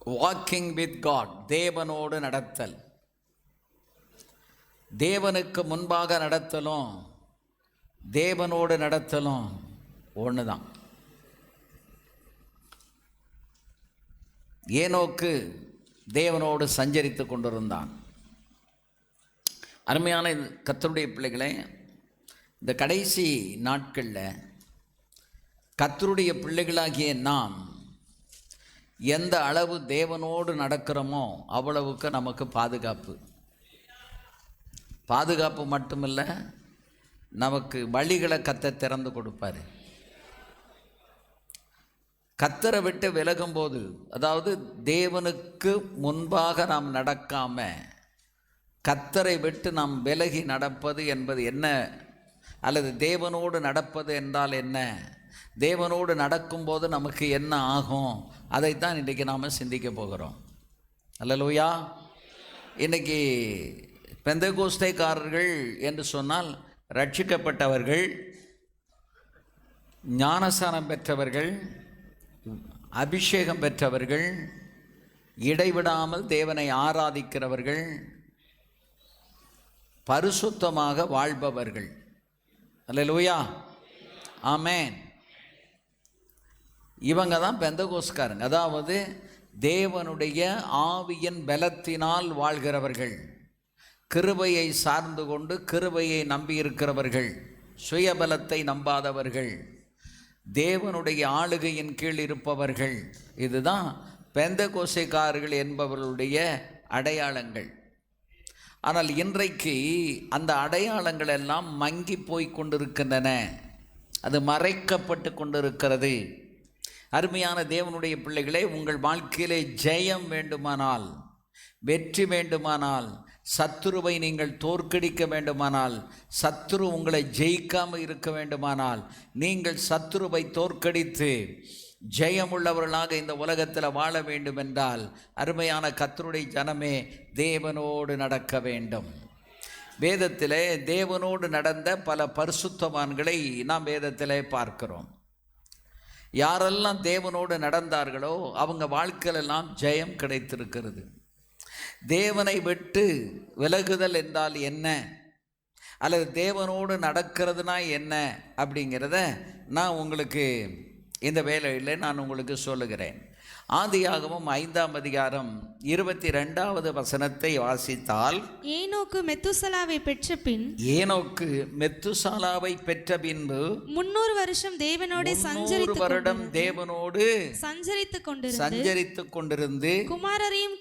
Walking with God, தேவனோடு நடத்தல். தேவனுக்கு முன்பாக நடத்தலும் தேவனோடு நடத்தலும் ஒன்று தான். ஏனோக்கு தேவனோடு சஞ்சரித்து கொண்டிருந்தான். அருமையான கர்த்தருடைய பிள்ளைகளே, இந்த கடைசி நாட்களில் கர்த்தருடைய பிள்ளைகளாகிய நாம் எந்த அளவு தேவனோடு நடக்கிறோமோ அவ்வளவுக்கு நமக்கு பாதுகாப்பு மட்டுமில்லை, நமக்கு வழிகளை கர்த்தர் திறந்து கொடுப்பார். கர்த்தரை விட்டு விலகும்போது, அதாவது தேவனுக்கு முன்பாக நாம் நடக்காமல் கர்த்தரை விட்டு நாம் விலகி நடப்பது என்பது என்ன, அல்லது தேவனோடு நடப்பது என்றால் என்ன, தேவனோடு நடக்கும்போது நமக்கு என்ன ஆகும், அதைத்தான் இன்றைக்கி நாம் சிந்திக்க போகிறோம். அல்லேலூயா. இன்றைக்கி பெந்தெகோஸ்தேக்காரர்கள் என்று சொன்னால் ரட்சிக்கப்பட்டவர்கள், ஞானஸ்நானம் பெற்றவர்கள், அபிஷேகம் பெற்றவர்கள், இடைவிடாமல் தேவனை ஆராதிக்கிறவர்கள், பரிசுத்தமாக வாழ்பவர்கள். அல்லேலூயா, ஆமென். இவங்க தான் பெந்தெகோஸ்தேக்காரங்க. அதாவது தேவனுடைய ஆவியின் பலத்தினால் வாழ்கிறவர்கள், கிருபையை சார்ந்து கொண்டு கிருபையை நம்பியிருக்கிறவர்கள், சுயபலத்தை நம்பாதவர்கள், தேவனுடைய ஆளுகையின் கீழ் இருப்பவர்கள். இதுதான் பெந்தெகோஸ்தேக்காரர்கள் என்பவர்களுடைய அடையாளங்கள். ஆனால் இன்றைக்கு அந்த அடையாளங்கள் எல்லாம் மங்கி போய் கொண்டிருக்கின்றன, அது மறைக்கப்பட்டு கொண்டிருக்கிறது. அருமையான தேவனுடைய பிள்ளைகளே, உங்கள் வாழ்க்கையிலே ஜெயம் வேண்டுமானால், வெற்றி வேண்டுமானால், சத்துருவை நீங்கள் தோற்கடிக்க வேண்டுமானால், சத்துரு உங்களை ஜெயிக்காமல் இருக்க வேண்டுமானால், நீங்கள் சத்துருவை தோற்கடித்து ஜெயமுள்ளவர்களாக இந்த உலகத்தில் வாழ வேண்டுமென்றால், அருமையான கர்த்தருடைய ஜனமே, தேவனோடு நடக்க வேண்டும். வேதத்திலே தேவனோடு நடந்த பல பரிசுத்தவான்களை நாம் வேதத்திலே பார்க்கிறோம். யாரெல்லாம் தேவனோடு நடந்தார்களோ அவங்க வாழ்க்கையிலெல்லாம் ஜெயம் கிடைத்திருக்கிறது. தேவனை விட்டு விலகுதல் என்றால் என்ன, அல்லது தேவனோடு நடக்கிறதுனா என்ன அப்படிங்கிறத நான் உங்களுக்கு இந்த வேளையில் நான் உங்களுக்கு சொல்லுகிறேன். ஆதியாகமம் 5ஆம் அதிகாரம் 22வது வசனத்தை வாசித்தால், ஏனோக்கு மெத்துசலாவை பெற்ற பின், ஏனோக்கு மெத்துசாலாவை பெற்ற பின்பு 300 வருஷம் தேவனோடு 300 வருடம் தேவனோடு சஞ்சரித்துக் கொண்டிருந்து குமாரரையும்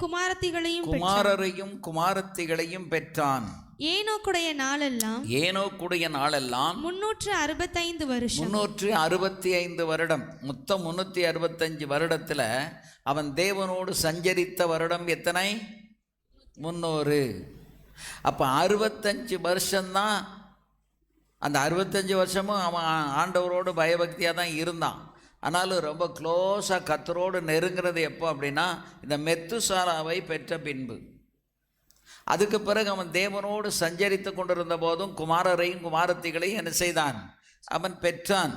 குமாரத்திகளையும் பெற்றான். ஏனோக்குடைய நாளெல்லாம் 365 வருஷம். 365 வருடம். மொத்தம் 365 வருடத்தில் அவன் தேவனோடு சஞ்சரித்த வருடம் எத்தனை? 300. அப்போ 65 வருஷம்தான். அந்த 65 வருஷமும் அவன் ஆண்டவரோடு பயபக்தியாக தான் இருந்தான். ஆனாலும் ரொம்ப க்ளோஸாக கர்த்தரோடு நெருங்கிறது எப்போ அப்படின்னா இந்த மெத்துசாலாவை பெற்ற பின்பு. அதுக்கு பிறகு அவன் தேவனோடு சஞ்சரித்து கொண்டிருந்த போதும் குமாரரையும் குமாரத்திகளையும் என்ன செய்தான்? அவன் பெற்றான்.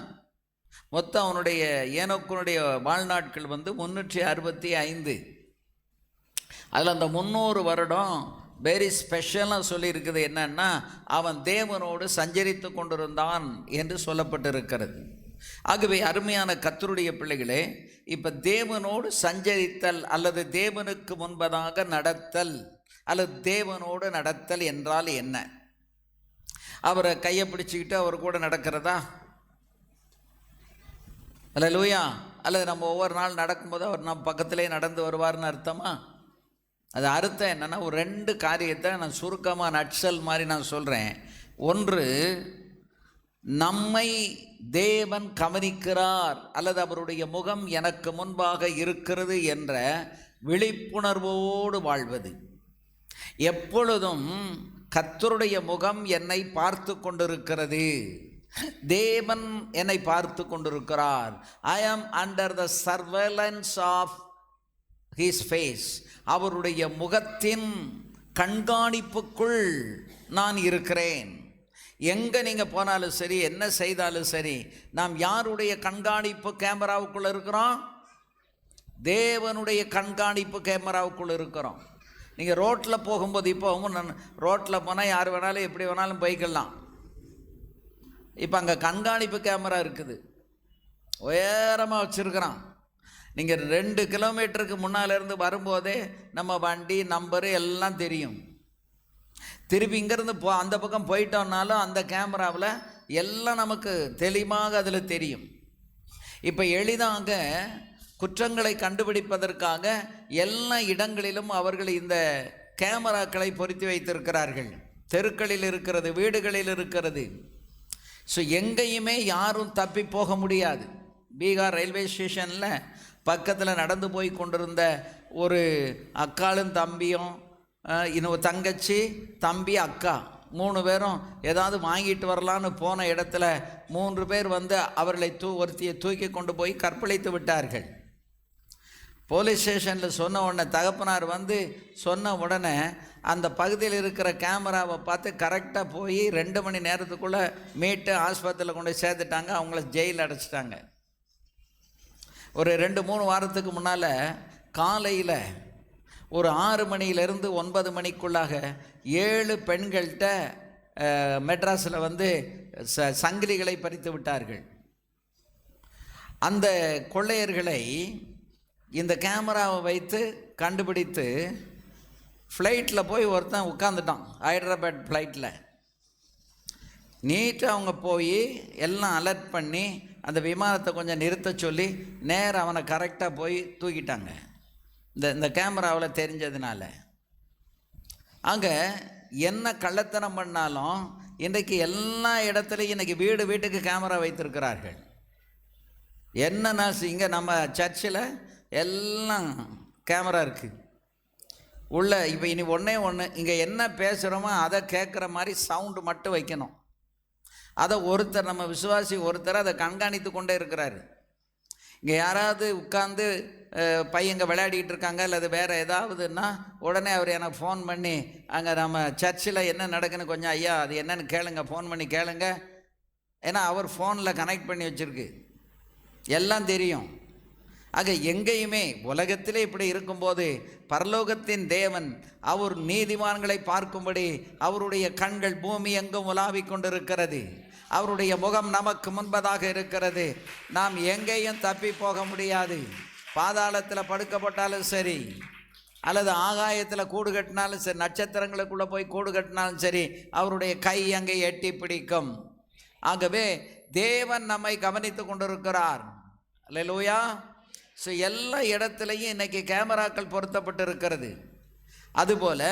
மொத்தம் அவனுடைய ஏனோக்குனுடைய வாழ்நாட்கள் 365. அதில் அந்த 300 வருடம் வெரி ஸ்பெஷலாக சொல்லியிருக்குது. என்னன்னா, அவன் தேவனோடு சஞ்சரித்து கொண்டிருந்தான் என்று சொல்லப்பட்டிருக்கிறது. ஆகவே அருமையான கர்த்தருடைய பிள்ளைகளே, இப்போ தேவனோடு சஞ்சரித்தல் அல்லது தேவனுக்கு முன்பதாக நடத்தல் அல்லது தேவனோடு நடத்தல் என்றால் என்ன? அவரை கையை பிடிச்சிக்கிட்டு அவர் கூட நடக்கிறதா? அல்லேலூயா. அல்லது நம்ம ஒவ்வொரு நாள் நடக்கும்போது அவர் நம்ம பக்கத்திலே நடந்து வருவார்னு அர்த்தமா? அது அர்த்தம் என்னென்னா, ஒரு 2 காரியத்தை நான் சுருக்கமாக நட்சல் மாதிரி நான் சொல்கிறேன். ஒன்று, நம்மை தேவன் கவனிக்கிறார் அல்லது அவருடைய முகம் எனக்கு முன்பாக இருக்கிறது என்ற விழிப்புணர்வோடு வாழ்வது. எப்பொழுதும் கர்த்தருடைய முகம் என்னை பார்த்து கொண்டிருக்கிறது, தேவன் என்னை பார்த்து கொண்டிருக்கிறார். I am under the surveillance of his face. அவருடைய முகத்தின் கண்காணிப்புக்குள் நான் இருக்கிறேன். எங்கே நீங்கள் போனாலும் சரி, என்ன செய்தாலும் சரி, நாம் யாருடைய கண்காணிப்பு கேமராவுக்குள்ளே இருக்கிறோம்? தேவனுடைய கண்காணிப்பு கேமராவுக்குள் இருக்கிறோம். நீங்கள் ரோட்டில் போகும்போது, இப்போ நான் ரோட்டில் போனால் யார் வேணாலும் எப்படி வேணாலும் போய்க்கலாம். இப்போ அங்கே கண்காணிப்பு கேமரா இருக்குது, உயரமாக வச்சுருக்கிறான். நீங்கள் 2 கிலோமீட்டருக்கு முன்னாலேருந்து வரும்போதே நம்ம வண்டி நம்பரு எல்லாம் தெரியும். திருப்பி இங்கேருந்து அந்த பக்கம் போயிட்டோம்னாலும் அந்த கேமராவில் எல்லாம் நமக்கு தெளிவாக அதில் தெரியும். இப்போ எளிதாக குற்றங்களை கண்டுபிடிப்பதற்காக எல்லா இடங்களிலும் அவர்கள் இந்த கேமராக்களை பொருத்தி வைத்திருக்கிறார்கள். தெருக்களில் இருக்கிறது, வீடுகளில் இருக்கிறது. ஸோ எங்கேயுமே யாரும் தப்பி போக முடியாது. பீகார் ரயில்வே ஸ்டேஷனில் பக்கத்தில் நடந்து போய் கொண்டிருந்த ஒரு அக்காளும் தம்பியும், இன்னும் தங்கச்சி, தம்பி, அக்கா 3 பேரும் ஏதாவது வாங்கிட்டு வரலான்னு போன இடத்துல 3 பேர் வந்து அவர்களை ஒருத்தியை தூக்கி கொண்டு போய் கற்பழித்து விட்டார்கள். போலீஸ் ஸ்டேஷனில் சொன்ன உடனே தகப்பனார் வந்து சொன்ன உடனே அந்த பகுதியில் இருக்கிற கேமராவை பார்த்து கரெக்டாக போய் 2 மணி நேரத்துக்குள்ளே மீட்டு ஆஸ்பத்திரியில் கொண்டு சேர்த்துட்டாங்க. அவங்கள ஜெயில் அடைச்சிட்டாங்க. ஒரு 2-3 வாரத்துக்கு முன்னால் காலையில் ஒரு 6 மணியிலிருந்து 9 மணிக்குள்ளாக 7 பெண்கள்கிட்ட மெட்ராஸில் வந்து சங்கிலிகளை பறித்து விட்டார்கள். அந்த கொள்ளையர்களை இந்த கேமராவை வைத்து கண்டுபிடித்து ஃப்ளைட்டில் போய் ஒருத்தன் உட்காந்துட்டான். ஹைதராபாத் ஃப்ளைட்டில் நீட்டாக அவங்க போய் எல்லாம் அலர்ட் பண்ணி அந்த விமானத்தை கொஞ்சம் நிறுத்த சொல்லி நேராக அவனை கரெக்டாக போய் தூக்கிட்டாங்க. இந்த கேமராவில் தெரிஞ்சதுனால. அங்கே என்ன கள்ளத்தனம் பண்ணாலும் இன்றைக்கு எல்லா இடத்துலையும் இன்றைக்கி வீட்டுக்கு கேமரா வைத்திருக்கிறார்கள். என்னன்னா இங்கே நம்ம சர்ச்சில் எல்லாம் கேமரா இருக்குது உள்ள. இப்போ இனி ஒன்றே இங்கே என்ன பேசுகிறோமோ அதை கேட்குற மாதிரி சவுண்டு மட்டும் வைக்கணும். அதை ஒருத்தர், நம்ம விசுவாசி ஒருத்தர் அதை கண்காணித்து கொண்டே இருக்கிறாரு. இங்கே யாராவது உட்காந்து பையங்க விளையாடிக்கிட்டு இருக்காங்க அல்லது வேறு ஏதாவதுன்னா உடனே அவர் எனக்கு ஃபோன் பண்ணி, அங்கே நம்ம சர்ச்சில் என்ன நடக்குன்னு கொஞ்சம் ஐயா அது என்னன்னு கேளுங்க, ஃபோன் பண்ணி கேளுங்க. ஏன்னா அவர் ஃபோனில் கனெக்ட் பண்ணி வச்சுருக்கு, எல்லாம் தெரியும். ஆக எங்கேயுமே உலகத்திலே இப்படி இருக்கும்போது பரலோகத்தின் தேவன் அவர் நீதிமான்களை பார்க்கும்படி அவருடைய கண்கள் பூமி எங்கும் உலாவிக் கொண்டிருக்கிறது. அவருடைய முகம் நமக்கு முன்பதாக இருக்கிறது. நாம் எங்கேயும் தப்பி போக முடியாது. பாதாளத்தில் படுக்கப்பட்டாலும் சரி, அல்லது ஆகாயத்தில் கூடு கட்டினாலும் சரி, நட்சத்திரங்களுக்குள்ளே போய் கூடு கட்டினாலும் சரி, அவருடைய கை அங்கே எட்டி பிடிக்கும். ஆகவே தேவன் நம்மை கவனித்து கொண்டிருக்கிறார். அல்லேலூயா. ஸோ எல்லா இடத்துலையும் இன்றைக்கி கேமராக்கள் பொருத்தப்பட்டு இருக்கிறது. அதுபோல்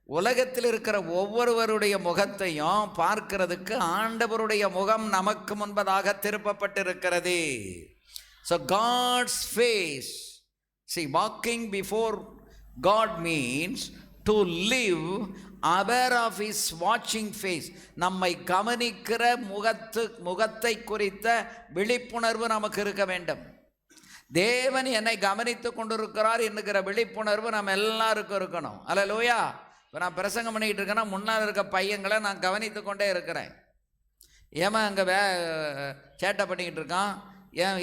உலகத்தில் இருக்கிற ஒவ்வொருவருடைய முகத்தையும் பார்க்கிறதுக்கு ஆண்டவருடைய முகம் நமக்கு முன்பதாக திருப்பப்பட்டிருக்கிறது. So God's face, see, walking before God means to live aware of his watching face. நம்மை கவனிக்கிற முகத்தை குறித்த விழிப்புணர்வு நமக்கு இருக்க வேண்டும். தேவன் என்னை கவனித்து கொண்டிருக்கிறார் என்கிற விழிப்புணர்வு நம்ம எல்லாருக்கும் இருக்கணும். அல்லேலூயா. இப்போ நான் பிரசங்கம் பண்ணிக்கிட்டு இருக்கேன்னா முன்னால் இருக்க பையங்களை நான் கவனித்து கொண்டே இருக்கிறேன். ஏன் அங்கே சேட்டை பண்ணிக்கிட்டு இருக்கான்,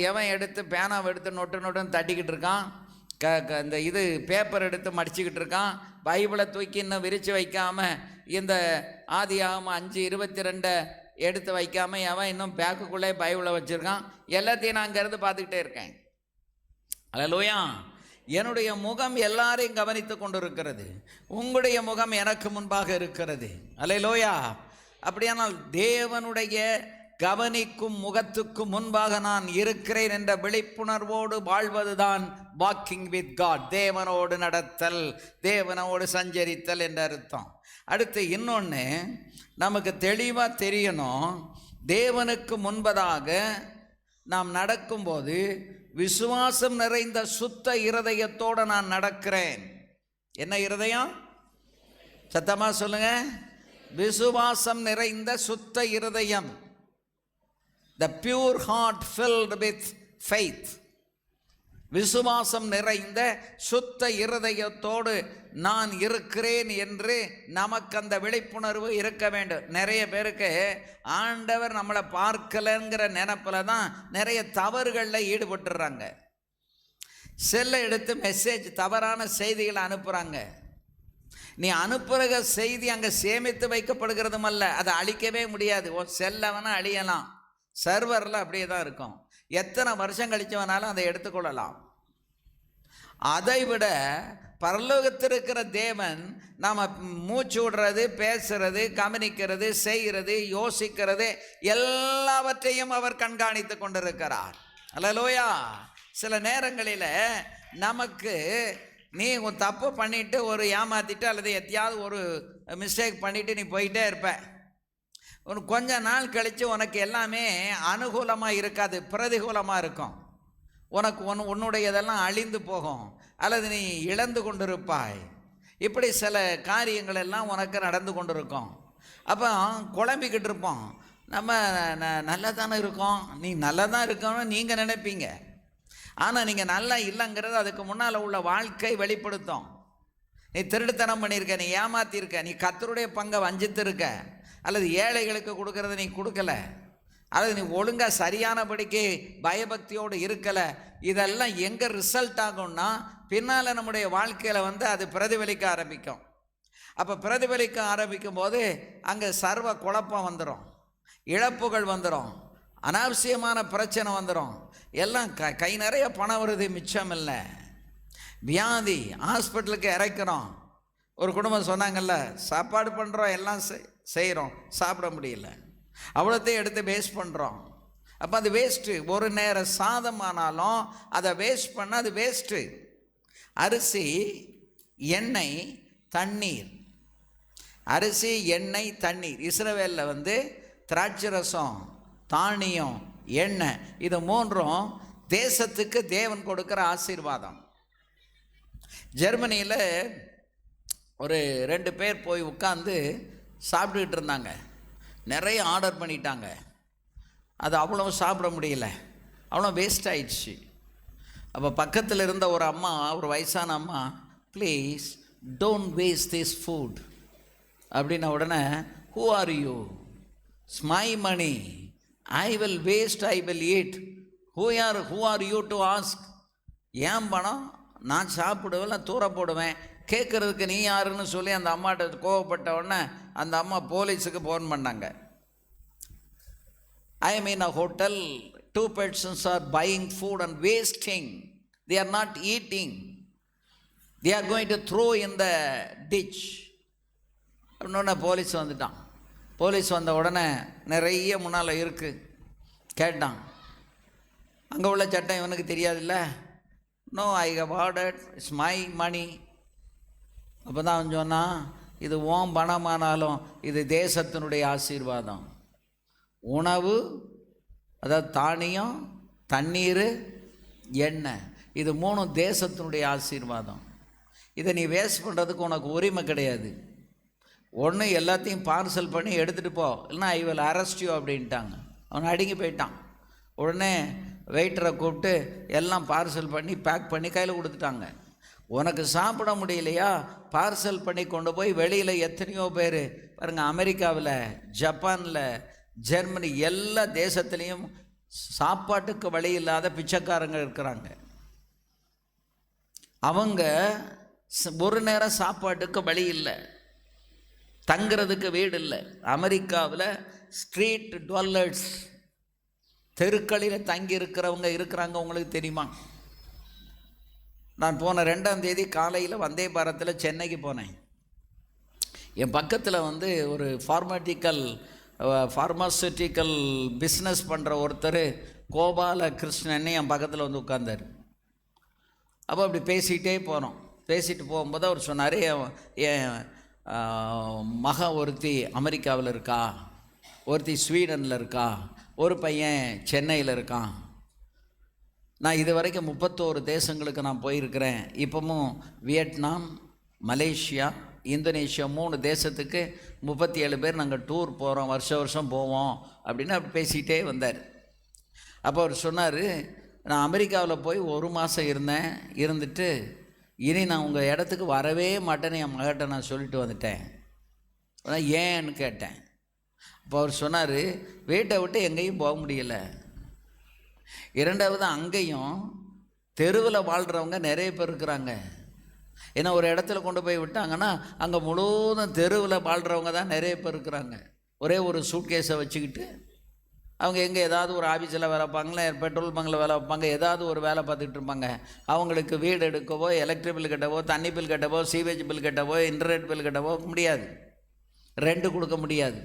எவன் எடுத்து பேனாவை எடுத்து நொட்டுன்னு தட்டிக்கிட்டு இருக்கான், இந்த பேப்பர் எடுத்து மடிச்சுக்கிட்டு இருக்கான், பைபிளை தூக்கி இன்னும் விரித்து வைக்காமல் இந்த ஆதியாகமம் 5:22 எடுத்து வைக்காமல் எவன் இன்னும் பேக்குக்குள்ளே பைபிளை வச்சுருக்கான். எல்லாத்தையும் நான் அங்கேருந்து பார்த்துக்கிட்டே இருக்கேன். அல்லேலூயா. என்னுடைய முகம் எல்லாரையும் கவனித்து கொண்டிருக்கிறது. உங்களுடைய முகம் எனக்கு முன்பாக இருக்கிறது. அல்லேலூயா. அப்படியானால் தேவனுடைய கவனிக்கும் முகத்துக்கு முன்பாக நான் இருக்கிறேன் என்ற விழிப்புணர்வோடு வாழ்வதுதான் வாக்கிங் வித் காட். தேவனோடு நடத்தல், தேவனோடு சஞ்சரித்தல் என்ற அர்த்தம். அடுத்து இன்னொன்று நமக்கு தெளிவாக தெரியணும். தேவனுக்கு முன்பதாக நாம் நடக்கும்போது விசுவாசம் நிறைந்த சுத்த இருதயத்தோடு நான் நடக்கிறேன். என்ன இருதயம்? சத்தமாக சொல்லுங்க. விசுவாசம் நிறைந்த சுத்த இருதயம். The pure heart filled with faith. விசுவாசம் நிறைந்த சுத்த இருதயத்தோடு நான் இருக்கிறேன் என்று நமக்கு அந்த விழிப்புணர்வு இருக்க வேண்டும். நிறைய பேருக்கு ஆண்டவர் நம்மளை பார்க்கலைங்கிற நினைப்பில் தான் நிறைய தவறுகளில் ஈடுபட்டுறாங்க. செல்லை எடுத்து மெசேஜ் தவறான செய்திகளை அனுப்புகிறாங்க. நீ அனுப்புகிற செய்தி அங்கே சேமித்து வைக்கப்படுகிறதும் அல்ல, அதை அழிக்கவே முடியாது. உன் செல்லை வேணால் அழியலாம், சர்வரில் அப்படியே தான் இருக்கும். எத்தனை வருஷம் கழிச்சு வேணாலும் அதை எடுத்துக்கொள்ளலாம். அதை விட பரலோகத்தில் இருக்கிற தேவன் நாம் மூச்சு விடுறது, பேசுறது, கவனிக்கிறது, செய்கிறது, யோசிக்கிறது எல்லாவற்றையும் அவர் கண்காணித்து கொண்டிருக்கிறார். அல்லேலூயா. சில நேரங்களில் நமக்கு நீ உன் தப்பு பண்ணிவிட்டு ஒரு ஏமாற்றிட்டு அல்லது எத்தையாவது ஒரு மிஸ்டேக் பண்ணிவிட்டு நீ போயிட்டே இருப்ப. உனக்கு கொஞ்ச நாள் கழித்து உனக்கு எல்லாமே அனுகூலமாக இருக்காது, பிரதிகூலமாக இருக்கும். உனக்கு உன்னுடையதெல்லாம் அழிந்து போகும் அல்லது நீ இழந்து கொண்டிருப்பாய். இப்படி சில காரியங்கள் எல்லாம் உனக்கு நடந்து கொண்டிருக்கும். அப்போ குழம்பிக்கிட்டு இருப்போம். நம்ம நல்லா தானே இருக்கோம், நீ நல்லா தான் இருக்கணும்னு நீங்கள் நினைப்பீங்க. ஆனால் நீங்கள் நல்லா இல்லைங்கிறது அதுக்கு முன்னால் உள்ள வாழ்க்கை வெளிப்படுத்தும். நீ திருட்டுத்தனம் பண்ணியிருக்க, நீ ஏமாத்தியிருக்க, நீ கர்த்தருடைய பங்கை வஞ்சித்திருக்க, அல்லது ஏழைகளுக்கு கொடுக்கறத நீ கொடுக்கல, அல்லது நீ ஒழுங்காக சரியானபடிக்கு பயபக்தியோடு இருக்கலை. இதெல்லாம் எங்கே ரிசல்ட் ஆகும்னா பின்னால் நம்முடைய வாழ்க்கையில் அது பிரதிபலிக்க ஆரம்பிக்கும். அப்போ பிரதிபலிக்க ஆரம்பிக்கும் போது அங்கே சர்வ குழப்பம் வந்துடும், இழப்புகள் வந்துடும், அனாவசியமான பிரச்சனை வந்துடும். எல்லாம் கை நிறைய பணம் வருது, மிச்சம் இல்லை, வியாதி, ஹாஸ்பிட்டலுக்கு இறக்கிறோம். ஒரு குடும்பம் சொன்னாங்கல்ல, சாப்பாடு பண்ணுறோம், எல்லாம் செய்கிறோம், சாப்பிட முடியல, அவ்வளோத்தையும் எடுத்து வேஸ்ட் பண்ணுறோம். அப்போ அது வேஸ்ட்டு. ஒரு நேரம் சாதம் ஆனாலும் அதை வேஸ்ட் பண்ண அது வேஸ்ட்டு. அரிசி, எண்ணெய், தண்ணீர், அரிசி, எண்ணெய், தண்ணீர். இஸ்ரவேலில் திராட்சை ரசம், தானியம், எண்ணெய், இது மூன்றும் தேசத்துக்கு தேவன் கொடுக்குற ஆசீர்வாதம். ஜெர்மனியில் ஒரு 2 பேர் போய் உட்காந்து சாப்பிட்டுக்கிட்டு இருந்தாங்க. நிறைய ஆர்டர் பண்ணிட்டாங்க. அது அவ்வளோ சாப்பிட முடியல, அவ்வளோ வேஸ்ட் ஆயிடுச்சு. அப்போ பக்கத்தில் இருந்த ஒரு அம்மா, ஒரு வயசான அம்மா, please don't waste this food அப்படின்ன உடனே, who are you, it's my money, I will waste, I will eat, who are you to ask. ஏன் பணம், நான் சாப்பிடுவேன், தூர போடுவேன், கேட்குறதுக்கு நீ யாருன்னு சொல்லி அந்த அம்மாட்ட கோவப்பட்ட உடனே அந்த அம்மா போலீஸுக்கு ஃபோன் பண்ணாங்க. I am in a hotel, 2 persons are buying food and wasting, they are not eating, they are going to throw in the ditch. அப்படின்னா போலீஸ் வந்துட்டான். போலீஸ் வந்த உடனே நிறைய முன்னால் இருக்குது. கேட்டான், அங்கே உள்ள சட்டம் இவனுக்கு தெரியாதுல்ல. No, I have ordered, it's my money. அப்போ தான் அவன் சொன்னான், இது ஓம் பணமானாலும் இது தேசத்தினுடைய ஆசீர்வாதம். உணவு, அதாவது தானியம், தண்ணீர், எண்ணெய், இது மூணும் தேசத்தினுடைய ஆசீர்வாதம். இதை நீ வேஸ்ட் பண்ணுறதுக்கு உனக்கு உரிமை கிடையாது. ஒன்று எல்லாத்தையும் பார்சல் பண்ணி எடுத்துகிட்டு போ, இல்லைன்னா ஐ வில் அரெஸ்ட் யூ அப்படின்ட்டாங்க. அவன் அடங்கி போயிட்டான். உடனே வெயிட்டரை கூப்பிட்டு எல்லாம் பார்சல் பண்ணி பேக் பண்ணி கையில் கொடுத்துட்டாங்க. உனக்கு சாப்பிட முடியலையா, பார்சல் பண்ணி கொண்டு போய் வெளியில் எத்தனையோ பேர் பாருங்கள், அமெரிக்காவில், ஜப்பானில், ஜெர்மனி, எல்லா தேசத்துலேயும் சாப்பாட்டுக்கு வழி இல்லாத பிச்சைக்காரங்க இருக்கிறாங்க. அவங்க ஒரு நேரம் சாப்பாட்டுக்கு வழி இல்லை, தங்கிறதுக்கு வீடு இல்லை. அமெரிக்காவில் ஸ்ட்ரீட் டுவெல்லர்ஸ், தெருக்களில் தங்கி இருக்கிறவங்க இருக்கிறாங்க. உங்களுக்கு தெரியுமா? நான் போன 2ஆம் தேதி காலையில் வந்தே பாரத்தில் சென்னைக்கு போனேன். என் பக்கத்தில் ஒரு ஃபார்மாசூட்டிக்கல் பிஸ்னஸ் பண்ணுற ஒருத்தர், கோபால கிருஷ்ணன், என் பக்கத்தில் உட்கார்ந்தார். அப்போ அப்படி பேசிகிட்டே போகிறோம். பேசிட்டு போகும்போது அவர் சொன்னார், என் மக ஒருத்தி அமெரிக்காவில் இருக்கா, ஒருத்தி ஸ்வீடனில் இருக்கா, ஒரு பையன் சென்னையில் இருக்கான். நான் இது வரைக்கும் 31 தேசங்களுக்கு நான் போயிருக்கிறேன். இப்போவும் வியட்நாம், மலேசியா, இந்தோனேஷியா 3 தேசத்துக்கு 37 பேர் நாங்கள் டூர் போகிறோம், வருஷம் போவோம் அப்படின்னு அப்படி பேசிக்கிட்டே வந்தார். அப்போ அவர் சொன்னார், நான் அமெரிக்காவில் போய் 1 மாதம் இருந்துட்டு இனி நான் உங்கள் இடத்துக்கு வரவே மாட்டேன்னு என் மகிட்ட நான் சொல்லிட்டு வந்துட்டேன். அதான் ஏன்னு கேட்டேன். அப்போ அவர் சொன்னார், வீட்டை விட்டு எங்கேயும் போக முடியலை. 2வது அங்கேயும் தெருவில் வாழ்கிறவங்க நிறைய பேர் இருக்கிறாங்க. ஏன்னா ஒரு இடத்துல கொண்டு போய் விட்டாங்கன்னா அங்கே முழுவதும் தெருவில் வாழ்கிறவங்க தான் நிறைய பேர் இருக்கிறாங்க. ஒரே ஒரு சூட்கேஸை வச்சுக்கிட்டு அவங்க எங்கே ஏதாவது ஒரு ஆஃபீஸில் வேலை வைப்பாங்களே, பெட்ரோல் பங்கில் வேலை வைப்பாங்க, ஏதாவது ஒரு வேலை பார்த்துக்கிட்டு இருப்பாங்க. அவங்களுக்கு வீடு எடுக்கவோ, எலக்ட்ரிக் பில் கட்டவோ, தண்ணி பில் கட்டவோ, சீவேஜ் பில் கட்டவோ, இன்டர்நெட் பில் கட்டவோ முடியாது, ரெண்ட் கொடுக்க முடியாது.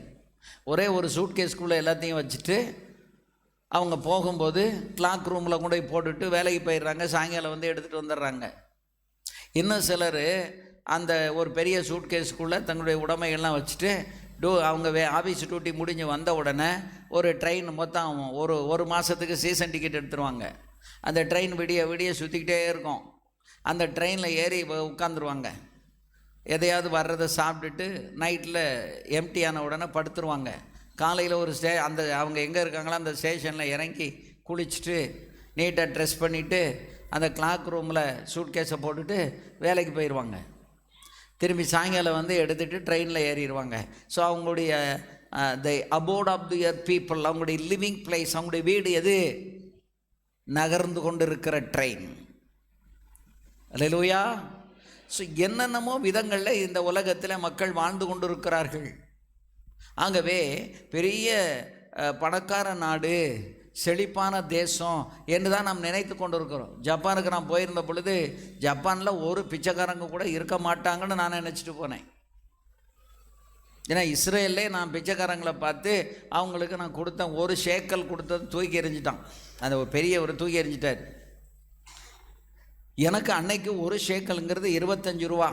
ஒரே ஒரு சூட்கேஸ்குள்ளே எல்லாத்தையும் வச்சுட்டு அவங்க போகும்போது கிளாக் ரூமில் கொண்டு போய் போட்டுட்டு வேலைக்கு போயிடுறாங்க. சாயங்காலம் வந்து எடுத்துகிட்டு வந்துடுறாங்க. இன்னும் சிலர் அந்த ஒரு பெரிய சூட்கேஸுக்குள்ளே தங்களுடைய உடைமைகள்லாம் வச்சுட்டு அவங்க ஆஃபீஸ் டியூட்டி முடிஞ்சு வந்த உடனே ஒரு ட்ரெயின் மொத்தம் ஒரு மாதத்துக்கு சீசன் டிக்கெட் எடுத்துருவாங்க. அந்த ட்ரெயின் விடிய சுற்றிக்கிட்டே இருக்கும். அந்த ட்ரெயினில் ஏறி உட்காந்துருவாங்க. எதையாவது வர்றதை சாப்பிட்டுட்டு நைட்டில் எம்டியான உடனே படுத்துருவாங்க. காலையில் ஒரு அந்த அவங்க எங்கே இருக்காங்களோ அந்த ஸ்டேஷனில் இறங்கி குளிச்சுட்டு நீட்டாக ட்ரெஸ் பண்ணிவிட்டு அந்த கிளாக் ரூமில் சூட்கேஸை போட்டுட்டு வேலைக்கு போயிடுவாங்க. திரும்பி சாயங்காலம் வந்து எடுத்துகிட்டு ட்ரெயினில் ஏறிடுவாங்க. ஸோ அவங்களுடைய the abode of the year people, அவங்களுடைய லிவிங் பிளேஸ், அவங்களுடைய வீடு எது? நகர்ந்து கொண்டு இருக்கிற ட்ரெயின். அல்லேலூயா. ஸோ என்னென்னமோ விதங்களில் இந்த உலகத்தில் மக்கள் வாழ்ந்து கொண்டு இருக்கிறார்கள். ஆகவே பெரிய பணக்கார நாடு, செழிப்பான தேசம் என்று தான் நாம் நினைத்து கொண்டு இருக்கிறோம். ஜப்பானுக்கு நான் போயிருந்த பொழுது ஜப்பானில் ஒரு பிச்சைக்காரங்க கூட இருக்க மாட்டாங்கன்னு நான் நினச்சிட்டு போனேன். ஏன்னா இஸ்ரேல்லே நான் பிச்சைக்காரங்களை பார்த்து அவங்களுக்கு நான் கொடுத்தேன், ஒரு ஷேக்கல் கொடுத்தது தூக்கி எறிஞ்சிட்டான். அந்த ஒரு பெரிய ஒரு தூக்கி எறிஞ்சிட்டார். எனக்கு அன்னைக்கு ஒரு ஷேக்கலுங்கிறது 25 ரூபா.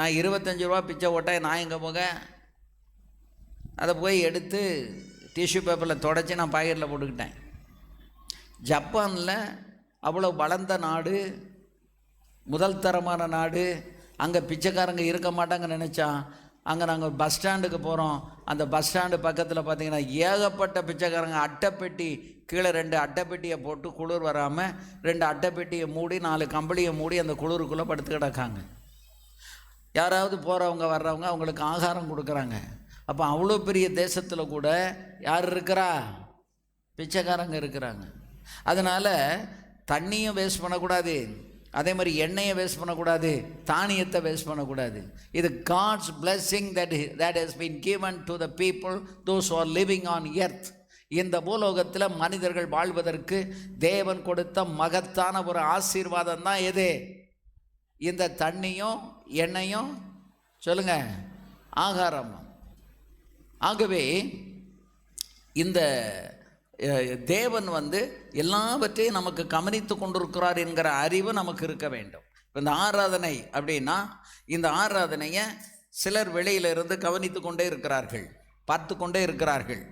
நான் 25 ரூபா பிச்சை ஓட்டேன். நான் எங்கே போக அதை போய் எடுத்து டிஷ்யூ பேப்பரில் தொடச்சி நான் பாக்கெட்டில் போட்டுக்கிட்டேன். ஜப்பானில் அவ்வளோ வளர்ந்த நாடு, முதல் தரமான நாடு, அங்கே பிச்சைக்காரங்க இருக்க மாட்டாங்க நினச்சா. அங்கே நாங்கள் பஸ் ஸ்டாண்டுக்கு போகிறோம். அந்த பஸ் ஸ்டாண்டு பக்கத்தில் பார்த்திங்கன்னா ஏகப்பட்ட பிச்சைக்காரங்க அட்டைப்பெட்டி கீழே 2 அட்டைப்பெட்டியை போட்டு குளிர் வராமல் 2 அட்டைப்பெட்டியை மூடி 4 கம்பளியை மூடி அந்த குளிருக்குள்ளே படுத்து கிடக்காங்க. யாராவது போகிறவங்க வர்றவங்க அவங்களுக்கு ஆகாரம் கொடுக்குறாங்க. அப்போ அவ்வளோ பெரிய தேசத்தில் கூட யார் இருக்கிறா? பிச்சைக்காரங்க இருக்கிறாங்க. அதனால் தண்ணியும் வேஸ்ட் பண்ணக்கூடாது, அதே மாதிரி எண்ணெயை வேஸ்ட் பண்ணக்கூடாது, தானியத்தை வேஸ்ட் பண்ணக்கூடாது. இது God's blessing that has been given to the people those who are living on earth. இந்த பூலோகத்தில் மனிதர்கள் வாழ்வதற்கு தேவன் கொடுத்த மகத்தான ஒரு ஆசீர்வாதம் தான் எது? இந்த தண்ணியும் எண்ணெயும், சொல்லுங்க, ஆகாரம். ஆகவே இந்த தேவன் வந்து எல்லாவற்றையும் நமக்கு கவனித்து கொண்டிருக்கிறார் என்கிற அறிவு நமக்கு இருக்க வேண்டும். இந்த ஆராதனை அப்படின்னா, இந்த ஆராதனையை சிலர் வெளியிலிருந்து கவனித்து கொண்டே இருக்கிறார்கள், பார்த்து கொண்டே இருக்கிறார்கள்.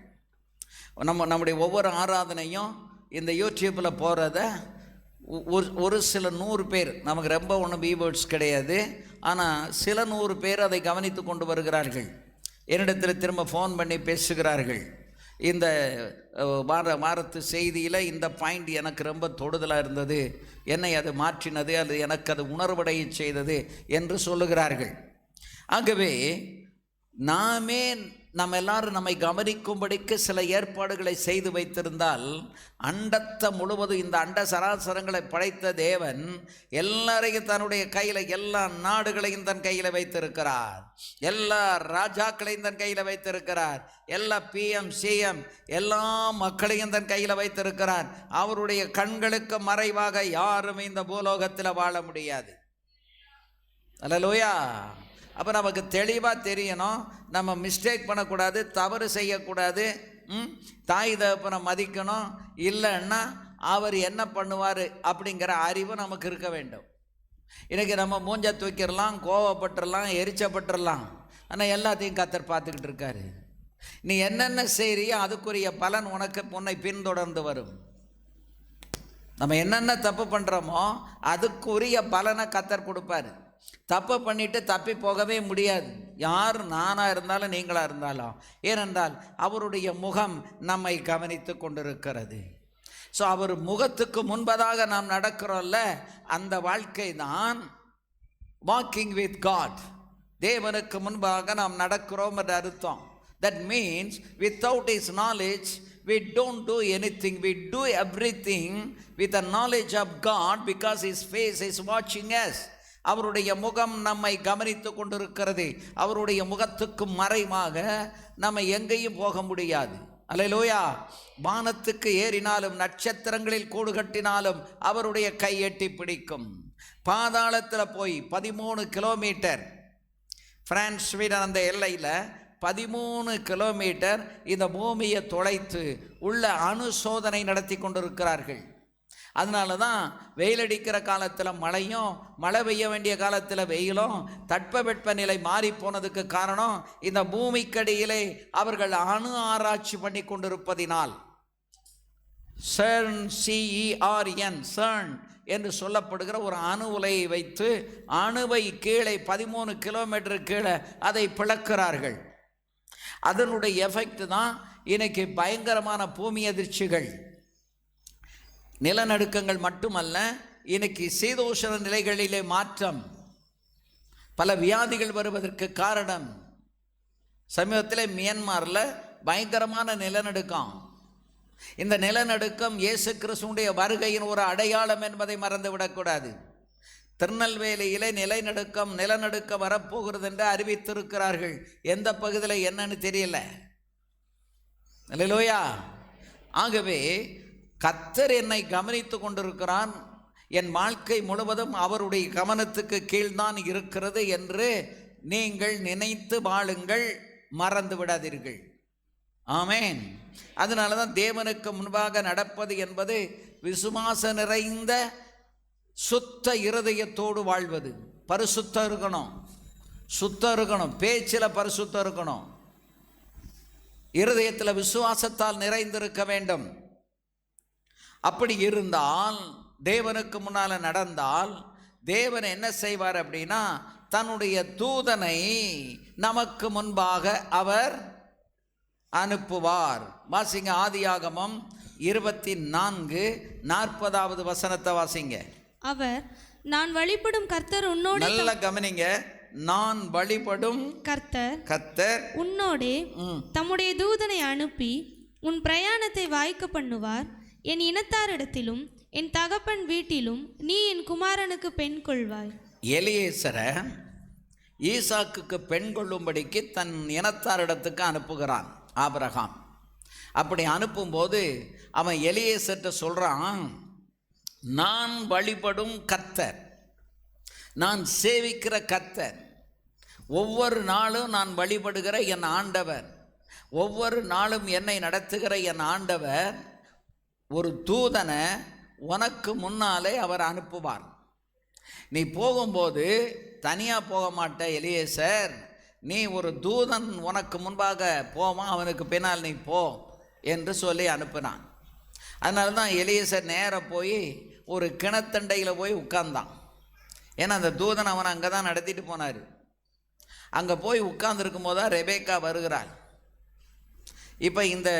நம்முடைய ஒவ்வொரு ஆராதனையும் இந்த யூடியூப்பில் போகிறத ஒரு சில 100 பேர், நமக்கு ரொம்ப ஒன்றும் வியூவர்ஸ் கிடையாது, ஆனால் சில 100 பேர் அதை கவனித்து கொண்டு வருகிறார்கள். என்னிடத்தில் திரும்ப ஃபோன் பண்ணி பேசுகிறார்கள். இந்த வாரத்து செய்தியில் இந்த பாயிண்ட் எனக்கு ரொம்ப தொடுதலாக இருந்தது, என்னை அது மாற்றினது, அது எனக்கு அது உணர்வடைய செய்தது என்று சொல்லுகிறார்கள். ஆகவே நம்ம எல்லாரும் நம்மை கவனிக்கும்படிக்கு சில ஏற்பாடுகளை செய்து வைத்திருந்தால், அண்டத்தை முழுவதும் இந்த அண்ட சராசரங்களை படைத்த தேவன் எல்லாரையும் தன்னுடைய கையில், எல்லா நாடுகளையும் தன் கையில் வைத்திருக்கிறார், எல்லா ராஜாக்களையும் தன் கையில் வைத்திருக்கிறார், எல்லா பிஎம் சிஎம் எல்லா மக்களையும் தன் கையில் வைத்திருக்கிறார். அவருடைய கண்களுக்கு மறைவாக யாரும் இந்த பூலோகத்தில் வாழ முடியாது. அல்லேலூயா. அப்போ நமக்கு தெளிவாக தெரியணும், நம்ம மிஸ்டேக் பண்ணக்கூடாது, தவறு செய்யக்கூடாது, தாய் தகப்பனை மதிக்கணும், இல்லைன்னா அவர் என்ன பண்ணுவார் அப்படிங்கிற அறிவு நமக்கு இருக்க வேண்டும். இன்றைக்கி நம்ம மூஞ்ச தூக்கிடலாம், கோவப்பட்டுடலாம், எரிச்சப்பட்டுடலாம், ஆனால் எல்லாத்தையும் கர்த்தர் பார்த்துக்கிட்டு இருக்காரு. நீ என்னென்ன செய்கிறியோ அதுக்குரிய பலன் உன்னை பின்தொடர்ந்து வரும். நம்ம என்னென்ன தப்பு பண்ணுறோமோ அதுக்குரிய பலனை கர்த்தர் கொடுப்பார். தப்பு பண்ணிட்டு தப்பி போகவே முடியாது, யார் நானாக இருந்தாலும் நீங்களாக இருந்தாலும். ஏனென்றால் அவருடைய முகம் நம்மை கவனித்து கொண்டிருக்கிறது. ஸோ அவர் முகத்துக்கு முன்பதாக நாம் நடக்கிறோம்ல, அந்த வாழ்க்கை தான் வாக்கிங் வித் காட். தேவனுக்கு முன்பாக நாம் நடக்கிறோம் என்ற அர்த்தம். That means without his knowledge we don't do anything. We do everything with the knowledge of God because His face is watching us. அவருடைய முகம் நம்மை கவனித்து கொண்டிருக்கிறது. அவருடைய முகத்துக்கு மறைவாக நம்ம எங்கேயும் போக முடியாது. அல்லேலூயா. வானத்துக்கு ஏறினாலும் நட்சத்திரங்களில் கூடு கட்டினாலும் அவருடைய கை எட்டி பிடிக்கும். பாதாளத்தில் போய் 13 கிலோமீட்டர், பிரான்ஸ் ஸ்வீடன் அந்த எல்லையில் 13 கிலோமீட்டர் இந்த பூமியை தொலைத்து உள்ள அணுசோதனை நடத்தி கொண்டிருக்கிறார்கள். அதனால தான் வெயில் அடிக்கிற காலத்தில் மழையும், மழை பெய்ய வேண்டிய காலத்தில் வெயிலும், தட்பவெட்ப நிலை மாறி போனதுக்கு காரணம் இந்த பூமிக்கடியிலே அவர்கள் அணு ஆராய்ச்சி பண்ணி கொண்டிருப்பதினால். CERN, CERN, CERN என்று சொல்லப்படுகிற ஒரு அணு உலையை வைத்து அணுவை கீழே 13 கிலோமீட்டர் கீழே அதை பிளக்கிறார்கள். அதனுடைய எஃபெக்ட் தான் இன்னைக்கு பயங்கரமான பூமி அதிர்ச்சிகள், நிலநடுக்கங்கள் மட்டுமல்ல, இன்னைக்கு சீதோஷண நிலைகளிலே மாற்றம், பல வியாதிகள் வருவதற்கு காரணம். சமீபத்தில் மியான்மரில் பயங்கரமான நிலநடுக்கம். இந்த நிலநடுக்கம் இயேசு கிறிஸ்துவுடைய வருகையின் ஒரு அடையாளம் என்பதை மறந்துவிடக்கூடாது. திருநெல்வேலியிலே நிலநடுக்கம் வரப்போகிறது என்று அறிவித்திருக்கிறார்கள். எந்த பகுதியில் என்னன்னு தெரியல. அல்லேலூயா. ஆகவே கர்த்தர் என்னை கவனித்து கொண்டிருக்கிறான், என் வாழ்க்கை முழுவதும் அவருடைய கவனத்துக்கு கீழ்தான் இருக்கிறது என்று நீங்கள் நினைத்து வாழுங்கள், மறந்து விடாதீர்கள். ஆமேன். அதனால தான் தேவனுக்கு முன்பாக நடப்பது என்பது விசுவாச நிறைந்த சுத்த இருதயத்தோடு வாழ்வது. பரிசுத்தம் இருக்கணும், சுத்தம் இருக்கணும், பேச்சில் பரிசுத்தம் இருக்கணும், இருதயத்தில் விசுவாசத்தால் நிறைந்திருக்க வேண்டும். அப்படி இருந்தால், தேவனுக்கு முன்னால் நடந்தால், தேவன் என்ன செய்வார் அப்படின்னா, தன்னுடைய தூதனை நமக்கு முன்பாக அவர் அனுப்புவார். வாசிங்க, ஆதியாகமம் 24:40 வசனத்தை வாசிங்க. அவர், நான் வழிபடும் கர்த்தர் உன்னோடு, நல்ல கவனிங்க, நான் வழிபடும் கர்த்தர் உன்னோடே தம்முடைய தூதனை அனுப்பி உன் பிரயாணத்தை வாய்க்க பண்ணுவார். என் இனத்தாரிடத்திலும் என் தகப்பன் வீட்டிலும் நீ என் குமாரனுக்கு பெண் கொள்வாய். எலியேசரை ஈசாக்குக்கு பெண் கொள்ளும்படிக்கு தன் இனத்தாரிடத்துக்கு அனுப்புகிறான் ஆபிரகாம். அப்படி அனுப்பும்போது அவன் எலியேசர்ட்ட சொல்கிறான், நான் வழிபடும் கர்த்தர், நான் சேவிக்கிற கர்த்தர், ஒவ்வொரு நாளும் நான் வழிபடுகிற என் ஆண்டவர், ஒவ்வொரு நாளும் என்னை நடத்துகிற என் ஆண்டவர் ஒரு தூதனை உனக்கு முன்னாலே அவர் அனுப்புவார். நீ போகும்போது தனியாக போக மாட்ட எலியேசர், நீ ஒரு தூதன் உனக்கு முன்பாக போவான், அவனுக்கு பின்னால் நீ போ என்று சொல்லி அனுப்பினான். அதனால தான் எலியேசர் நேராக போய் ஒரு கிணத்தண்டையில் போய் உட்கார்ந்தான். ஏன்னா அந்த தூதன் அவனை அங்கே தான் நடத்திட்டு போனார். அங்கே போய் உட்கார்ந்துருக்கும் போது தான் ரெபேக்கா வருகிறாள். இப்போ இந்த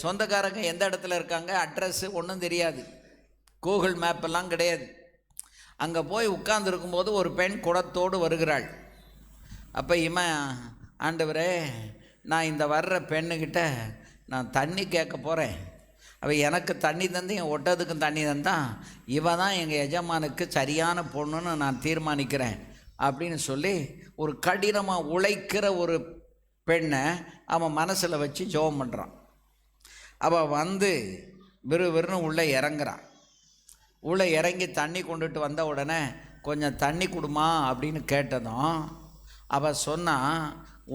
சொந்தக்காரங்க எந்த இடத்துல இருக்காங்க, அட்ரஸ்ஸு ஒன்றும் தெரியாது, கூகுள் மேப்பெல்லாம் கிடையாது. அங்கே போய் உட்கார்ந்துருக்கும் போது ஒரு பெண் குடத்தோடு வருகிறாள். அப்போ இவன், ஆண்டவரே, நான் இந்த வர்ற பெண்ணுக்கிட்ட நான் தண்ணி கேட்க போகிறேன், அவள் எனக்கு தண்ணி தந்து என் ஒட்டதுக்கும் தண்ணி தந்தான், இவன் தான் எங்கள் எஜமானுக்கு சரியான பொண்ணுன்னு நான் தீர்மானிக்கிறேன் அப்படின்னு சொல்லி ஒரு கடினமாக உழைக்கிற ஒரு பெண்ணை அவன் மனசில் வச்சு ஜெபம் பண்ணுறான். அவள் வந்து விறுவிறுன்னு உள்ளே இறங்குறான். உள்ளே இறங்கி தண்ணி கொண்டுட்டு வந்த உடனே கொஞ்சம் தண்ணி கொடுமா அப்படின்னு கேட்டதும் அவள் சொன்னா,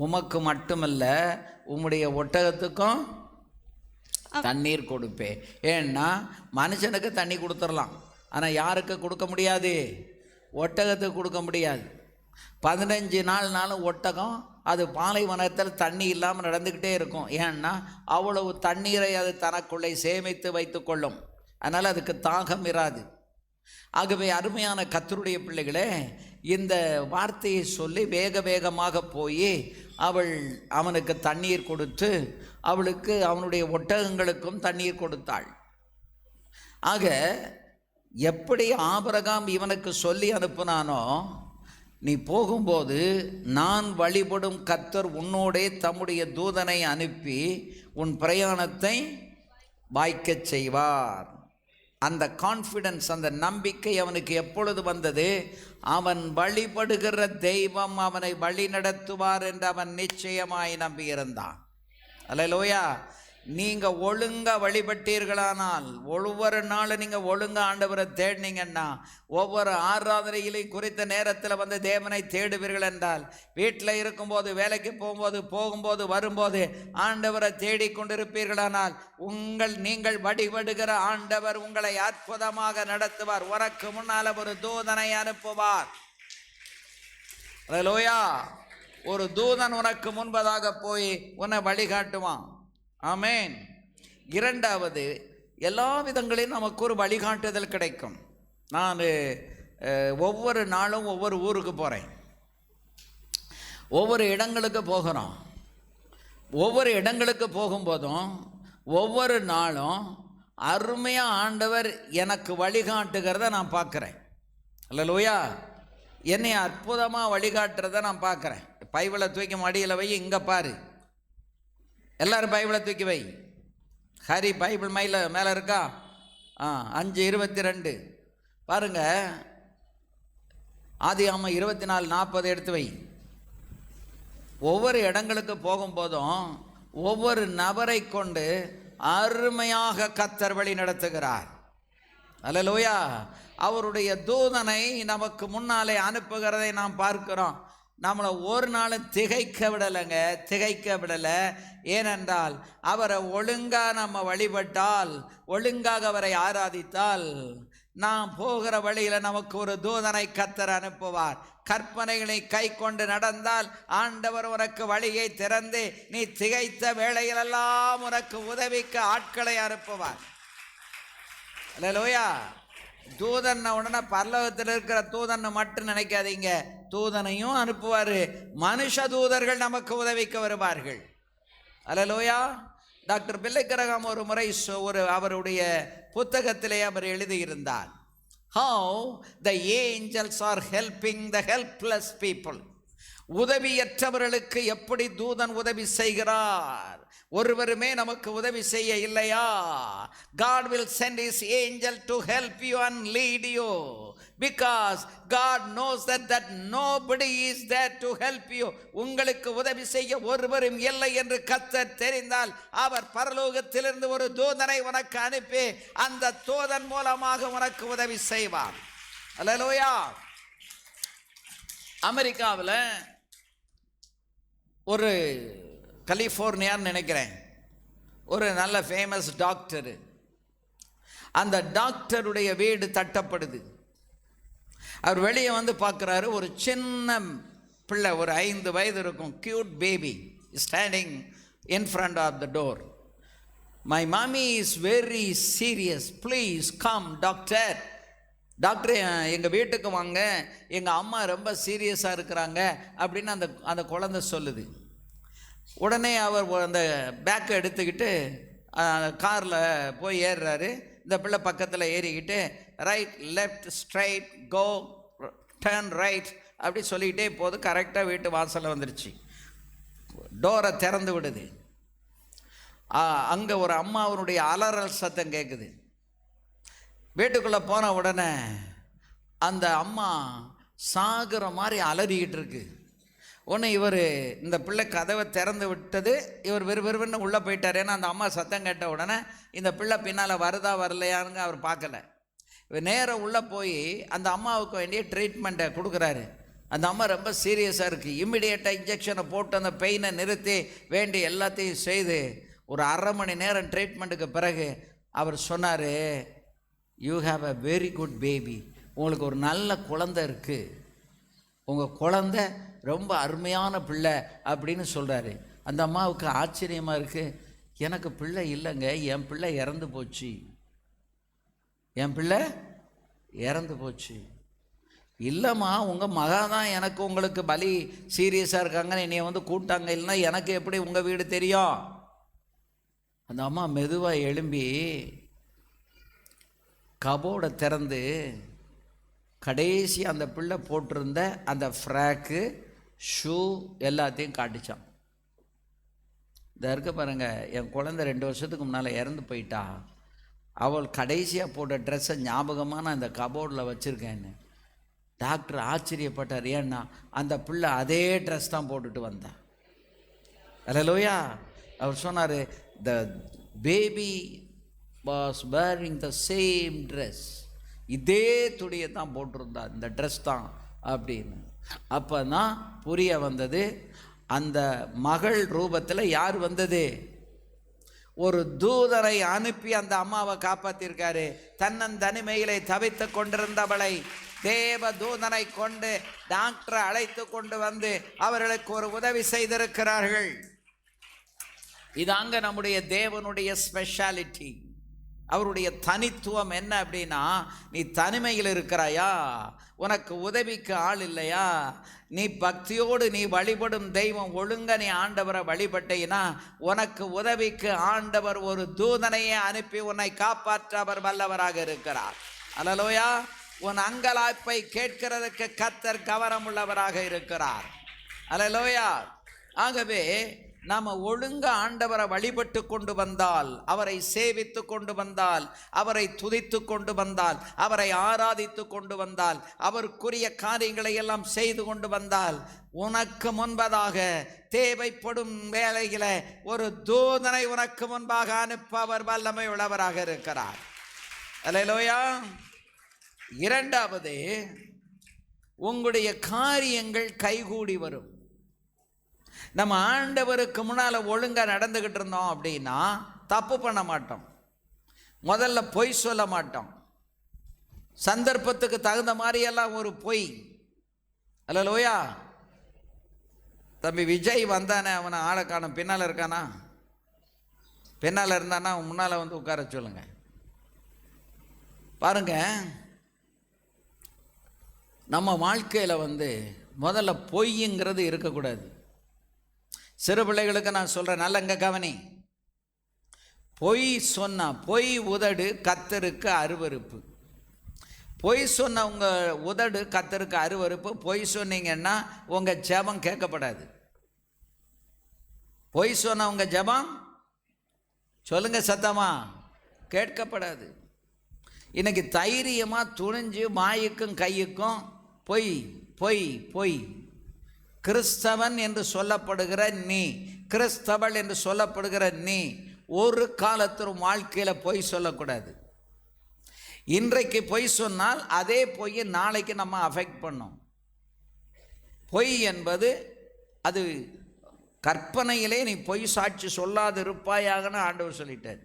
உமக்கு மட்டுமல்ல உம்முடைய ஒட்டகத்துக்கும் தண்ணீர் கொடுப்பேன். ஏன்னா மனுஷனுக்கு தண்ணி கொடுத்துடலாம், ஆனால் யாருக்கு கொடுக்க முடியாது, ஒட்டகத்துக்கு கொடுக்க முடியாது. 15 நாள்னாலும் ஒட்டகம் அது பாலைவனத்தில் தண்ணி இல்லாமல் நடந்துக்கிட்டே இருக்கும். ஏன்னா அவ்வளவு தண்ணீரை அது தனக்குள்ளே சேமித்து வைத்து கொள்ளும். அதனால் அதுக்கு தாகம் இராது. ஆகவே அருமையான கர்த்தருடைய பிள்ளைகளே, இந்த வார்த்தையை சொல்லி வேக வேகமாக போய் அவனுக்கு தண்ணீர் கொடுத்து அவளுக்கு அவனுடைய ஒட்டகங்களுக்கும் தண்ணீர் கொடுத்தாள். ஆக எப்படி ஆபிரகாம் இவனுக்கு சொல்லி அனுப்புனானோ, நீ போகும்போது நான் வழிபடும் கர்த்தர் உன்னோடே தம்முடைய தூதனை அனுப்பி உன் பிரயாணத்தை வாய்க்கச் செய்வார். அந்த கான்ஃபிடன்ஸ், அந்த நம்பிக்கை அவனுக்கு எப்பொழுது வந்தது? அவன் வழிபடுகிற தெய்வம் அவனை வழி நடத்துவார் என்று அவன் நிச்சயமாய் நம்பியிருந்தான். அல்லேலூயா. நீங்கள் ஒழுங்காக வழிபட்டீர்களானால், ஒவ்வொரு நாளும் நீங்கள் ஒழுங்காக ஆண்டவரை தேடினீங்கன்னா, ஒவ்வொரு ஆராதனையிலையும் குறித்த நேரத்தில் வந்து தேவனை தேடுவீர்கள் என்றால், வீட்டில் இருக்கும்போது, வேலைக்கு போகும்போது வரும்போது ஆண்டவரை தேடிக்கொண்டிருப்பீர்களானால், நீங்கள் வழிபடுகிற ஆண்டவர் உங்களை அற்புதமாக நடத்துவார். உனக்கு முன்னால் ஒரு தூதனை அனுப்புவார். அல்லேலூயா. ஒரு தூதன் உனக்கு முன்பதாக போய் உன்னை வழிகாட்டுவான். ஆமேன். இரண்டாவது, எல்லா விதங்களிலும் நமக்கு ஒரு வழிகாட்டுதல் கிடைக்கும். நான் ஒவ்வொரு நாளும் ஒவ்வொரு ஊருக்கு போகிறேன், ஒவ்வொரு இடங்களுக்கு போகிறோம். ஒவ்வொரு இடங்களுக்கு போகும்போதும் ஒவ்வொரு நாளும் அருமையாக ஆண்டவர் எனக்கு வழிகாட்டுகிறத நான் பார்க்குறேன். அல்லேலூயா. என்னை அற்புதமாக வழிகாட்டுறத நான் பார்க்குறேன். பைபிளை தூக்கி மடியில் வை, இங்கே பாரு. எல்லாரும் பைபிளை தூக்கி வை. ஹரி பைபிள் மேலே இருக்கா? 5:22 பாருங்க. ஆதியாகமம் 24:40 எடுத்து வை. ஒவ்வொரு இடங்களுக்கு போகும்போதும் ஒவ்வொரு நபரை கொண்டு அருமையாக கர்த்தர் வழி நடத்துகிறார். அல்லேலூயா. அவருடைய தூதனை நமக்கு முன்னாலே அனுப்புகிறதை நாம் பார்க்கிறோம். நம்மளை ஒரு நாளும் திகைக்க விடலை. ஏனென்றால் அவரை ஒழுங்காக நம்ம வழிபட்டால், ஒழுங்காக அவரை ஆராதித்தால், நாம் போகிற வழியில் நமக்கு ஒரு தூதனை கர்த்தர் அனுப்புவார். கற்பனைகளை கை கொண்டு நடந்தால் ஆண்டவர் உனக்கு வழியை திறந்து நீ திகைத்த வேளையிலெல்லாம் உனக்கு உதவிக்கு ஆட்களை அனுப்புவார். அல்லேலூயா. தூதன் உடனே பரலோகத்தில் இருக்கிற தூதன் மட்டும் நினைக்காதீங்க, தூதனையும் அனுப்புவார். மனுஷ தூதர்கள் நமக்கு உதவிக்கு வருவார்கள். அல்லேலூயா. டாக்டர் பில்லி கிரஹாம் ஒரு முறை அவருடைய புத்தகத்திலே அவர் எழுதியிருந்தார், how the angels are helping the helpless people. உதவியற்றவர்களுக்கு எப்படி தூதன் உதவி செய்கிறார். ஒருவருமே நமக்கு உதவி செய்ய இல்லையா? God will send his angel to help you and lead you, because God knows that nobody is there to help you. உங்களுக்கு உதவி செய்ய ஒருவரும் இல்லை என்று கர்த்தர் தெரிந்தால் அவர் பரலோகத்திலிருந்து ஒரு தூதனை உனக்கு அனுப்பி அந்த தூதன் மூலமாக உனக்கு உதவி செய்வார். அல்லேலூயா. அமெரிக்காவில் ஒரு கலிஃபோர்னியான்னு நினைக்கிறேன், ஒரு நல்ல ஃபேமஸ் டாக்டர். அந்த டாக்டருடைய வீடு தட்டப்படுது. அவர் வெளியே வந்து பார்க்குறாரு, ஒரு சின்ன பிள்ளை, ஒரு 5 வயது இருக்கும், cute baby standing in front of the door. My mummy is very serious, please come doctor. Doctor, எங்கள் வீட்டுக்கு வாங்க, எங்கள் அம்மா ரொம்ப சீரியஸாக இருக்கிறாங்க அப்படின்னு அந்த குழந்தை சொல்லுது. உடனே அவர் அந்த பேக்கை எடுத்துக்கிட்டு காரில் போய் ஏறுறாரு. இந்த பிள்ளை பக்கத்தில் ஏறிக்கிட்டு ரைட் லெஃப்ட் ஸ்ட்ரைட் கோ டர்ன் ரைட் அப்படி சொல்லிக்கிட்டே போது கரெக்டாக வீட்டு வாசலில் வந்துருச்சு. டோரை திறந்து விடுது. அங்கே ஒரு அம்மாவனுடைய அலறல் சத்தம் கேட்குது. வீட்டுக்குள்ளே போன உடனே அந்த அம்மா சாகுற மாதிரி அலறிக்கிட்டு இருக்கு. உடனே இந்த பிள்ளை கதவை திறந்து விட்டது. இவர் வெறுவெறுன்னு உள்ளே போயிட்டார். ஏன்னா அந்த அம்மா சத்தம் கேட்ட உடனே இந்த பிள்ளை பின்னால் வருதா வரலையான்னு அவர் பார்க்கல. இவர் நேராக உள்ளே போய் அந்த அம்மாவுக்கு வேண்டிய ட்ரீட்மெண்ட்டை கொடுக்குறாரு. அந்த அம்மா ரொம்ப சீரியஸாக இருக்குது. இம்மிடியேட்டாக இன்ஜெக்ஷனை போட்டு அந்த பெயினை நிறுத்தி வேண்டி எல்லாத்தையும் செய்து ஒரு 1/2 மணி நேரம் ட்ரீட்மெண்ட்டுக்கு பிறகு அவர் சொன்னார், you have a very good baby. உங்களுக்கு ஒரு நல்ல குழந்தை இருக்குது, உங்கள் குழந்தை ரொம்ப அருமையான பிள்ளை அப்படின்னு சொல்கிறாரு. அந்த அம்மாவுக்கு ஆச்சரியமாக இருக்குது. எனக்கு பிள்ளை இல்லைங்க, என் பிள்ளை இறந்து போச்சு. இல்லைம்மா, உங்கள் மகா தான் எனக்கு உங்களுக்கு பலி சீரியஸாக இருக்காங்கன்னு என்னைய வந்து கூப்பிட்டாங்க, இல்லைன்னா எனக்கு எப்படி உங்கள் வீடு தெரியும்? அந்த அம்மா மெதுவாக எழும்பி கபோர்டை திறந்து கடைசி அந்த பிள்ளை போட்டிருந்த அந்த ஃப்ராக்கு ஷூ எல்லாத்தையும் காட்டிச்சான். இந்த இருக்க பாருங்க, என் குழந்தை 2 வருஷத்துக்கு முன்னால் இறந்து போயிட்டா. அவள் கடைசியாக போட்ட ட்ரெஸ்ஸை ஞாபகமாக நான் இந்த கபோர்டில் வச்சுருக்கேன்னு. டாக்டர் ஆச்சரியப்பட்டார். ஏன்னா அந்த பிள்ளை அதே ட்ரெஸ் தான் போட்டுட்டு வந்தான். அல்லேலூயா. அவர் சொன்னார், the baby was wearing the same dress. இதே துணியை தான் போட்டிருந்தா, இந்த ட்ரெஸ் தான் அப்படின்னு. அப்போ தான் புரிய வந்தது, அந்த மகள் ரூபத்தில் யார் வந்தது? ஒரு தூதரை அனுப்பி அந்த அம்மாவை காப்பாற்றிருக்காரு. தன்னந்தனிமையிலே தவித்து கொண்டிருந்தவளை தேவ தூதனை கொண்டு டாக்டரை அழைத்து கொண்டு வந்து அவர்களுக்கு ஒரு உதவி செய்திருக்கிறார்கள். இதாங்க நம்முடைய தேவனுடைய ஸ்பெஷாலிட்டி. அவருடைய தனித்துவம் என்ன அப்படின்னா, நீ தனிமையில் இருக்கிறாயா, உனக்கு உதவிக்கு ஆள் இல்லையா, நீ பக்தியோடு நீ வழிபடும் தெய்வம் ஒழுங்க நீ ஆண்டவரை வழிபட்டீனா, உனக்கு உதவிக்கு ஆண்டவர் ஒரு தூதனையே அனுப்பி உன்னை காப்பாற்ற அவர் வல்லவராக இருக்கிறார். அல்லேலூயா. உன் அங்கலாய்ப்பை கேட்கிறதுக்கு கர்த்தர் கவனம் உள்ளவராக இருக்கிறார். அல்லேலூயா. ஆகவே நாம் ஒழுங்க ஆண்டவரை வழிபட்டு கொண்டு வந்தால், அவரை சேவித்து கொண்டு வந்தால், அவரை துதித்து கொண்டு வந்தால், அவரை ஆராதித்து கொண்டு வந்தால், அவருக்குரிய காரியங்களை எல்லாம் செய்து கொண்டு வந்தால், உனக்கு முன்பதாக தேவைப்படும் வேளையில ஒரு தூதனை உனக்கு முன்பாக அனுப்ப அவர் வல்லமை உள்ளவராக இருக்கிறார். அல்லேலூயா. இரண்டாவது, உங்களுடைய காரியங்கள் கைகூடி வரும். நம்ம ஆண்டவருக்கு முன்னால் ஒழுங்காக நடந்துக்கிட்டு இருந்தோம் அப்படின்னா தப்பு பண்ண மாட்டோம். முதல்ல பொய் சொல்ல மாட்டோம். சந்தர்ப்பத்துக்கு தகுந்த மாதிரியெல்லாம் ஒரு பொய். அல்லேலூயா. தம்பி விஜய் வந்தானே, அவனை ஆளை காணும். பின்னால் இருக்கானா? பின்னால் இருந்தானா முன்னால் வந்து உட்கார சொல்லுங்க. பாருங்க, நம்ம வாழ்க்கையில் முதல்ல பொய்ங்கிறது இருக்கக்கூடாது. சிறு பிள்ளைகளுக்கு நான் சொல்கிறேன், நல்லங்க கவனி. பொய் சொன்னா, பொய் உதடு கர்த்தருக்கு அருவருப்பு. பொய் சொன்ன உங்கள் உதடு கர்த்தருக்கு அருவருப்பு. பொய் சொன்னீங்கன்னா உங்கள் ஜெபம் கேட்கப்படாது. பொய் சொன்ன உங்கள் ஜெபம், சொல்லுங்க சத்தமா, கேட்கப்படாது. இன்னைக்கு தைரியமாக துணிஞ்சு மாய்க்கும் கையுக்கும் பொய் பொய் பொய். கிறிஸ்தவன் என்று சொல்லப்படுகிற நீ, கிறிஸ்தவள் என்று சொல்லப்படுகிற நீ ஒரு காலத்திலும் வாழ்க்கையில் பொய் சொல்லக்கூடாது. இன்றைக்கு பொய் சொன்னால் அதே பொய் நாளைக்கு நம்ம அஃபெக்ட் பண்ணோம். பொய் என்பது அது கற்பனையிலே நீ பொய் சாட்சி சொல்லாது இருப்பாயாகன்னு ஆண்டவர் சொல்லிட்டார்.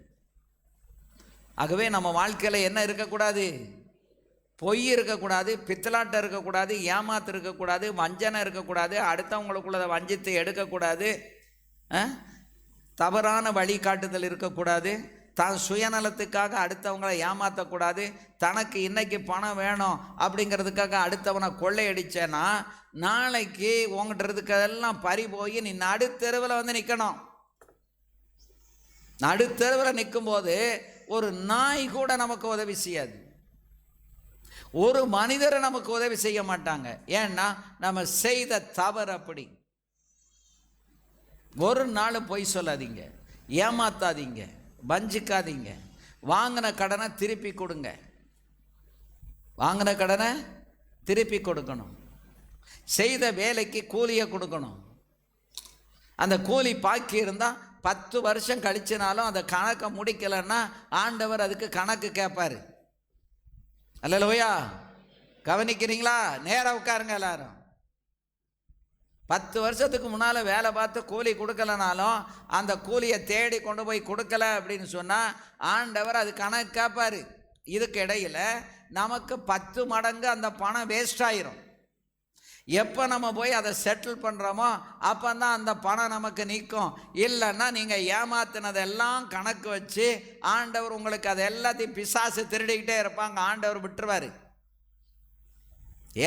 ஆகவே நம்ம வாழ்க்கையில் என்ன இருக்கக்கூடாது? பொய் இருக்கக்கூடாது, பித்தலாட்டம் இருக்கக்கூடாது, ஏமாத்து இருக்கக்கூடாது, வஞ்சனை இருக்கக்கூடாது, அடுத்தவங்களுக்குள்ள வஞ்சித்தை எடுக்கக்கூடாது, தவறான வழிகாட்டுதல் இருக்கக்கூடாது, தான் சுயநலத்துக்காக அடுத்தவங்களை ஏமாற்றக்கூடாது, தனக்கு இன்னைக்கு பணம் வேணும் அப்படிங்கிறதுக்காக அடுத்தவனை கொள்ளையடிச்சேன்னா நாளைக்கு உங்கள்கிட்ட இருக்கிறதெல்லாம் பறி போய் நீ நடுத்தெருவில் நிற்கணும். நடுத்தெருவில் நிற்கும்போது ஒரு நாய் கூட நமக்கு உதவி செய்யாது, ஒரு மனிதரை நமக்கு உதவி செய்ய மாட்டாங்க. ஏன்னா நம்ம செய்த தவறு அப்படி. ஒரு நாள் பொய் சொல்லாதீங்க, ஏமாத்தாதீங்க, வஞ்சிக்காதீங்க. வாங்கின கடனை திருப்பி கொடுங்க. வாங்கின கடனை திருப்பி கொடுக்கணும். செய்த வேலைக்கு கூலியை கொடுக்கணும். அந்த கூலி பாக்கி இருந்தால் 10 வருஷம் கழிச்சினாலும் அந்த கணக்கை முடிக்கலைன்னா ஆண்டவர் அதுக்கு கணக்கு கேட்பார். அல்லேலூயா. கவனிக்கிறீங்களா? நேராக உட்காருங்க எல்லாரும். 10 வருஷத்துக்கு முன்னால் வேலை பார்த்து கூலி கொடுக்கலனாலும் அந்த கூலியை தேடி கொண்டு போய் கொடுக்கல அப்படின்னு சொன்னால் ஆண்டவர் அது கணக்கு கேட்பார். இதுக்கு இடையில் நமக்கு 10 மடங்கு அந்த பணம் வேஸ்ட் ஆயிரும். எப்போ நம்ம போய் அதை செட்டில் பண்ணுறோமோ அப்போ தான் அந்த பணம் நமக்கு நிற்கும். இல்லைன்னா நீங்கள் ஏமாத்தினதெல்லாம் கணக்கு வச்சு ஆண்டவர் உங்களுக்கு அதை எல்லாத்தையும் பிசாசு திருடிக்கிட்டே இருப்பாங்க. ஆண்டவர் விட்டுருவார்.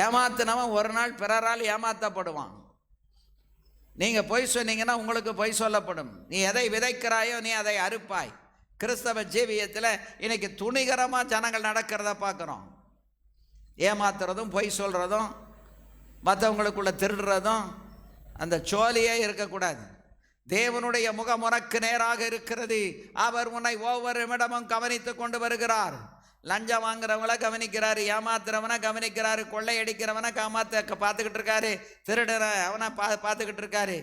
ஏமாத்தினவன் ஒரு நாள் பிறரால் ஏமாற்றப்படுவான். நீங்கள் பொய் சொன்னீங்கன்னா உங்களுக்கு பொய் சொல்லப்படும். நீ எதை விதைக்கிறாயோ நீ அதை அறுப்பாய். கிறிஸ்தவ ஜீவியத்தில் இன்னைக்கு துணிகரமாக ஜனங்கள் நடக்கிறத பார்க்குறோம். ஏமாத்துறதும் பொய் சொல்கிறதும் மற்றவங்களுக்குள்ள திருடுறதும் அந்த சோழியே இருக்கக்கூடாது. தேவனுடைய முகம் உனக்கு நேராக இருக்கிறது. அவர் உன்னை ஒவ்வொரு நிமிடமும் கவனித்து கொண்டு வருகிறார். லஞ்சம் வாங்குறவங்கள கவனிக்கிறாரு, ஏமாத்துறவனை கவனிக்கிறாரு, கொள்ளையடிக்கிறவனை பார்த்துக்கிட்டு இருக்காரு, திருடுற அவனை பார்த்துக்கிட்டு இருக்காரு.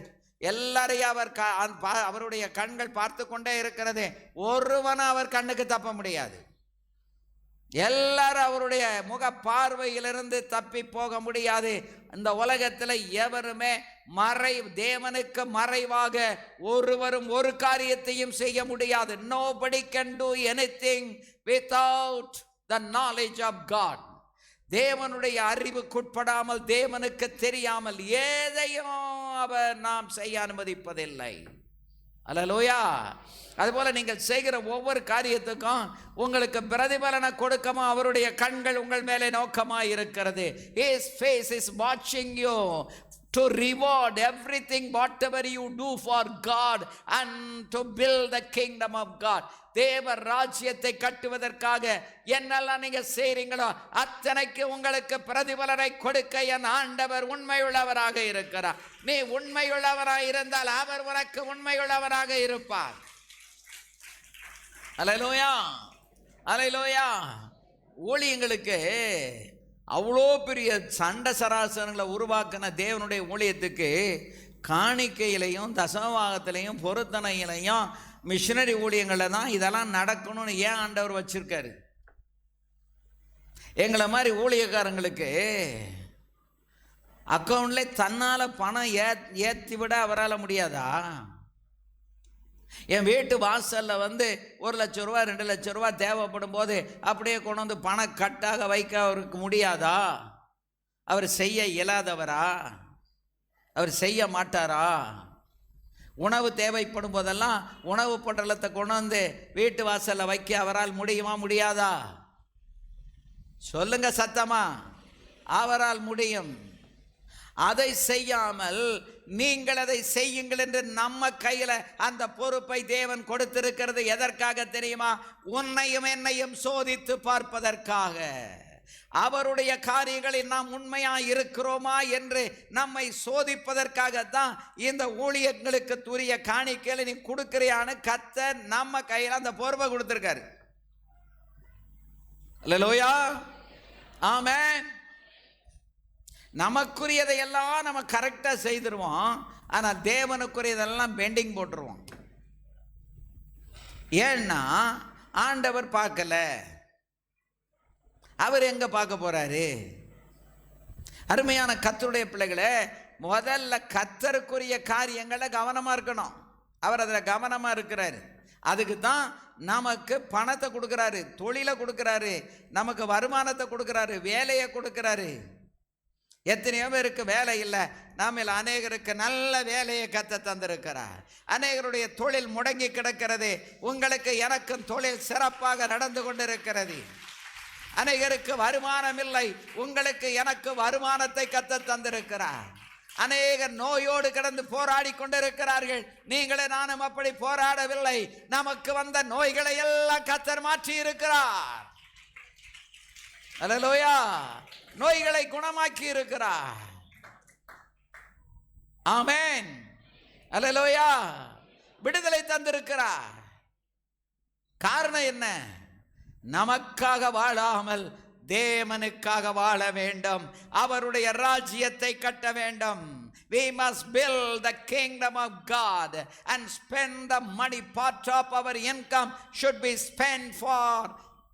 எல்லாரையும் அவருடைய கண்கள் பார்த்து கொண்டே இருக்கிறது. ஒருவனை அவர் கண்ணுக்கு தப்ப முடியாது. எல்லாரும் அவருடைய முக பார்வையிலிருந்து தப்பி போக முடியாது. இந்த உலகத்தில் எவருமே தேவனுக்கு மறைவாக ஒருவரும் ஒரு காரியத்தையும் செய்ய முடியாது. Nobody can do anything without the knowledge of God. தேவனுடைய அறிவுக்குட்படாமல், தேவனுக்கு தெரியாமல் எதையும் அவர் நாம் செய்ய அனுமதிப்பதில்லை. அல்லேலூயா. அதுபோல நீங்கள் செய்கிற ஒவ்வொரு காரியத்துக்கும் உங்களுக்கு பிரதிபலனை கொடுக்கமா அவருடைய கண்கள் உங்கள் மேலே நோக்கமாக இருக்கிறது. His face is watching you to reward everything whatever you do for God and to build the kingdom of God. தேவ ராஜ்யத்தை கட்டுவதற்காக என்னெல்லாம் நீங்க செய்றீங்களோ அத்தனைக்கு உங்களுக்கு பிரதிபலனை கொடுக்க என் ஆண்டவர் உண்மையுள்ளவராக இருக்கிறார். நீ உண்மையுள்ளவராக இருந்தால் அவர் உனக்கு உண்மையுள்ளவராக இருப்பார். அல்லேலூயா, அல்லேலூயா. ஊழியங்களுக்கு அவ்வளோ பெரிய சண்டை சராசரங்களை உருவாக்கின தேவனுடைய ஊழியத்துக்கு காணிக்கையிலையும் தசமபாகத்திலையும் பொருத்தனையிலையும் மிஷினரி ஊழியங்களில் தான் இதெல்லாம் நடக்கணும்னு ஏன் ஆண்டவர் வச்சிருக்காரு? எங்களை மாதிரி ஊழியக்காரங்களுக்கு அக்கௌண்ட்ல தன்னால் பணம் ஏற்றி விட அவரால் முடியாதா? என் வீட்டு வாசலில் 1 லட்சம் ரூபா 2 லட்சம் ரூபா தேவைப்படும் போது அப்படியே கொண்டு வந்து பணம் கட்டாக வைக்க அவருக்கு முடியாதா? அவர் செய்ய இயலாதவரா? அவர் செய்ய மாட்டாரா? உணவு தேவைப்படும் போதெல்லாம் உணவு பொட்டலத்தை கொண்டு வந்து வீட்டு வாசலில் வைக்க அவரால் முடியுமா முடியாதா? சொல்லுங்க சத்தமா. அவரால் முடியும். அதை செய்யாமல் நீங்கள் அதை செய்யுங்கள் என்று நம்ம கையில் அந்த பொறுப்பை தேவன் கொடுத்திருக்கிறது. எதற்காக தெரியுமா? உன்னையும் என்னையும் சோதித்து பார்ப்பதற்காக. அவருடைய காரியங்களில் நாம் உண்மையாக இருக்கிறோமா என்று நம்மை சோதிப்பதற்காகத்தான் இந்த ஊழியர்களுக்கு துரிய காணிக்கைகளை நீ கொடுக்கிறியான்னு கர்த்தர் நம்ம கையில் அந்த பொறுப்பை கொடுத்திருக்காரு. அல்லேலூயா, ஆமென். நமக்குரியதை எல்லாம் நம்ம கரெக்டாக செய்திருவோம். ஆனால் தேவனுக்குரியதெல்லாம் பெண்டிங் போட்டுருவோம். ஏன்னா ஆண்டவர் பார்க்கல. அவர் எங்க பார்க்க போறாரு? அருமையான கர்த்தருடைய பிள்ளைகளே, முதல்ல கர்த்தருக்குரிய காரியங்களை கவனமா இருக்கணும். அவர் அதில் கவனமா இருக்கிறாரு. அதுக்கு தான் நமக்கு பணத்தை கொடுக்குறாரு, தொழிலை கொடுக்குறாரு, நமக்கு வருமானத்தை கொடுக்குறாரு, வேலையை கொடுக்குறாரு. எத்தனையோ பேருக்கு வேலை இல்லை. நாமில் அநேகருக்கு நல்ல வேலையை கத்த தந்திருக்கிறார். அநேகருடைய தொழில் முடங்கி கிடக்கிறது. உங்களுக்கு எனக்கும் தொழில் சிறப்பாக நடந்து கொண்டிருக்கிறது. அநேகருக்கு வருமானம் இல்லை. உங்களுக்கு எனக்கு வருமானத்தை கத்த தந்திருக்கிறார். அநேகர் நோயோடு கிடந்து போராடி கொண்டிருக்கிறார்கள். நீங்களே நானும் அப்படி போராடவில்லை. நமக்கு வந்த நோய்களை எல்லாம் கர்த்தர் மாற்றி இருக்கிறார். அல்லேலூயா. நோய்களை குணமாக்கி இருக்கிறார். ஆமென். அல்லேலூயா. விடுதலை தந்திருக்கிறார். காரணம் என்ன? நமக்காக வாழாமல் தேவனுக்காக வாழ வேண்டும். அவருடைய ராஜ்யத்தை கட்ட வேண்டும். We must build the kingdom of God and spend the money. Part of our income should be spent for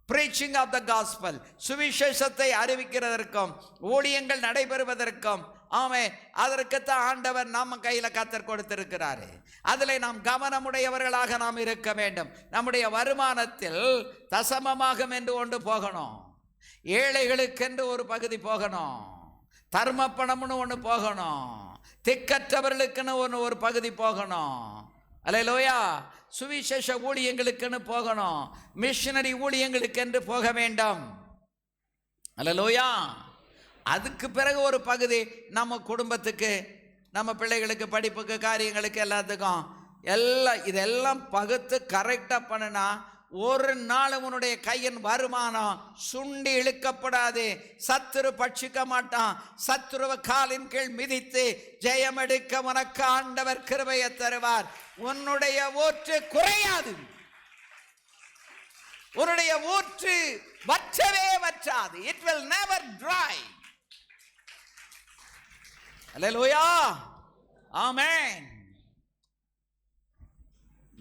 preaching of the gospel. சுவிசேஷத்தை அறிவிக்கிறதற்கும் ஊழியங்கள் நடைபெறுவதற்கும் ஆமென், அதற்குத்தான் ஆண்டவர் நம்ம கையில் கர்த்தர் கொடுத்திருக்கிறாரு. அதில் நாம் கவனமுடையவர்களாக நாம் இருக்க வேண்டும். நம்முடைய வருமானத்தில் தசமமாகும் என்று ஒன்று போகணும். ஏழைகளுக்கென்று ஒரு பகுதி போகணும். தர்ம பணம்னு ஒன்று போகணும். திக்கற்றவர்களுக்குன்னு ஒரு பகுதி போகணும். அல்லேலூயா. சுவிசேஷ ஊழியங்களுக்குன்னு போகணும். மிஷனரி ஊழியங்களுக்கென்று போக வேண்டும். அல்லேலூயா. அதுக்கு பிறகு ஒரு பகுதி நம்ம குடும்பத்துக்கு, நம்ம பிள்ளைகளுக்கு, படிப்புக்கு, காரியங்களுக்கு, எல்லாத்துக்கும் இதெல்லாம் பகுத்து கரெக்டாக பண்ணினா ஒரு நாளும் உன்னுடைய கையின் வருமானம் சுண்டி இழுக்கப்படாது. சத்துரு பட்சிக்க மாட்டான். சத்துருவ காலின் கீழ் மிதித்து ஜெயம் எடுக்க உனக்கு ஆண்டவர் கிருபையை தருவார். உன்னுடைய ஊற்று குறையாது. உன்னுடைய ஊற்று வற்றவே வற்றாது. It will never dry. Hallelujah. Amen.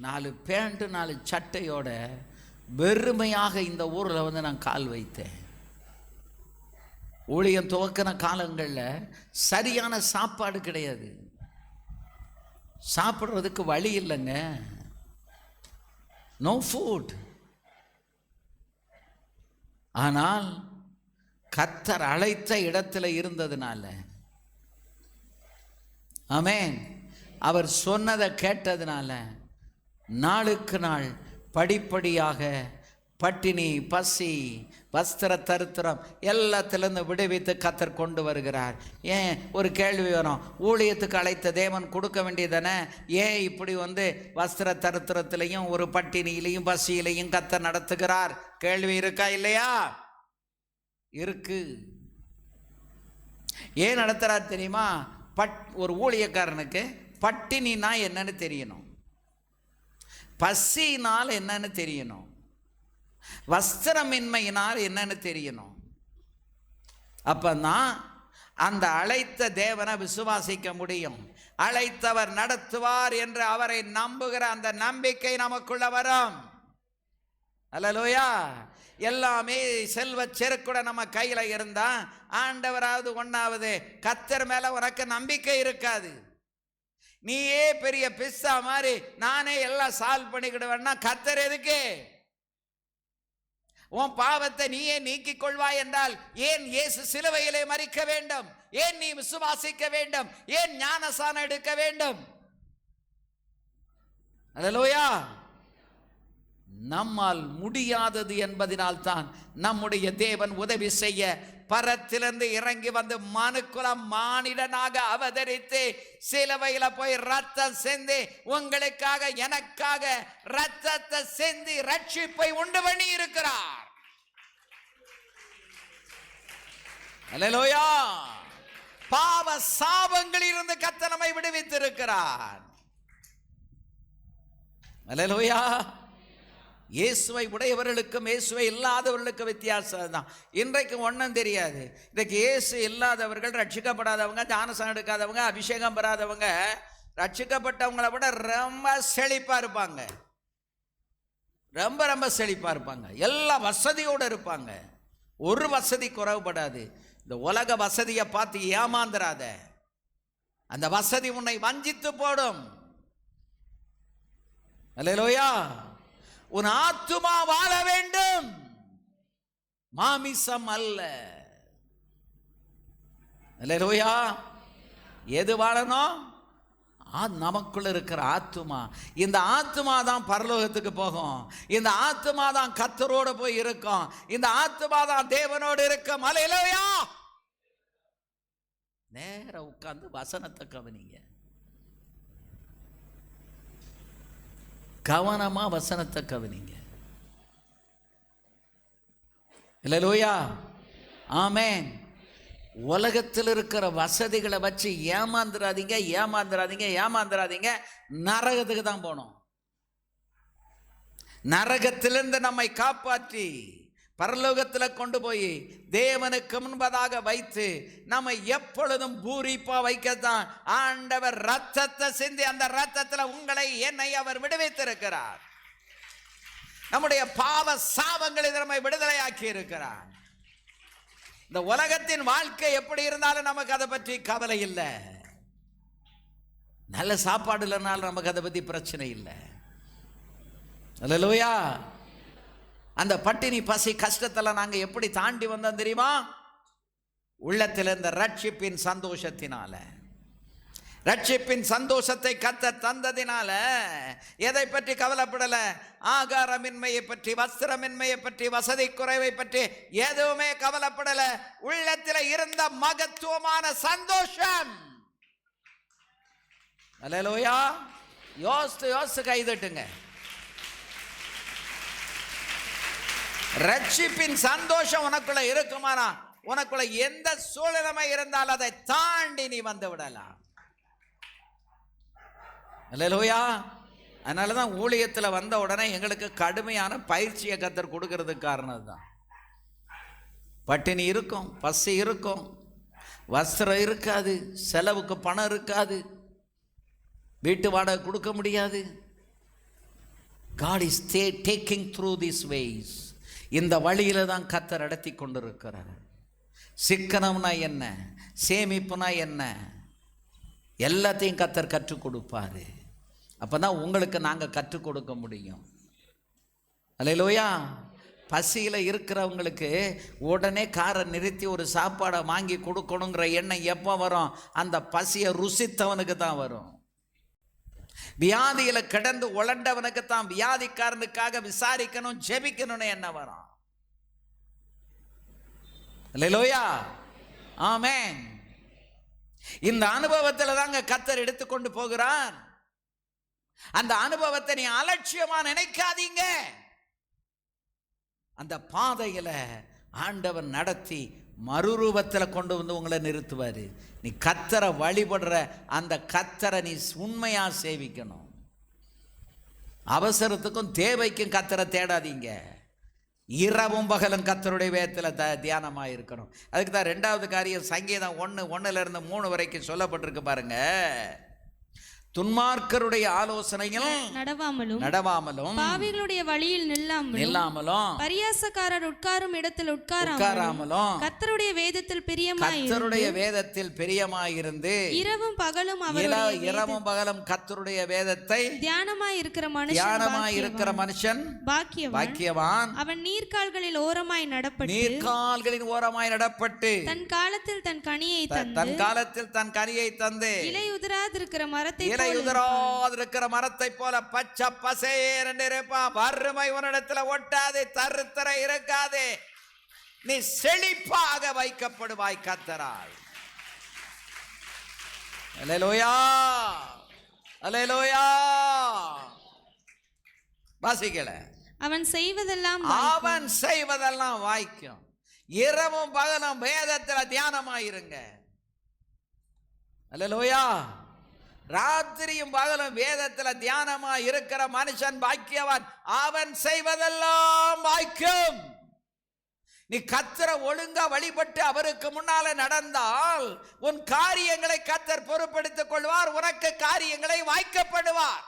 4 pant 4 சட்டையோட வெறுமையாக இந்த ஊரில் நான் கால் வைத்தேன். ஊழியம் துவக்கின காலங்களில் சரியான சாப்பாடு கிடையாது. சாப்பிட்றதுக்கு வழி இல்லைங்க. No food. ஆனால் கர்த்தர் அழைத்த இடத்துல இருந்ததுனால, ஆமென், அவர் சொன்னதை கேட்டதுனால நாளுக்கு நாள் படிப்படியாக பட்டினி, பசி, வஸ்திர தரித்திரம் எல்லாத்திலிருந்து விடுவித்து கர்த்தர் கொண்டு வருகிறார். ஏன் ஒரு கேள்வி வரும், ஊழியத்துக்கு அழைத்த தேவன் கொடுக்க வேண்டியதானே, ஏன் இப்படி வஸ்திர தரித்திரத்திலையும் ஒரு பட்டினியிலையும் பசியிலையும் கர்த்தர் நடத்துகிறார்? கேள்வி இருக்கா இல்லையா? இருக்கு. ஏன் நடத்துகிறார் தெரியுமா? ஒரு ஊழியக்காரனுக்கு பட்டினினா என்னன்னு தெரியணும், பசினால் என்னன்னு தெரியணும், வஸ்திரமின்மையினால் என்னன்னு தெரியணும். அப்பதான் அந்த அழைத்த தேவனை விசுவாசிக்க முடியும். அழைத்தவர் நடத்துவார் என்று அவரை நம்புகிற அந்த நம்பிக்கை நமக்குள்ள வரும். அல்லேலூயா. எல்லாமே செல்வ செருக்குட நம்ம கையில் இருந்தா ஆண்டவராவது ஒன்றாவது கர்த்தர் மேல உனக்கு நம்பிக்கை இருக்காது. நீயே பெரிய பிஸ்ஸா மாதிரி நானே எல்லாம் சால்வ் பண்ணிக்கிடுவேன்னா கர்த்தர் எதுக்கு? உன் பாவத்தை நீயே நீக்கிக் கொள்வாய் என்றால் ஏன் இயேசு சிலுவையிலே மரிக்க வேண்டும்? ஏன் நீ விசுவாசிக்க வேண்டும்? ஏன் ஞானசானம் எடுக்க வேண்டும்? அல்லேலூயா. நம்மால் முடியாதது என்பதனால் தான் நம்முடைய தேவன் உதவி செய்ய பரத்திலிருந்து இறங்கி வந்து மனுக்குலம் மானிடனாக அவதரித்து சிலுவையில போய் ரத்தம் சிந்தி உங்களுக்காக எனக்காக ரத்தத்தை சிந்தி ரட்சிப்பை உண்டு பண்ணி இருக்கிறார். அல்லேலூயா. பாவ சாபங்களில் இருந்து கர்த்தர் நம்மை விடுவித்திருக்கிறார். அல்லேலூயா. இயேசுவை உடையவர்களுக்கும் இயேசுவை இல்லாதவர்களுக்கும் வித்தியாசம் தான். இன்றைக்கு ஒன்றும் தெரியாது. இன்றைக்கு இயேசு இல்லாதவர்கள், ரட்சிக்கப்படாதவங்க, ஞானசானம் எடுக்காதவங்க, அபிஷேகம் பெறாதவங்க ரட்சிக்கப்பட்டவங்களை விட ரொம்ப செழிப்பாக இருப்பாங்க. ரொம்ப ரொம்ப செழிப்பாக இருப்பாங்க. எல்லா வசதியோடு இருப்பாங்க. ஒரு வசதி குறைவுபடாது. இந்த உலக வசதியை பார்த்து ஏமாந்துராத. அந்த வசதி உன்னை வஞ்சித்து போடும். அல்லேலூயா. உன் ஆத்துமா வாழ வேண்டும், மாமிசம் அல்ல. அல்லேலூயா. எது வாழணும்? நமக்குள்ள இருக்கிற ஆத்துமா. இந்த ஆத்துமா தான் பரலோகத்துக்கு போகும். இந்த ஆத்துமா தான் கர்த்தரோடு போய் இருக்கும். இந்த ஆத்துமா தான் தேவனோடு இருக்கும். அல்லேலூயா. நேர உட்கார்ந்து வசனத்தை கவனிங்க. கவனமா வசனத்தை கவனிங்க. அல்லேலூயா. ஆமென். உலகத்தில் இருக்கிற வசதிகளை வச்சு ஏமாந்துராதீங்க, ஏமாந்துராதீங்க, ஏமாந்துராதீங்க. நரகத்துக்கு தான் போனோம். நரகத்திலிருந்து நம்மை காப்பாற்றி பரலோகத்தில் கொண்டு போய் தேவனுக்கு முன்பதாக வைத்து நம்மை எப்பொழுதும் பூரிப்பா வைக்கத்தான் ஆண்டவர் ரத்தத்தை சிந்தி அந்த ரத்தத்தில் உங்களை என்னை அவர் விடுவித்திருக்கிறார். நம்முடைய பாவ சாபங்களை நம்மை விடுதலையாக்கி இருக்கிறார். இந்த உலகத்தின் வாழ்க்கை எப்படி இருந்தாலும் நமக்கு அதை பற்றி கவலை இல்லை. நல்ல சாப்பாடு இல்லைனாலும் நமக்கு அதை பற்றி பிரச்சனை இல்லை. அல்லேலூயா. அந்த பட்டினி பசி கஷ்டத்தில் நாங்கள் எப்படி தாண்டி வந்தோம் தெரியுமா? உள்ளத்தில் இருந்த ரட்சிப்பின் சந்தோஷத்தினால. ரட்சிப்பின் சந்தோஷத்தை கர்த்தர் தந்ததினால எதை பற்றி கவலைப்படலை. ஆகாரமின்மையை பற்றி, வஸ்திரமின்மையை பற்றி, வசதி குறைவை பற்றி எதுவுமே கவலைப்படலை. உள்ளத்தில் இருந்த மகத்துவமான சந்தோஷம். அல்லேலூயா. யோசித்து கைதட்டுங்க. ரட்சிப்பின் சந்தோஷம் உனக்குள்ள இருக்குமானா உனக்குள்ள எந்த சூழ்நிலை இருந்தாலும் அதை தாண்டி நீ வந்து விடலாம். அல்லேலூயா. அதனாலதான் ஊழியத்தில் வந்த உடனே எங்களுக்கு கடுமையான பயிற்சியை கர்த்தர் கொடுக்கறதுக்கு காரணம் தான். பட்டினி இருக்கும், பசி இருக்கும், வஸ்திரம் இருக்காது, செலவுக்கு பணம் இருக்காது, வீட்டு வாடகை கொடுக்க முடியாது. God is taking through these ways. இந்த வழியில தான் கர்த்தர் நடத்தி கொண்டிருக்கிறார். சிக்கனம்னா என்ன, சேமிப்புனா என்ன, எல்லாத்தையும் கர்த்தர் கற்றுக் கொடுப்பாரு. அப்பதான் உங்களுக்கு நாங்கள் கற்றுக் கொடுக்க முடியும். அல்லேலூயா. பசியில் இருக்கிறவங்களுக்கு உடனே காரை நிறுத்தி ஒரு சாப்பாடை வாங்கி கொடுக்கணுங்கிற எண்ணம் எப்போ வரும்? அந்த பசியை ருசித்தவனுக்கு தான் வரும். வியாதியில் கிடந்து உழண்டவனுக்கு தான் வியாதிக்காரனுக்காக விசாரிக்கணும், ஜெபிக்கணும்னு என்ன வரும். அல்லேலூயா. ஆமென். இந்த அனுபவத்தில் தாங்க கர்த்தர் எடுத்துக்கொண்டு போகிறார். அந்த அனுபவத்தை நீ அலட்சியமா நினைக்காதீங்க. அந்த பாதையில ஆண்டவர் நடத்தி மறுரூபத்தில் கொண்டு வந்து உங்களை நிறுத்துவாரு. நீ கர்த்தரை வழிபடுற அந்த கர்த்தரை நீ உண்மையா சேவிக்கணும். அவசரத்துக்கும் தேவைக்கும் கர்த்தரை தேடாதீங்க. இரவும் பகலும் கர்த்தருடைய வேதத்தில் தியானமாக இருக்கணும். அதுக்கு தான் 2வது காரியம் சங்கீதம் 1:1 3 வரைக்கும் சொல்லப்பட்டிருக்கு பாருங்க. துன்மார்க்கருடைய ஆலோசனையில் நடவாமலும் பாவிகளுடைய வழியில் நில்லாமலும் பரியாசக்காரர் உட்காரும் இடத்தில் உட்காராமலும் கர்த்தருடைய வேதத்தில் பிரியமாயிருந்து இரவும் பகலும் கர்த்தருடைய வேதத்தை தியானமாய் இருக்கிற மனுஷன் பாக்கியவான். அவன் நீர்க்கால்களின் ஓரமாய் நடப்பட்டு தன் காலத்தில் தன் கனியை தந்து இலை உதிராதிருக்கிற மரத்தை போல பச்சை பசேர் என்று இருப்பான். வறுமை உன்னிடத்துல ஒட்டாது, தருத்தரை இருக்காது, நீ செழிப்பாக வைக்கப்படுவாய் கர்த்தரால். அல்லேலூயா. அல்லேலூயா. வாசிக்கல. அவன் செய்வதெல்லாம் வாய்க்கும். இரவும் பகலும் வேதத்தில் தியானமாயிருங்க. அல்லேலூயா. ராத்திரியும் பகலும் வேதத்தில் தியானமா இருக்கிற மனுஷன் பாக்கியவான். அவன் செய்வதெல்லாம் வாய்க்கும். நீ கர்த்தரை ஒழுங்கா வழிபட்டு அவருக்கு முன்னால நடந்தால் உன் காரியங்களை கர்த்தர் பொறுப்பெடுத்துக் கொள்வார். உனக்கு காரியங்களை வாய்க்கப்படுவார்.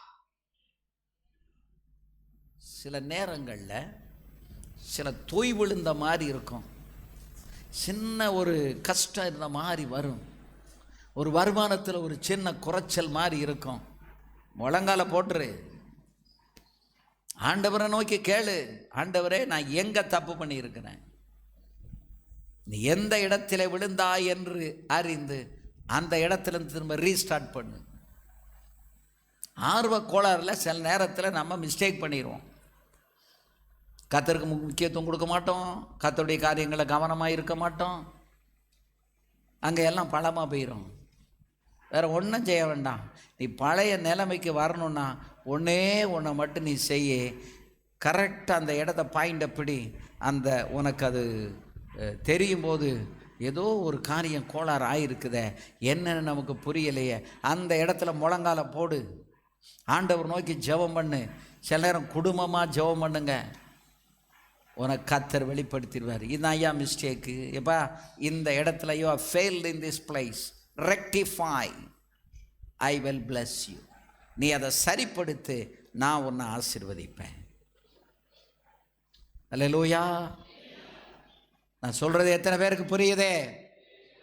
சில நேரங்கள்ல சில தொய் விழுந்த மாதிரி இருக்கும், சின்ன ஒரு கஷ்டம் இருந்த மாதிரி வரும், ஒரு வருமானத்தில் ஒரு சின்ன குறைச்சல் மாதிரி இருக்கும். முழங்கால போட்டுரு, ஆண்டவரை நோக்கி கேளு. ஆண்டவரே, நான் எங்க தப்பு பண்ணி இருக்கிறேன், நீ எந்த இடத்துல விழுந்தாய் என்று அறிந்து அந்த இடத்துல திரும்ப ரீஸ்டார்ட் பண்ணு. ஆர்வ கோளாறுல சில நேரத்தில் நம்ம மிஸ்டேக் பண்ணிடுவோம். கர்த்தருக்கு முக்கியத்துவம் கொடுக்க மாட்டோம், கர்த்தருடைய காரியங்களை கவனமாக இருக்க மாட்டோம். அங்கே எல்லாம் பழமாக போயிடும். வேறு ஒன்றும் செய்ய வேண்டாம். நீ பழைய நிலைமைக்கு வரணும்னா ஒன்றை மட்டும் நீ செய்ய. கரெக்டாக அந்த இடத்த பாயிண்ட பிடி. அந்த உனக்கு அது தெரியும் போது ஏதோ ஒரு காரியம் கோளாறு ஆகிருக்குதே, என்னன்னு நமக்கு புரியலையே, அந்த இடத்துல முழங்கால போடு, ஆண்டவர் நோக்கி ஜெபம் பண்ணு. சில நேரம் குடும்பமாக ஜெபம் பண்ணுங்க, உனக்கு கர்த்தர் வெளிப்படுத்திடுவார். இதுதான் ஐயா மிஸ்டேக்கு, எப்பா இந்த இடத்துல you are failed in this place, rectify, I will bless you. நீ அதை சரிப்படுத்து, நான் உன்னை ஆசீர்வதிப்பேன். அல்லேலூயா. நான் சொல்கிறது எத்தனை பேருக்கு புரியுதே?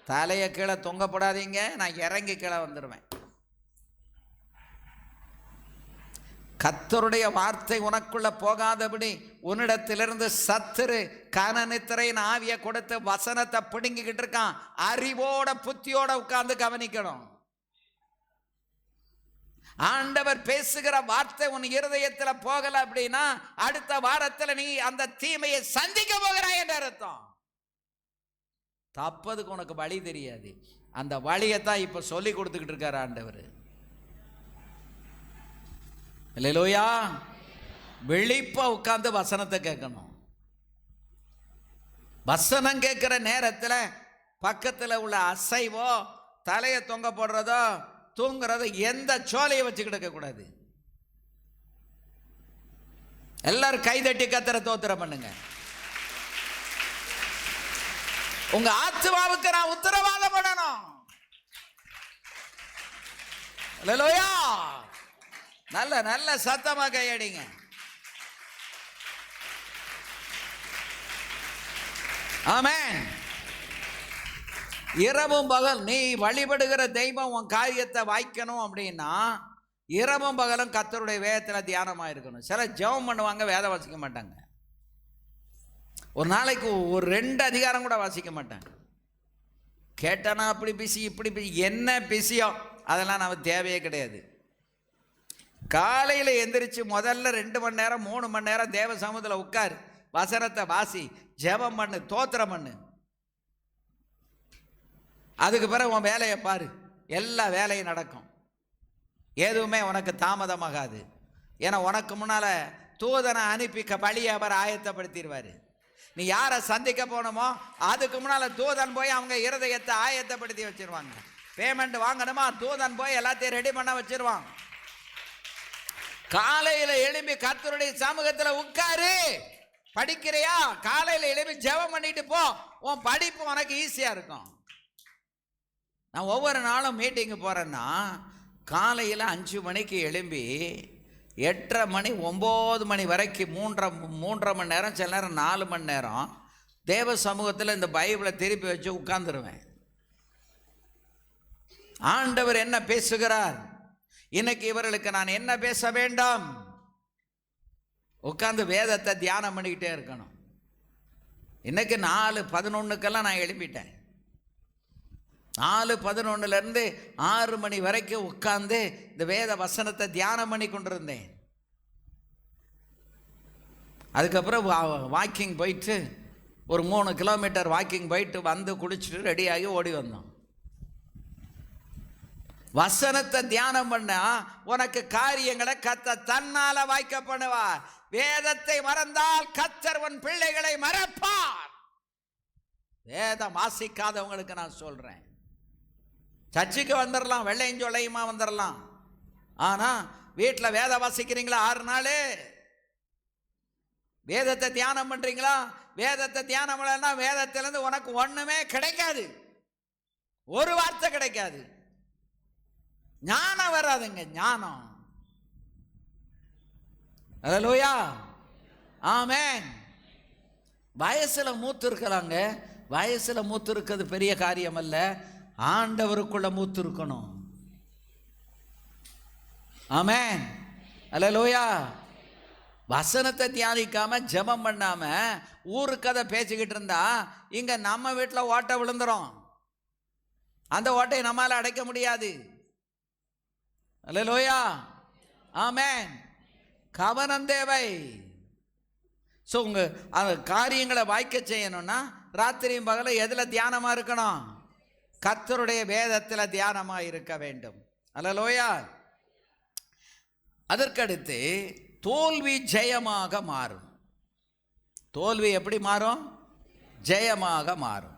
தலையை கீழே தொங்கப்படாதீங்க, நான் இறங்கி கீழே வந்துடுவேன். கர்த்தருடைய வார்த்தை உனக்குள்ள போகாதபடி உன்னிடத்திலிருந்து சத்துரு கனநித்திரையின் ஆவியை கொடுத்து வசனத்தை பிடுங்கிக்கிட்டு இருக்கான். அறிவோட புத்தியோட உட்கார்ந்து கவனிக்கணும். ஆண்டவர் பேசுகிற வார்த்தை உன் இருதயத்தில் போகல அப்படின்னா அடுத்த வாரத்தில் நீ அந்த தீமையை சந்திக்க போகிறாய் என்ற அர்த்தம். தப்பதுக்கு உனக்கு வழி தெரியாது, அந்த வழியைத்தான் இப்ப சொல்லி கொடுத்துக்கிட்டு இருக்காரு ஆண்டவர். அல்லேலூயா. விழிப்பா உட்கார்ந்து வசனத்தை கேட்கணும். வசனம் கேட்குற நேரத்தில் பக்கத்தில் உள்ள அசைவோ தலையை தொங்க போடுறதோ தூங்குறதோ எந்த சோலையை வச்சு கிடக்கக்கூடாது. எல்லாரும் கைதட்டி கத்தரை தோத்திரம் பண்ணுங்க. உங்க ஆத்மாவுக்கு நான் உத்தரவாதம் பண்ணணும். அல்லேலூயா. நல்ல நல்ல சத்தமா கையடிங்க. ஆமென். இரவும் பகல் நீ வழிபடுகிற தெய்வம் உன் காரியத்தை வாய்க்கணும் அப்படின்னா இரவும் பகலும் கர்த்தருடைய வேதத்தில் தியானமாக இருக்கணும். சில ஜெபம் பண்ணுவாங்க, வேதம் வாசிக்க மாட்டாங்க. ஒரு நாளைக்கு ஒரு 2 அதிகாரம் கூட வாசிக்க மாட்டாங்க. கேட்டானா அப்படி பிசி இப்படி பிசி, என்ன பிசியோ அதெல்லாம் நமக்கு தேவையே கிடையாது. காலையில் எந்திரிச்சு முதல்ல 2 மணி நேரம் 3 மணி நேரம் தேவ சமூகத்தில் உட்காரு, வசனத்தை வாசி, ஜெபம் பண்ணு, தோத்திரம் பண்ணு. அதுக்கு பிறகு உன் வேலையை பாரு, எல்லா வேலையும் நடக்கும். எதுவுமே உனக்கு தாமதமாகாது. ஏன்னா உனக்கு முன்னால் தூதனை அனுப்பி பலியை அவர் ஆயத்தப்படுத்திடுவார். நீ யாரை சந்திக்க போகணுமோ அதுக்கு முன்னால் தூதன் போய் அவங்க இருதயத்தை ஆயத்தப்படுத்தி வச்சிருவாங்க. பேமெண்ட் வாங்கணுமா, தூதன் போய் எல்லாத்தையும் ரெடி பண்ண வச்சிருவாங்க. காலையில் எழுப்பி கர்த்தருடைய சமூகத்தில் உட்காரு. படிக்கிறியா, காலையில் எழுப்பி ஜெபம் பண்ணிட்டு போ, உன் படிப்பு உனக்கு ஈஸியாக இருக்கும். நான் ஒவ்வொரு நாளும் மீட்டிங்கு போகிறேன்னா காலையில் 5 மணிக்கு எழும்பி 8:30 மணி 9 மணி வரைக்கும் 3.5 மணி நேரம், சில நேரம் 4 மணி நேரம் தேவ சமூகத்தில் இந்த பைபிளை திருப்பி வச்சு உட்கார்ந்துருவேன். ஆண்டவர் என்ன பேசுகிறார், இன்னைக்கு இவர்களுக்கு நான் என்ன பேச வேண்டும், உட்கார்ந்து வேதத்தை தியானம் பண்ணிக்கிட்டே இருக்கணும். இன்னைக்கு 4:11 நான் எழுப்பிட்டேன். 4:11 6 மணி வரைக்கும் உட்கார்ந்து இந்த வேத வசனத்தை தியானம் பண்ணி கொண்டிருந்தேன். அதுக்கப்புறம் வாக்கிங் போயிட்டு ஒரு 3 கிலோமீட்டர் வாக்கிங் போயிட்டு வந்து குடிச்சிட்டு ரெடியாகி ஓடி வந்தோம். வசனத்தை தியானம் பண்ணா உனக்கு காரியங்களை கர்த்தர் தன்னால வாய்க்க பண்ணுவார். வேதத்தை மறந்தால் கர்த்தர் உன் பிள்ளைகளை மறப்பார். வேதம் வாசிக்காதவங்களுக்கு நான் சொல்றேன், சர்ச்சுக்கு வந்துடலாம், வெள்ளையும் சொல்லையுமா வந்துடலாம். ஆனால் வீட்டில் வேதம் வாசிக்கிறீங்களா 6 நாள்? வேதத்தை தியானம் பண்ணுறீங்களா? வேதத்தை தியானம் பண்ணலன்னா வேதத்திலேருந்து உனக்கு ஒன்றுமே கிடைக்காது, ஒரு வார்த்தை கிடைக்காது, ஞானம் வராதுங்க. ஞானம். அல்லேலூயா. ஆமென். வயசில் மூத்து இருக்கலாங்க, வயசில் மூத்து இருக்கிறது பெரிய காரியம் அல்ல, ஆண்டவருக்குள்ள மூத்து இருக்கணும். ஆமென். அல்லேலூயா. வசனத்தை தியானிக்காம ஜெபம் பண்ணாம ஊரு கதை பேசிக்கிட்டு இருந்தா இங்க நம்ம வீட்டில் ஓட்டை விழுந்துரும். அந்த ஓட்டையை நம்மளால அடைக்க முடியாது. அல்லேலூயா. ஆமென். கவனம் தேவை. ஸோ உங்க காரியங்களை வாய்க்க செய்யணும்னா ராத்திரியும் பகலும் எதில் தியானமாக இருக்கணும்? கர்த்தருடைய வேதத்தில் தியானமாக இருக்க வேண்டும். அல்லேலூயா. அதற்கடுத்து தோல்வி ஜெயமாக மாறும். தோல்வி எப்படி மாறும்? ஜெயமாக மாறும்.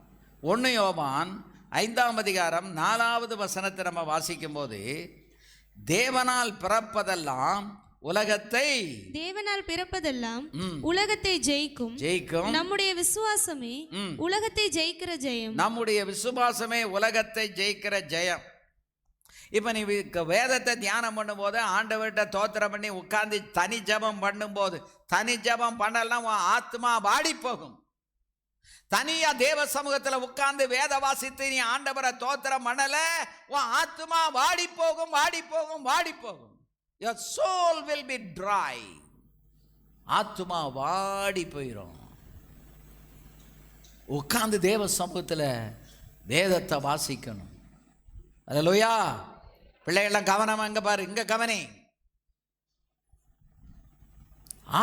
1 யோவான் 5ஆம் அதிகாரம் 4வது வசனத்தை நம்ம வாசிக்கும் போது, தேவனால் பிறப்பதெல்லாம் உலகத்தை, தேவனால் பிறப்பதெல்லாம் உலகத்தை ஜெயிக்கும். நம்முடைய விசுவாசமே உலகத்தை ஜெயிக்கிற ஜெயம். நம்முடைய விசுவாசமே உலகத்தை ஜெயிக்கிற ஜெயம். இப்போ நீ வேதத்தை தியானம் பண்ணும்போது ஆண்டவர்கிட்ட தோத்திரம் பண்ணி உட்கார்ந்து தனி ஜெபம் பண்ணும்போது, தனி ஜெபம் பண்ணலாம் உன் ஆத்மா வாடி போகும். தனியா தேவ சமூகத்தில் உட்கார்ந்து வேத வாசித்து நீ ஆண்டவரை தோத்திரம் பண்ணல, உன் ஆத்மா வாடி போகும், வாடி போகும், வாடி போகும். Your soul will be dry. ஆத்மா வாடி போயிடும். உட்கார்ந்து தேவ சமூகத்தில் வேதத்தை வாசிக்கணும். அல்லேலூயா. பிள்ளைகள்லாம் கவனமா இங்க பாரு, இங்க கவனி.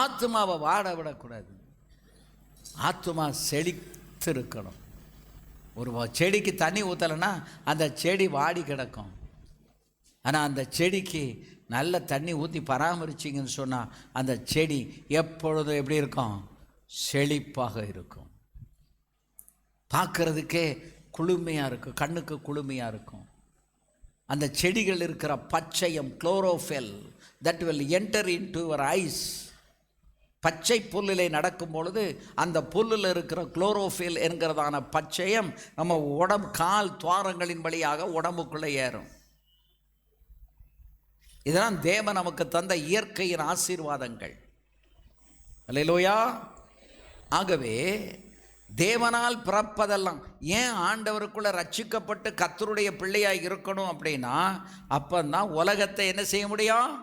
ஆத்மாவை வாட விடக்கூடாது. ஆத்மா செழித்திருக்கணும். ஒரு செடிக்கு தண்ணி ஊற்றலைன்னா அந்த செடி வாடி கிடக்கும். ஆனால் அந்த செடிக்கு நல்ல தண்ணி ஊற்றி பராமரிச்சிங்கன்னு சொன்னால் அந்த செடி எப்பொழுதும் எப்படி இருக்கும்? செழிப்பாக இருக்கும். பார்க்கறதுக்கே குளுமையாக இருக்கும், கண்ணுக்கு குளுமையாக இருக்கும். அந்த செடிகள் இருக்கிற பச்சையம் chlorophyll that will enter into your eyes. பச்சை புல்லிலே நடக்கும் பொழுது அந்த புல்லில் இருக்கிற குளோரோஃபில் என்கிறதான பச்சையம் நம்ம உடம்பு கால் துவாரங்களின் வழியாக உடம்புக்குள்ளே ஏறும். இதெல்லாம் தேவன் நமக்கு தந்த இயற்கையின் ஆசீர்வாதங்கள். அல்லேலூயா. ஆகவே தேவனால் பிறப்பதெல்லாம், ஏன் ஆண்டவருக்குள்ளே ரட்சிக்கப்பட்டு கர்த்தருடைய பிள்ளையாக இருக்கணும் அப்படின்னா, அப்போதான் உலகத்தை என்ன செய்ய முடியும்?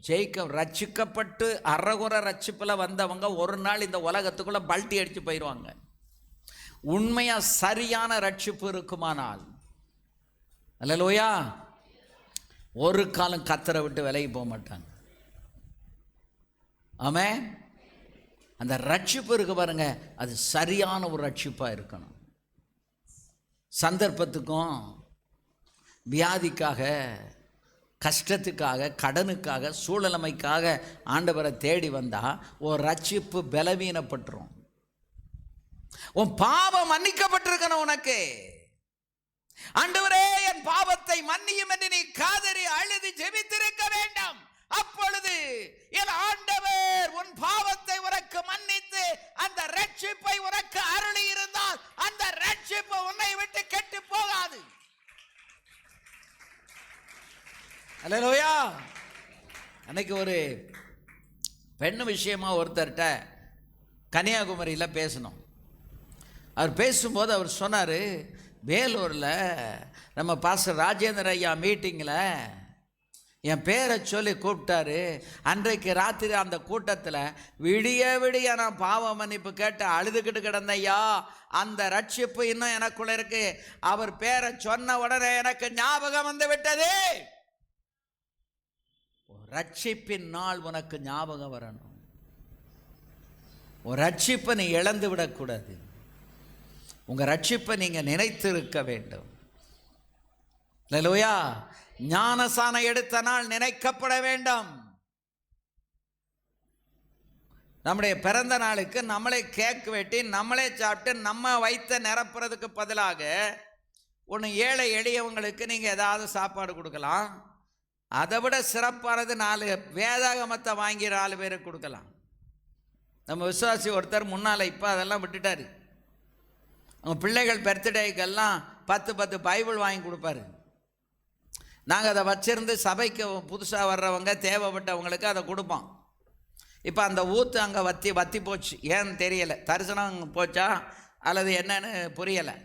ஜெயிக்க. ரட்சிக்கப்பட்டு அறகுறை ரட்சிப்பில் வந்தவங்க ஒரு நாள் இந்த உலகத்துக்குள்ளே பல்ட்டி அடித்து போயிடுவாங்க. உண்மையாக சரியான ரட்சிப்பு இருக்குமானால், அல்லேலூயா, ஒரு காலம் கர்த்தரை விட்டு விலகி போக மாட்டாங்க. ஆமென். அந்த ரட்சிப்பு இருக்கு பாருங்க, அது சரியான ஒரு ரட்சிப்பாக இருக்கணும். சந்தர்ப்பத்துக்கும் வியாதிக்காக, கஷ்டத்துக்காக, கடனுக்காக, சூழலமைக்காக ஆண்டவரை தேடி வந்தால் ஒரு ரட்சிப்பு பலவீனப்பட்டுரும். உன் பாவம் மன்னிக்கப்பட்டிருக்கணும். உனக்கு ஆண்டவரே என் பாவத்தை மன்னியும் என்று நீ காதறி அழுது ஜெபித்திருக்க வேண்டும். அப்பொழுது என் ஆண்டவர் உன் பாவத்தை உனக்கு மன்னித்து அந்த ரட்சிப்பை உனக்கு அருளி இருந்தால் அந்த ரட்சிப்பு உன்னை விட்டு கெட்டு போகாது. அல்லேலூயா. அன்னைக்கு ஒரு பெண்ணு விஷயமா ஒருத்தர்கிட்ட கன்னியாகுமரியில் பேசணும். அவர் பேசும்போது அவர் சொன்னார், வேலூரில் நம்ம பாஸ்டர் ராஜேந்திர ஐயா மீட்டிங்கில் என் பேரை சொல்லி கூப்பிட்டாரு. அன்றைக்கு ராத்திரி அந்த கூட்டத்தில் விடிய விடிய நான் பாவ மன்னிப்பு கேட்டு அழுதுகிட்டு கிடந்தையா. அந்த ரட்சிப்பு இன்னும் எனக்குள்ள இருக்கு. அவர் பேரை சொன்ன உடனே எனக்கு ஞாபகம் வந்து விட்டது. ரட்சிப்பின் நாள் உனக்கு ஞாபகம் வரணும். ஒரு ரட்சிப்பை நீ இழந்து விடக்கூடாது. உங்கள் ரட்சிப்பை நீங்கள் நினைத்திருக்க வேண்டும். அல்லேலூயா. ஞானசானம் எடுத்த நாள் நினைக்கப்பட வேண்டும். நம்முடைய பிறந்த நாளுக்கு நம்மளே கேக் வெட்டி நம்மளே சாப்பிட்டு நம்ம வயிற்ற நிரப்புறதுக்கு பதிலாக ஒன்று ஏழை எளியவங்களுக்கு நீங்கள் ஏதாவது சாப்பாடு கொடுக்கலாம். அதை விட சிறப்பானது 4 வேதாகமத்தை வாங்கி 4 பேருக்கு கொடுக்கலாம். நம்ம விசுவாசி ஒருத்தர் முன்னால் இப்போ அதெல்லாம் விட்டுட்டார். அவங்க பிள்ளைகள் பர்த்டேக்கெல்லாம் 10 பைபிள் வாங்கி கொடுப்பாரு. நாங்கள் அதை வச்சிருந்து சபைக்கு புதுசாக வர்றவங்க தேவைப்பட்டவங்களுக்கு அதை கொடுப்போம். இப்போ அந்த ஊற்று அங்கே வத்தி போச்சு. ஏன்னு தெரியலை. தரிசனம் போச்சா அல்லது என்னன்னு புரியலை.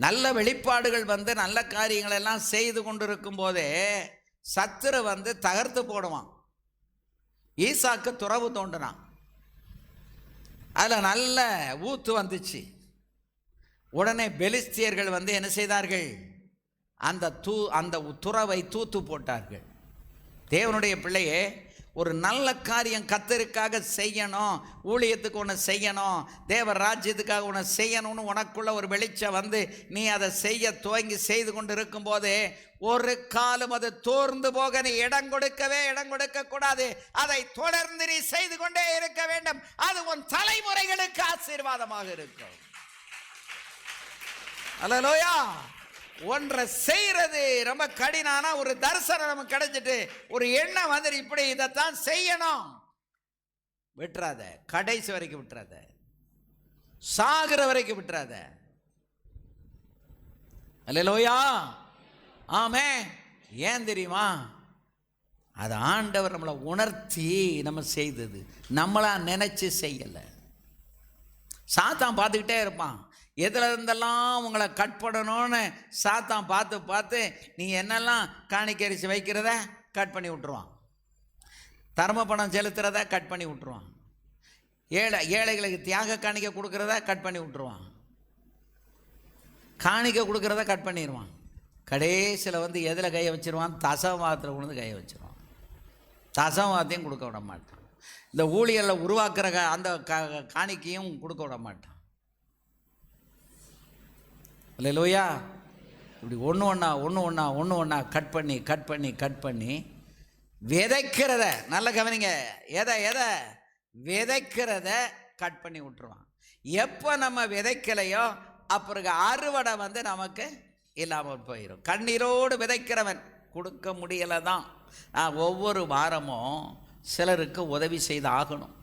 நல்ல வெளிப்பாடுகள் வந்து நல்ல காரியங்களெல்லாம் செய்து கொண்டு இருக்கும் போதே சத்துரு வந்து தகர்த்து போடுவான். ஈசாக்கு துறவு தோண்டினான். அதில் நல்ல ஊத்து வந்துச்சு. உடனே பெலிஸ்தியர்கள் வந்து என்ன செய்தார்கள்? அந்த துறவை தூத்து போட்டார்கள். தேவனுடைய பிள்ளையே, ஒரு நல்ல காரியம் கர்த்தருக்காக செய்யணும், ஊழியத்துக்கு ஒன்று செய்யணும், தேவ ராஜ்யத்துக்காக ஒன்று செய்யணும்னு உனக்குள்ள ஒரு வெளிச்சம் வந்து நீ அதை செய்ய துவங்கி செய்து கொண்டு இருக்கும் போதே ஒரு காலம் அது தோர்ந்து போக நீ இடம் கொடுக்க கூடாது. அதை தொடர்ந்து நீ செய்து கொண்டே இருக்க வேண்டும். அது உன் தலைமுறைகளுக்கு ஆசீர்வாதமாக இருக்கும். அல்லேலூயா. ஒன்றை செய்யறது ரொம்ப கடினானா ஒரு தரிசனம் நமக்கு கிடைச்சிட்டு ஒரு எண்ணம் வந்து இப்படி இதைத்தான் செய்யணும், விட்டுறாத. கடைசி வரைக்கும் விட்டுறாத. சாகிற வரைக்கும் விட்டுறாத. அல்லேலூயா. ஆமே. ஏன் தெரியுமா? அது ஆண்டவர் நம்மளை உணர்த்தி நம்ம செய்தது, நம்மளா நினைச்சு செய்யலை. சாத்தான் பார்த்துக்கிட்டே இருப்பான். எதில் இருந்தெல்லாம் உங்களை கட் பண்ணணும்னு சாத்தான் பார்த்து நீ என்னெல்லாம் காணிக்கரிசி வைக்கிறத கட் பண்ணி விட்டுருவான். தர்ம பணம் செலுத்துறத கட் பண்ணி விட்டுருவான். ஏழைகளுக்கு தியாக காணிக்க கொடுக்குறத கட் பண்ணி விட்டுருவான். காணிக்க கொடுக்குறத கட் பண்ணிடுவான். கடைசியில் வந்து எதில் கையை வச்சிருவான்? தசமபாகத்தில் கொண்டு கையை வச்சிருவான். தசமபாகத்தையும் கொடுக்க விட மாட்டான். இந்த ஊழியரில் உருவாக்குற அந்த காணிக்கையும் கொடுக்க விட மாட்டான். அல்லேலூயா. இப்படி ஒன்று ஒன்றா கட் பண்ணி விதைக்கிறத, நல்ல கவனிங்க, எதை விதைக்கிறத கட் பண்ணி விட்டுருவான். எப்போ நம்ம விதைக்கலையோ அப்புறம் அறுவடை வந்து நமக்கு இல்லாமல் போயிடும். கண்ணீரோடு விதைக்கிறவன் கொடுக்க முடியலை தான். நான் ஒவ்வொரு வாரமும் சிலருக்கு உதவி செய்து ஆகணும்.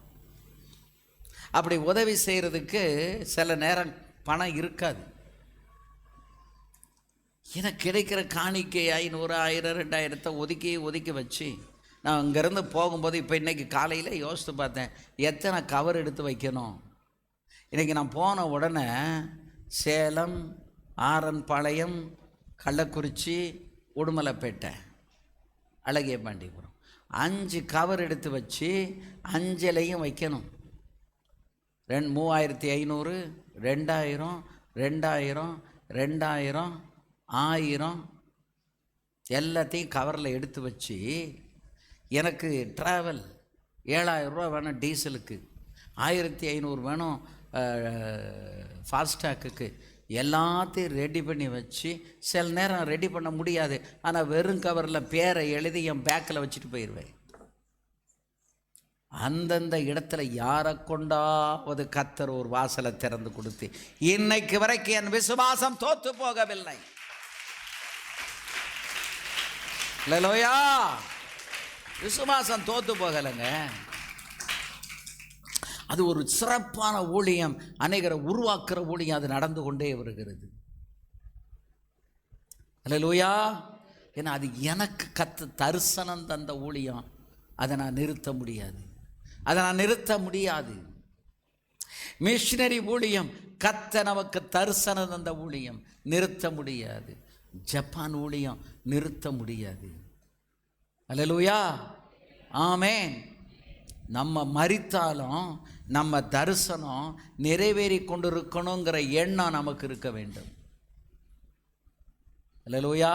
அப்படி உதவி செய்கிறதுக்கு சில நேரம் பணம் இருக்காது. எனக்கு கிடைக்கிற காணிக்கை 500, 1000, 2000 ஒதுக்கி வச்சு நான் இங்கேருந்து போகும்போது இப்போ இன்றைக்கி காலையில் யோசித்து பார்த்தேன், எத்தனை கவர் எடுத்து வைக்கணும். இன்றைக்கி நான் போன உடனே சேலம், ஆரன்பாளையம், கள்ளக்குறிச்சி, உடுமலைப்பேட்டை, அழகியபாண்டியபுரம் 5 கவர் எடுத்து வச்சு 5லையும் வைக்கணும். 3500, 2000, 2000, 2000, 1000 எல்லாத்தையும் கவரில் எடுத்து வச்சு, எனக்கு ட்ராவல் 7000 ரூபா வேணும் டீசலுக்கு, 1500 வேணும் ஃபாஸ்டாக்குக்கு, எல்லாத்தையும் ரெடி பண்ணி வச்சு, சில நேரம் ரெடி பண்ண முடியாது, ஆனால் வெறும் கவரில் பேரை எழுதி என் பேக்கில் வச்சுட்டு போயிடுவேன். அந்தந்த இடத்துல யாரை கொண்டாவது கர்த்தர் ஒரு வாசலை திறந்து கொடுத்து இன்னைக்கு வரைக்கும் என் விசுவாசம் தோத்து போகவில்லை. அல்லேலூயா, விசுவாசம் தோத்து போகலைங்க. அது ஒரு சிறப்பான ஊழியம், அநேகரை உருவாக்குற ஊழியம், அது நடந்து கொண்டே வருகிறது. அல்லேலூயா. ஏன்னா அது எனக்கு தரிசனம் தந்த ஊழியம், அதை நான் நிறுத்த முடியாது. மிஷனரி ஊழியம், கர்த்தர் நமக்கு தரிசனம் தந்த ஊழியம், நிறுத்த முடியாது. ஜப்பான் ஊழியம் நிறுத்த முடியாது. அல்லேலூயா, ஆமென். நம்ம மரித்தாலும் நம்ம தரிசனம் நிறைவேறி கொண்டிருக்கணுங்கிற எண்ணம் நமக்கு இருக்க வேண்டும். அல்லேலூயா.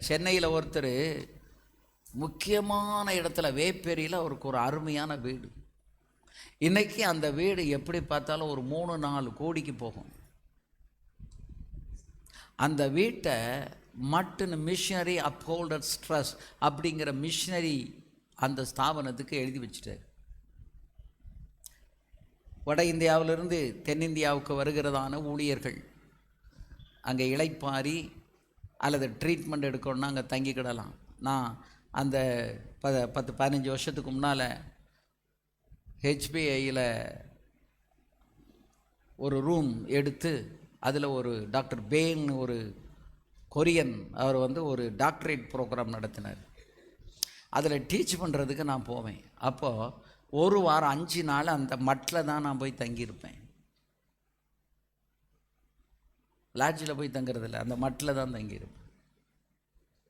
சென்னையில் ஒருத்தர் முக்கியமான இடத்துல வேப்பேரியில் அவருக்கு ஒரு அருமையான வீடு. இன்றைக்கி அந்த வீடு எப்படி பார்த்தாலும் ஒரு 3-4 கோடிக்கு போகும். அந்த வீட்டை மட்டுன்னு மிஷனரி அப்ஹோல்டர்ஸ் ட்ரஸ்ட் அப்படிங்கிற மிஷனரி அந்த ஸ்தாபனத்துக்கு எழுதி வச்சுட்டார். வட இந்தியாவிலிருந்து தென்னிந்தியாவுக்கு வருகிறதான ஊழியர்கள் அங்கே இளைப்பாரி அல்லது ட்ரீட்மெண்ட் எடுக்கணும்னா அங்கே தங்கிக்கிடலாம். நான் அந்த 10-15 வருஷத்துக்கு முன்னால் ஹெச்பிஐயில் ஒரு ரூம் எடுத்து அதில் ஒரு டாக்டர் பேன்னு ஒரு கொரியன், அவர் வந்து ஒரு டாக்டரேட் ப்ரோக்ராம் நடத்தினார். அதில் டீச் பண்ணுறதுக்கு நான் போவேன். அப்போது ஒரு வாரம் 5 நாள் அந்த மட்டில் தான் நான் போய் தங்கியிருப்பேன். லாட்ஜில் போய் தங்குறதில்ல, அந்த மட்டில் தான் தங்கியிருப்பேன்.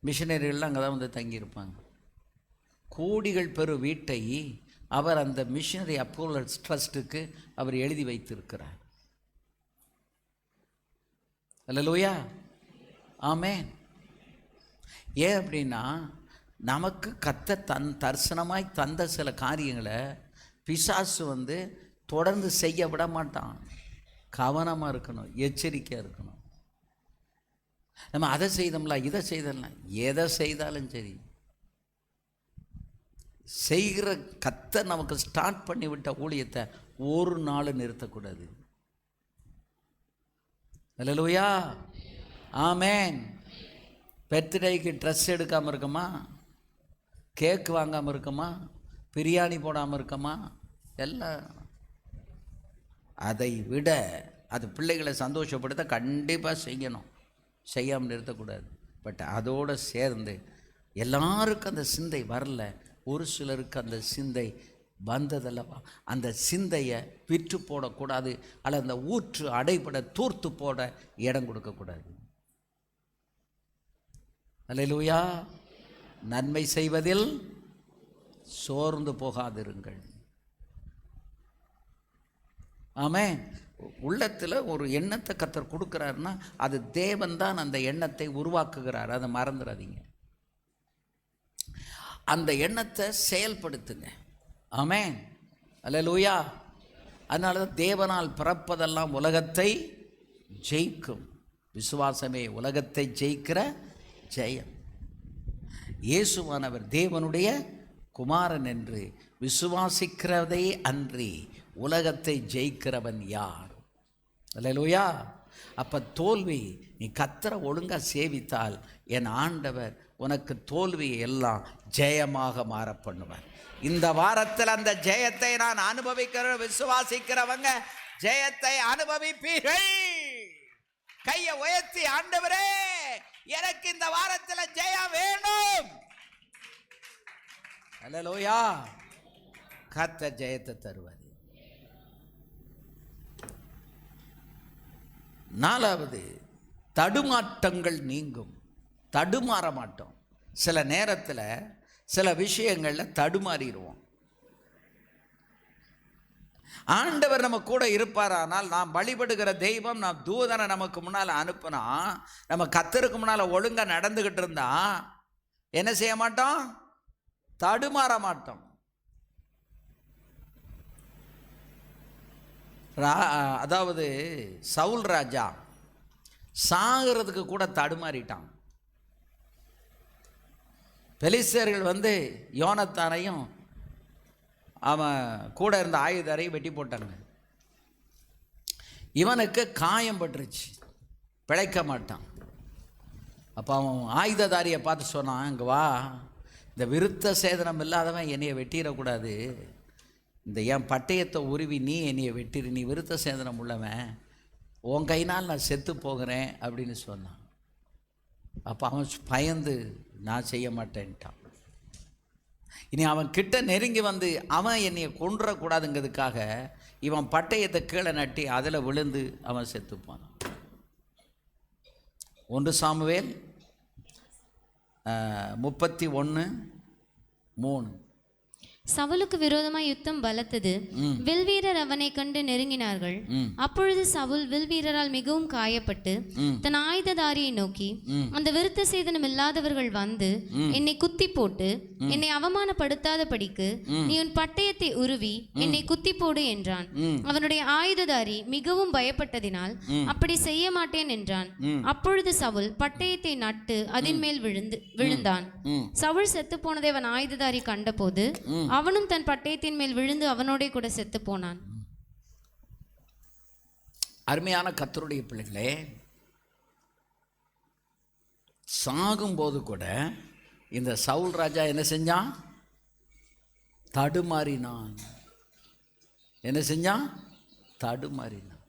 மிஷனரிகள்லாம் அங்கே தான் வந்து தங்கியிருப்பாங்க. கோடிகள் பெறும் வீட்டை அவர் அந்த மிஷனரி அப்ஹோல்டர்ஸ் ட்ரஸ்ட்டுக்கு அவர் எழுதி வைத்திருக்கிறார். அல்லேலூயா, ஆமென். ஏன் அப்படின்னா, நமக்கு கர்த்தர் தரிசனமாய் தந்த சில காரியங்களை பிசாசு வந்து தொடர்ந்து செய்ய விட மாட்டான். கவனமாக இருக்கணும், எச்சரிக்கையாக இருக்கணும். நம்ம அதை செய்தோம்ல, இதை செய்தோம்லாம், எதை செய்தாலும் சரி, செய்கிற கர்த்தர் நமக்கு ஸ்டார்ட் பண்ணி விட்ட ஊழியத்தை ஒரு நாள் நிறுத்தக்கூடாது. அல்லேலூயா, ஆமென். பர்த்டேக்கு ட்ரெஸ் எடுக்காமல் இருக்கமா, கேக் வாங்காமல் இருக்கமா, பிரியாணி போடாமல் இருக்கமா, எல்லாம். அதை விட அது பிள்ளைகளை சந்தோஷப்படுத்த கண்டிப்பாக செய்யணும், செய்யாமல் நிறுத்தக்கூடாது. பட் அதோடு சேர்ந்து எல்லாருக்கும் அந்த சிந்தை வரல, ஒரு சிலருக்கு அந்த சிந்தை வந்ததல்லவா, அந்த சிந்தையை விற்று போடக்கூடாது, அல்லது அந்த ஊற்று அடைபட தூர்த்து போட இடம் கொடுக்கக்கூடாது. அல்லேலூயா. நன்மை செய்வதில் சோர்ந்து போகாதிருங்கள். ஆமென். உள்ளத்தில் ஒரு எண்ணத்தை கர்த்தர் கொடுக்குறாருன்னா அது தேவன் தான் அந்த எண்ணத்தை உருவாக்குகிறார், அதை மறந்துடாதீங்க. அந்த எண்ணத்தை செயல்படுத்துங்க. ஆமென், அல்லேலூயா. அதனால தான் தேவனால் பிறப்பதெல்லாம் உலகத்தை ஜெயிக்கும். விசுவாசமே உலகத்தை ஜெயிக்கிற ஜெயம். இயேசுவானவர் தேவனுடைய குமாரன் என்று விசுவாசிக்கிறதே அன்றி உலகத்தை ஜெயிக்கிறவன் யார்? அல்லேலூயா. அப்போ தோல்வி, நீ கர்த்தரை ஒழுங்காக சேவித்தால் என் ஆண்டவர் உனக்கு தோல்வியை எல்லாம் ஜெயமாக மாற பண்ணுவார். இந்த வாரத்தில் அந்த ஜெயத்தை நான் அனுபவிக்கிற விசுவாசிக்கிறவங்க ஜெயத்தை அனுபவிப்பீர்கள். கையை உயர்த்தி, ஆண்டவரே எனக்கு இந்த வாரத்தில் ஜெயம் வேணும். அல்லேலூயா. கர்த்தர் ஜெயத்தை தருவார். 4வது, தடுமாற்றங்கள் நீங்கும். தடுமாற மாட்டோம். சில நேரத்தில் சில விஷயங்களில் தடுமாறிடுவோம். ஆண்டவர் நம்ம கூட இருப்பார். ஆனால் நாம் வழிபடுகிற தெய்வம், நாம் தூதனை நமக்கு முன்னால் அனுப்புனா, நம்ம கர்த்தருக்கு முன்னால் ஒழுங்காக நடந்துக்கிட்டு இருந்தா என்ன செய்ய மாட்டோம்? தடுமாற மாட்டோம். அதாவது சவுல் ராஜா சாகிறதுக்கு கூட தடுமாறிட்டான். பெலிஸ்தர்கள் யோனத்தானையும் அவன் கூட இருந்த ஆயுதரையும் வெட்டி போட்டாங்க. இவனுக்கு காயம் பட்டுருச்சு, பிழைக்க மாட்டான். அப்போ அவன் ஆயுததாரியை பார்த்து சொன்னான், இங்கே வா, இந்த விருத்த சேதனம் இல்லாதவன் என்னையை வெட்டிடக்கூடாது. இந்த என் பட்டயத்தை உருவி நீ என்னையை வெட்டிடு, நீ விருத்த சேதனம் உள்ளவன், உன் கையினால் நான் செத்து போகிறேன் அப்படின்னு சொன்னான். அப்போ அவன் பயந்து நான் செய்ய மாட்டேன்ட்டான். இனி அவன் கிட்ட நெருங்கி அவன் என்னையை கொன்றக்கூடாதுங்கிறதுக்காக இவன் பட்டயத்தை கீழே நட்டி அதில் விழுந்து அவன் செத்துப்பான். 1 சாமுவேல் 31:3. சவுலுக்கு விரோதமாய் யுத்தம் பலத்தது. வில்வீரர் அவனை கண்டு நெருங்கினார்கள். அப்பொழுது சவுல் வில்வீரரால் மிகவும் காயப்பட்டு தன் ஆயுததாரியை நோக்கி, அந்த விருத்த சேதனம் இல்லாதவர்கள் என்னை குத்தி போட்டு என்னை அவமானப்படுத்தாத படிக்கு நீ உன் பட்டயத்தை உருவி என்னை குத்தி போடு என்றான். அவனுடைய ஆயுததாரி மிகவும் பயப்பட்டதினால் அப்படி செய்ய மாட்டேன் என்றான். அப்பொழுது சவுல் பட்டயத்தை நட்டு அதன் மேல் விழுந்தான். சவுல் செத்து போனதை அவன் ஆயுததாரி கண்டபோது அவனும் தன் பட்டயத்தின் மேல் விழுந்து அவனோட கூட செத்து போனான். அருமையான கர்த்தருடைய பிள்ளைகளே, சாகும்போது கூட இந்த சவுல் ராஜா என்ன செஞ்சான்? தடுமாறினான். என்ன செஞ்சான்? தடுமாறினான்.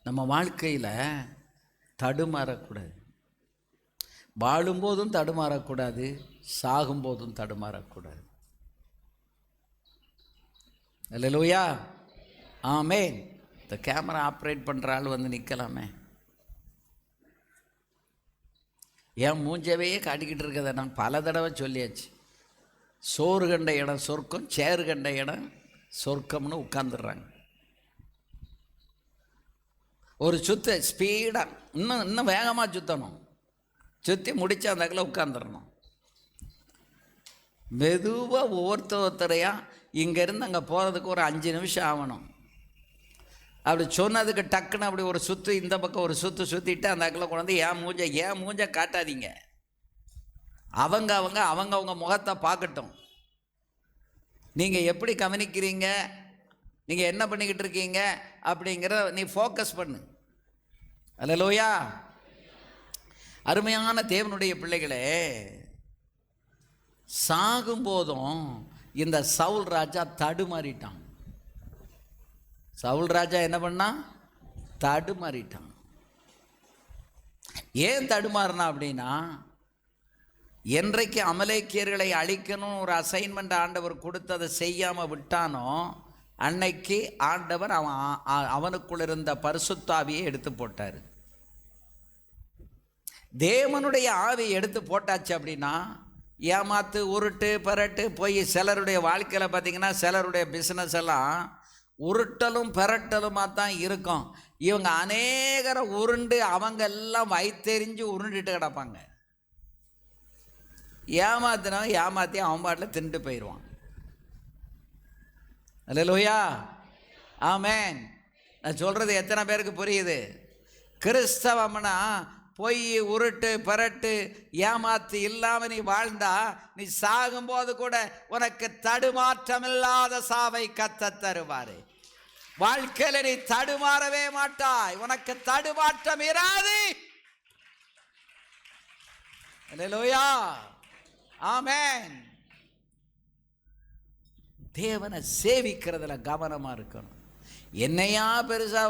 நம்ம வாழ்க்கையில் தடுமாறக்கூடாது. வாழும்போதும் தடுமாறக்கூடாது, சாகும்போதும் தடுமாறக்கூடாது. அல்லேலூயா, ஆமென். இந்த கேமரா ஆப்ரேட் பண்ணுற ஆள் நிற்கலாமே. என் மூஞ்சவே காட்டிக்கிட்டு இருக்கதை நான் பல தடவை சொல்லியாச்சு. சோறு கண்ட இடம் சொர்க்கம், சேறு கண்ட இடம் சொர்க்கம்னு உட்காந்துடுறாங்க. ஒரு சுத்த ஸ்பீடாக இன்னும் வேகமாக சுற்றணும். சுற்றி முடித்து அந்த அக்கில் உட்காந்துடணும். மெதுவாக ஒவ்வொருத்தரையாக இங்கேருந்து அங்கே போகிறதுக்கு ஒரு 5 நிமிஷம் ஆகணும். அப்படி சொன்னதுக்கு டக்குன்னு அப்படி ஒரு சுற்று, இந்த பக்கம் ஒரு சுற்று சுற்றிட்டு அந்த அக்கில் கொண்டு ஏன் மூஞ்ச காட்டாதீங்க. அவங்க முகத்தை பார்க்கட்டும். நீங்கள் எப்படி கவனிக்கிறீங்க, நீங்கள் என்ன பண்ணிக்கிட்டு இருக்கீங்க அப்படிங்கிற நீ ஃபோக்கஸ் பண்ணு. அல்லேலூயா. அருமையான தேவனுடைய பிள்ளைகளே, சாகும்போதும் இந்த சவுல் ராஜா தடுமாறிட்டான். சவுல் ராஜா என்ன பண்ணா? தடுமாறிட்டான். ஏன் தடுமாறினா அப்படின்னா, என்றைக்கு அமலேக்கியர்களை அழிக்கணும் ஒரு அசைன்மெண்ட் ஆண்டவர் கொடுத்து அதை செய்யாமல் விட்டானோ அன்னைக்கு ஆண்டவர் அவனுக்குள் இருந்த பரிசுத்தாவியை எடுத்து போட்டார். தேவனுடைய ஆவியை எடுத்து போட்டாச்சு அப்படின்னா ஏமாத்து, உருட்டு, பரட்டு போய் சிலருடைய வாழ்க்கையில் பார்த்திங்கன்னா சிலருடைய பிஸ்னஸ் எல்லாம் உருட்டலும் பரட்டலுமாக தான் இருக்கும். இவங்க அநேகரை உருண்டு அவங்க எல்லாம் வயிற்றெறிஞ்சு உருண்டுட்டு கிடப்பாங்க. ஏமாத்தி அவன் பாட்டில் தின்ட்டு போயிடுவான். அல்லேலூயா, ஆமென். நான் சொல்கிறது எத்தனை பேருக்கு புரியுது? கிறிஸ்தவம்னா பொய், உருட்டு, பரட்டு, ஏமாத்து இல்லாமல் நீ வாழ்ந்தா நீ சாகும்போது கூட உனக்கு தடுமாற்றமில்லாத சாவை கர்த்தர் தருவார். வாழ்க்கையில நீ தடுமாறவே மாட்டாய். உனக்கு தடுமாற்றம் இராது. அல்லேலூயா, ஆமென். தேவனை சேவிக்கிறதுல கவனமா இருக்கணும். என்னையா பெருசா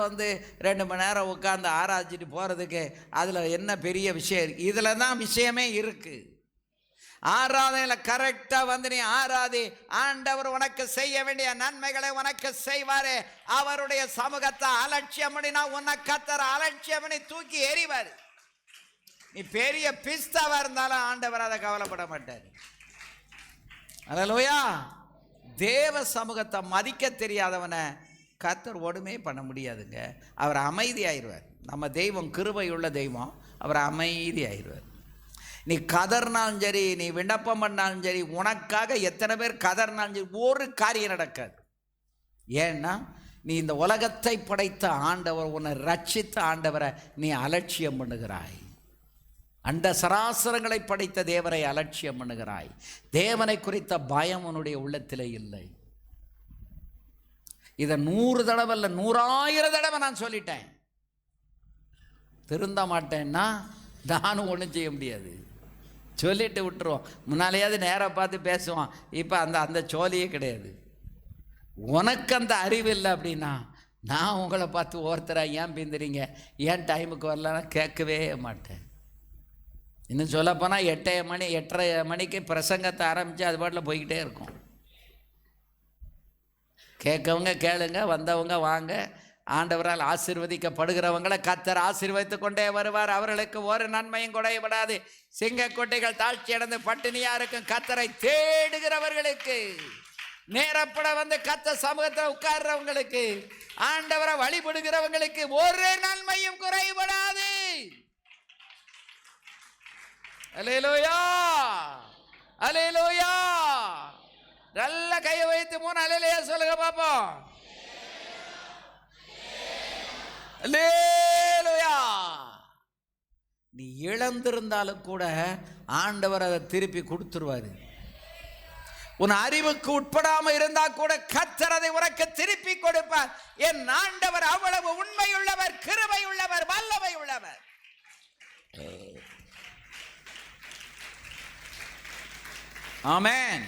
2 மணி நேரம் உட்காந்து ஆராய்ச்சிட்டு போறதுக்கு அதுல என்ன பெரிய விஷயம்? இதுல தான் விஷயமே இருக்கு. ஆராதனையில கரெக்டா நீ ஆராதி. ஆண்டவர் உனக்கு செய்ய வேண்டிய நன்மைகளை உனக்கு செய்வாரு. அவருடைய சமூகத்தை அலட்சியம் பண்ணினா உன்னை கர்த்தர் அலட்சியம் பண்ணி தூக்கி எறிவாரு. நீ பெரிய பிஸ்தாவா இருந்தாலும் ஆண்டவர் அதை கவலைப்பட மாட்டார். அல்லேலூயா. தேவ சமூகத்தை மதிக்க தெரியாதவனை கர்த்தர் ஒடுமே பண்ண முடியாதுங்க. அவர் அமைதியாயிருவார். நம்ம தெய்வம் கிருபையுள்ள தெய்வம். அவர் அமைதியாயிருவார். நீ கதர்னாலும் சரி, நீ விண்ணப்பம் பண்ணாலும் சரி, உனக்காக எத்தனை பேர் கதர்னாலும் சரி, ஒரு காரியம் நடக்காது. ஏன்னா நீ இந்த உலகத்தை படைத்த ஆண்டவர், உன்னை ரட்சித்த ஆண்டவரை நீ அலட்சியம் பண்ணுகிறாய். அண்ட சராசரங்களை படைத்த தேவரை அலட்சியம் பண்ணுகிறாய். தேவனை குறித்த பயம் உன்னுடைய உள்ளத்திலே இல்லை. இதை 100 தடவை இல்லை, 100,000 தடவை நான் சொல்லிட்டேன். திருந்த மாட்டேன்னா நானும் ஒன்றும் செய்ய முடியாது. சொல்லிட்டு விட்டுருவோம். முன்னாலேயாவது நேராக பார்த்து பேசுவான். இப்போ அந்த சோழியே கிடையாது. உனக்கு அந்த அறிவு இல்லை அப்படின்னா நான் உங்களை பார்த்து ஒருத்தராக ஏன் பிந்துறீங்க, ஏன் டைமுக்கு வரலன்னா கேட்கவே மாட்டேன். இன்னும் சொல்லப்போனால் 8:30 மணிக்கு பிரசங்கத்தை ஆரம்பித்து அது பாட்டில் போய்கிட்டே இருக்கும். கேட்கவங்க கேளுங்க, வந்தவங்க வாங்க. ஆண்டவரால் ஆசீர்வதிக்கப்படுகிறவங்களை கர்த்தர் ஆசீர்வதித்து கொண்டே வருவார். அவர்களுக்கு ஒரு நன்மையும் குறைபடாது. சிங்கக்குட்டிகள் தாழ்ச்சி அடைந்து பட்டினியா இருக்கும். கர்த்தரை தேடுகிறவர்களுக்கு, நேரப்பட கர்த்தர் சமூகத்தில் உட்கார்றவங்களுக்கு, ஆண்டவரை வழிபடுகிறவங்களுக்கு ஒரு நன்மையும் குறைபடாது. அல்லேலூயா, அல்லேலூயா. நல்ல கையை வைத்து 3 அல்லேலூயா சொல்லுங்க பாப்போம். அல்லேலூயா. நீ இழந்திருந்தாலும் கூட ஆண்டவர் அதை திருப்பி கொடுத்துருவாரு. உன் அறிவுக்கு உட்படாம இருந்தா கூட கர்த்தர் அதை உனக்கு திருப்பி கொடுப்பார். என் ஆண்டவர் அவ்வளவு உண்மையுள்ளவர், கிருபை உள்ளவர், வல்லமை உள்ளவர். ஆமென்.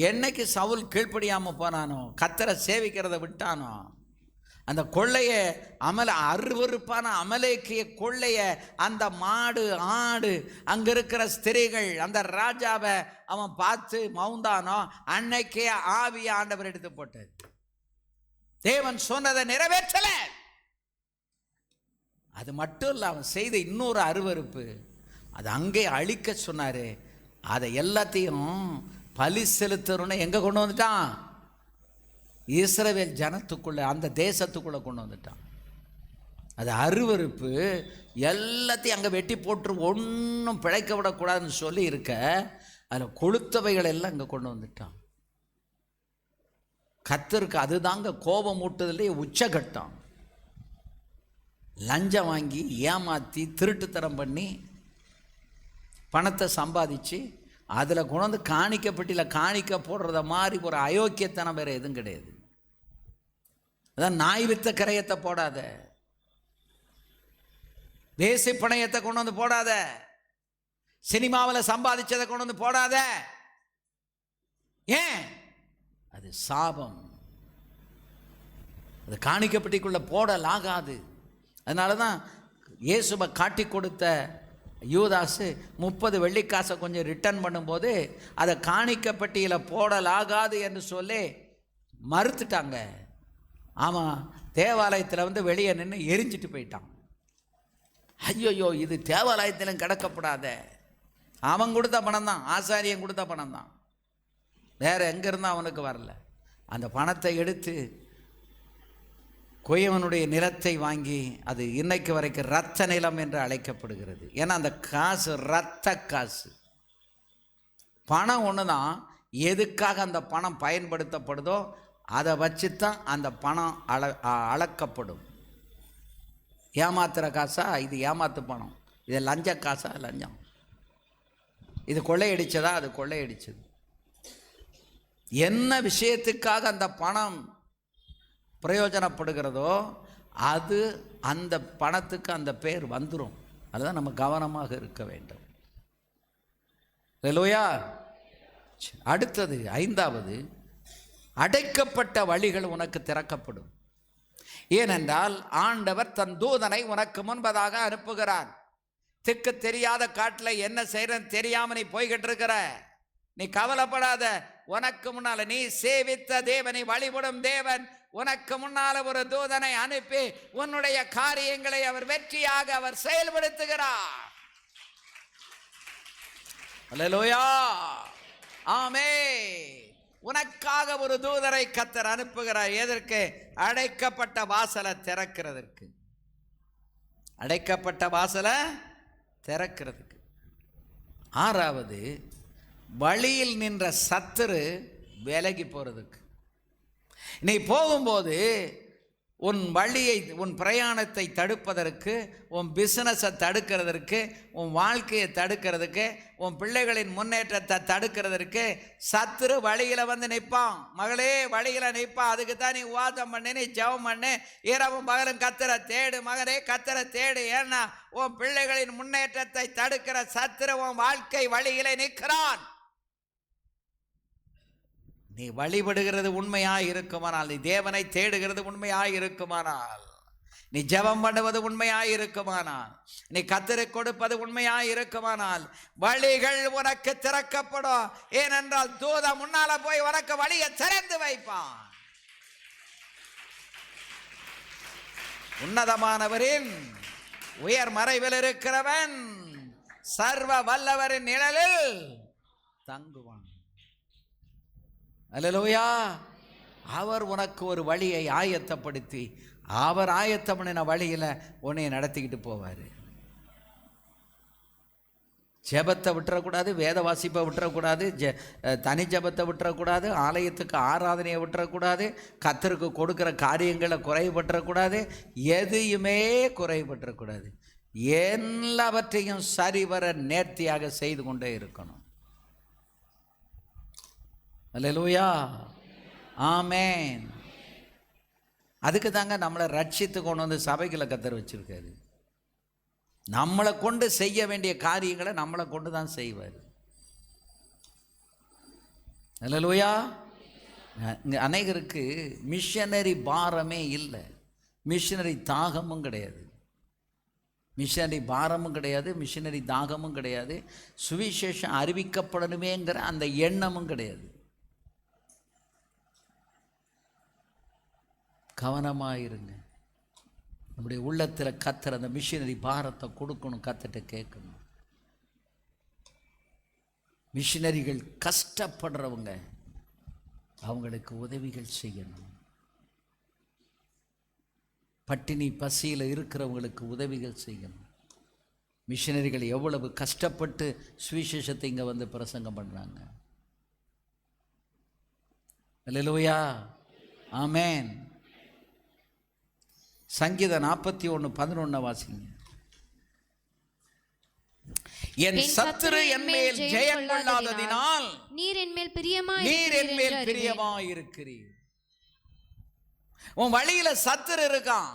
என்னைக்கு சவுல் கீழ்ப்படியாம போனானோ, கர்த்தரை சேவிக்கிறத விட்டானோ, அந்த கொள்ளைய அருவருப்பான அமலேக்கிய கொள்ளைய, அந்த மாடு ஆடு அங்க இருக்கிற ஸ்திரீகள், அந்த ராஜாவை அவன் பார்த்து மௌந்தானோ, அன்னைக்கே ஆவிய ஆண்டவர் எடுத்து போட்டார். தேவன் சொன்னதை நிறைவேற்றல. அது மட்டும் இல்ல, அவன் செய்த இன்னொரு அருவருப்பு, அது அங்கே அழிக்க சொன்னாரு. அதை எல்லாத்தையும் பலி செலுத்தணும்னு எங்க கொண்டு வந்துட்டான்? இஸ்ரவேல் ஜனத்துக்குள்ள, அந்த தேசத்துக்குள்ள கொண்டு வந்துட்டான். அது அருவருப்பு. எல்லாத்தையும் அங்கே வெட்டி போட்டு ஒன்றும் பிழைக்க விடக்கூடாதுன்னு சொல்லி இருக்க, அதில் கொளுத்தவைகள் எல்லாம் அங்கே கொண்டு வந்துட்டான். கர்த்தருக்கு அதுதாங்க கோபம் ஊட்டுதலே உச்சகட்டம். லஞ்சம் வாங்கி ஏமாற்றி திருட்டுத்தனம் பண்ணி பணத்தை சம்பாதிச்சு அதில் கொண்டு காணிக்கப்பட்டியில் காணிக்க போடுறத மாதிரி ஒரு அயோக்கியத்தனம் வேறு எதுவும் கிடையாது. அதான் நாய் வித்த கரையத்தை போடாத, தேசி பணையத்தை கொண்டு வந்து போடாத, சினிமாவில் சம்பாதிச்சதை கொண்டு வந்து போடாத. ஏன்? அது சாபம். அது காணிக்கப்பட்டிக்குள்ள போடலாகாது. அதனால தான் இயேசுவை காட்டி கொடுத்த யூதாசு 30 வெள்ளிக்காசை கொஞ்சம் ரிட்டர்ன் பண்ணும்போது அதை காணிக்கப்பட்டியில் போடலாகாது என்று சொல்லி மறுத்துட்டாங்க. ஆமாம், தேவாலயத்தில் வெளியே நின்று எரிஞ்சிட்டு போயிட்டான். ஐயோயோ, இது தேவாலயத்திலும் கிடக்கப்படாத. அவன் கொடுத்த பணம் தான், ஆசாரியன் கொடுத்த பணம் தான், வேற எங்கேருந்தும் அவனுக்கு வரல. அந்த பணத்தை எடுத்து கொய்யவனுடைய நிலத்தை வாங்கி, அது இன்னைக்கு வரைக்கும் இரத்த நிலம் என்று அழைக்கப்படுகிறது. ஏன்னா அந்த காசு இரத்த காசு. பணம் ஒன்று தான், எதுக்காக அந்த பணம் பயன்படுத்தப்படுதோ அதை வச்சு தான் அந்த பணம் அளக்கப்படும். ஏமாத்துற காசா? இது ஏமாத்து பணம். இது லஞ்ச காசா? லஞ்சம். இது கொள்ளையடிச்சதா? அது கொள்ளையடிச்சது. என்ன விஷயத்துக்காக அந்த பணம் பிரயோஜனப்படுகிறதோ அது அந்த பணத்துக்கு அந்த பேர் வந்துடும். அதுதான் நம்ம கவனமாக இருக்க வேண்டும். ஹல்லேலூயா. அடுத்தது 5வது, அடைக்கப்பட்ட வழிகள் உனக்கு திறக்கப்படும். ஏனென்றால் ஆண்டவர் தன் தூதனை உனக்கு முன்பதாக அனுப்புகிறார். திக்கு தெரியாத காட்டில் என்ன செய்யறன்னு தெரியாம நீ போய்கிட்டு இருக்கிற, நீ கவலைப்படாத. உனக்கு முன்னால நீ சேவித்த தேவனை வழிபடும் தேவன் உனக்கு முன்னால ஒரு தூதனை அனுப்பி உன்னுடைய காரியங்களை அவர் வெற்றியாக அவர் செயல்படுத்துகிறார். அல்லேலூயா, ஆமென். உனக்காக ஒரு தூதரை கர்த்தர் அனுப்புகிறார். எதற்கு? அடைக்கப்பட்ட வாசலை திறக்கிறதற்கு. அடைக்கப்பட்ட வாசலை திறக்கிறதுக்கு. 6வது, வழியில் நின்ற சத்துரு விலகி போறதுக்கு. நீ போகும்போது உன் வழியை, உன் பிரயாணத்தை தடுப்பதற்கு, உன் பிஸ்னஸை தடுக்கிறதற்கு, உன் வாழ்க்கையை தடுக்கிறதுக்கு, உன் பிள்ளைகளின் முன்னேற்றத்தை தடுக்கிறதற்கு சத்துரு வழியில் வந்து நிற்பான். மகளே, வழியில் நிற்பான். அதுக்கு தான் நீ வாதம் பண்ணு, நீ ஜெபம் பண்ணு, இரவும் பகலும் கர்த்தரை தேடு. மகனே, கர்த்தரை தேடு. ஏன்னா உன் பிள்ளைகளின் முன்னேற்றத்தை தடுக்கிற சத்துரு உன் வாழ்க்கை வழியிலே நிற்கிறான். நீ வழிபடுகிறது உண்மையாய் இருக்குமானால், நீ தேவனை தேடுகிறது உண்மையாய் இருக்குமானால், நீ ஜெபம் பண்ணுவது உண்மையாய் இருக்குமானால், நீ கர்த்தருக்கு கொடுப்பது உண்மையாய் இருக்குமானால் வழிகள் உனக்கு திறக்கப்படும். ஏனென்றால் தூதன் முன்னால போய் உனக்கு வழியை திறந்து வைப்பான். உன்னதமானவரின் உயர் மறைவில் இருக்கிறவன் சர்வ வல்லவரின் நிழலில் தங்குவான். அல்லேலூயா. அவர் உனக்கு ஒரு வழியை ஆயத்தப்படுத்தி, அவர் ஆயத்தம் பண்ணின வழியில் உன்னை நடத்திக்கிட்டு போவார். ஜெபத்தை விட்டுறக்கூடாது, வேத வாசிப்பை விட்டுறக்கூடாது, தனி ஜெபத்தை விட்டுறக்கூடாது, ஆலயத்துக்கு ஆராதனையை விட்டுறக்கூடாது, கர்த்தருக்கு கொடுக்குற காரியங்களை குறைபட்டுறக்கூடாது, எதையுமே குறைபட்டுறக்கூடாது. எல்லாவற்றையும் சரிவர நேர்த்தியாக செய்து கொண்டே இருக்கணும். அல்லேலூயா, ஆமென். அதுக்கு தாங்க நம்மளை ரட்சித்து கொண்டு வந்து சபைகளை கர்த்தர் வச்சிருக்காரு. நம்மளை கொண்டு செய்ய வேண்டிய காரியங்களை நம்மளை கொண்டு தான் செய்வார். அல்லேலூயா. இங்கே அநேகருக்கு மிஷனரி பாரமே இல்லை, மிஷனரி தாகமும் கிடையாது. மிஷனரி பாரமும் கிடையாது, மிஷனரி தாகமும் கிடையாது, சுவிசேஷம் அறிவிக்கப்படணுமேங்கிற அந்த எண்ணமும் கிடையாது. கவனமாயிருங்க. நம்முடைய உள்ளத்தில் கர்த்தர் அந்த மிஷனரி பாரத்தை கொடுக்கணும், கர்த்தர்ட்ட கேட்கணும். மிஷனரிகள் கஷ்டப்படுறவங்க, அவங்களுக்கு உதவிகள் செய்யணும். பட்டினி பசியில் இருக்கிறவங்களுக்கு உதவிகள் செய்யணும். மிஷனரிகள் எவ்வளவு கஷ்டப்பட்டு சுவிசேஷத்தை இங்கே வந்து பிரசங்கம் பண்ணுறாங்க. அல்லேலூயா, ஆமென். சங்கீதம் 41:11 வாசிங்க. என் சத்துரு என் மேல் ஜெயம் கொள்ளாததினால் நீர் என் மேல் பிரியமாயிருக்கிறீர். உன் வழியில சத்துரு இருக்கான்.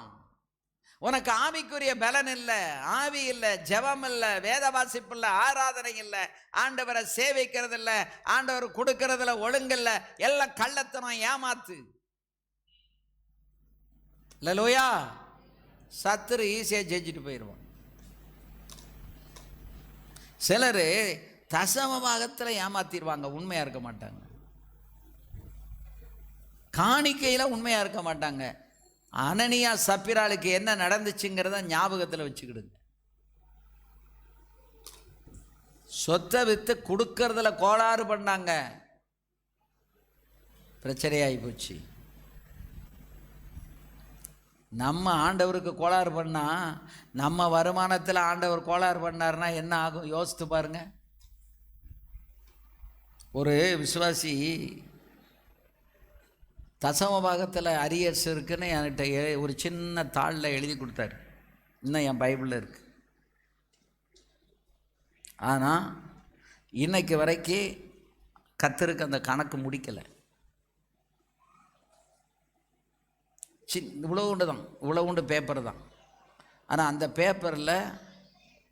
உனக்கு ஆவிக்குரிய பலன் இல்லை, ஆவி இல்லை, ஜெபம் இல்லை, வேத வாசிப்பு இல்லை, ஆராதனை இல்லை, ஆண்டவரை சேவிக்கிறது இல்லை, ஆண்டவர் கொடுக்கறதுல ஒழுங்கில்ல, எல்லாம் கள்ளத்தனம், ஏமாத்து. அல்லேலூயா. சத்துரு ஈஸியாக ஜெயிச்சுட்டு போயிடுவான். சிலர் தசம பாகத்தில் ஏமாத்திடுவாங்க, உண்மையாக இருக்க மாட்டாங்க. காணிக்கையில் உண்மையாக இருக்க மாட்டாங்க. அனனியா சப்பிராளுக்கு என்ன நடந்துச்சுங்கிறத ஞாபகத்தில் வச்சுக்கிடுங்க. சொத்தை விற்று கொடுக்கறதுல கோளாறு பண்ணாங்க, பிரச்சனையாகி போச்சு. நம்ம ஆண்டவருக்கு கோளாறு பண்ணால், நம்ம வருமானத்தில் ஆண்டவர் கோளாறு பண்ணார்னா என்ன ஆகும் யோசித்து பாருங்க. ஒரு விசுவாசி தசம பாகத்தில் அரியர்ஸ் இருக்குன்னு என்கிட்ட ஒரு சின்ன தாளில் எழுதி கொடுத்தாரு. இன்னும் என் பைபிளில் இருக்கு. ஆனால் இன்னைக்கு வரைக்கும் கர்த்தருக்கு அந்த கணக்கு முடிக்கலை. இவ்வளோ தான், இவ்வளோ பேப்பர் தான். ஆனால் அந்த பேப்பரில்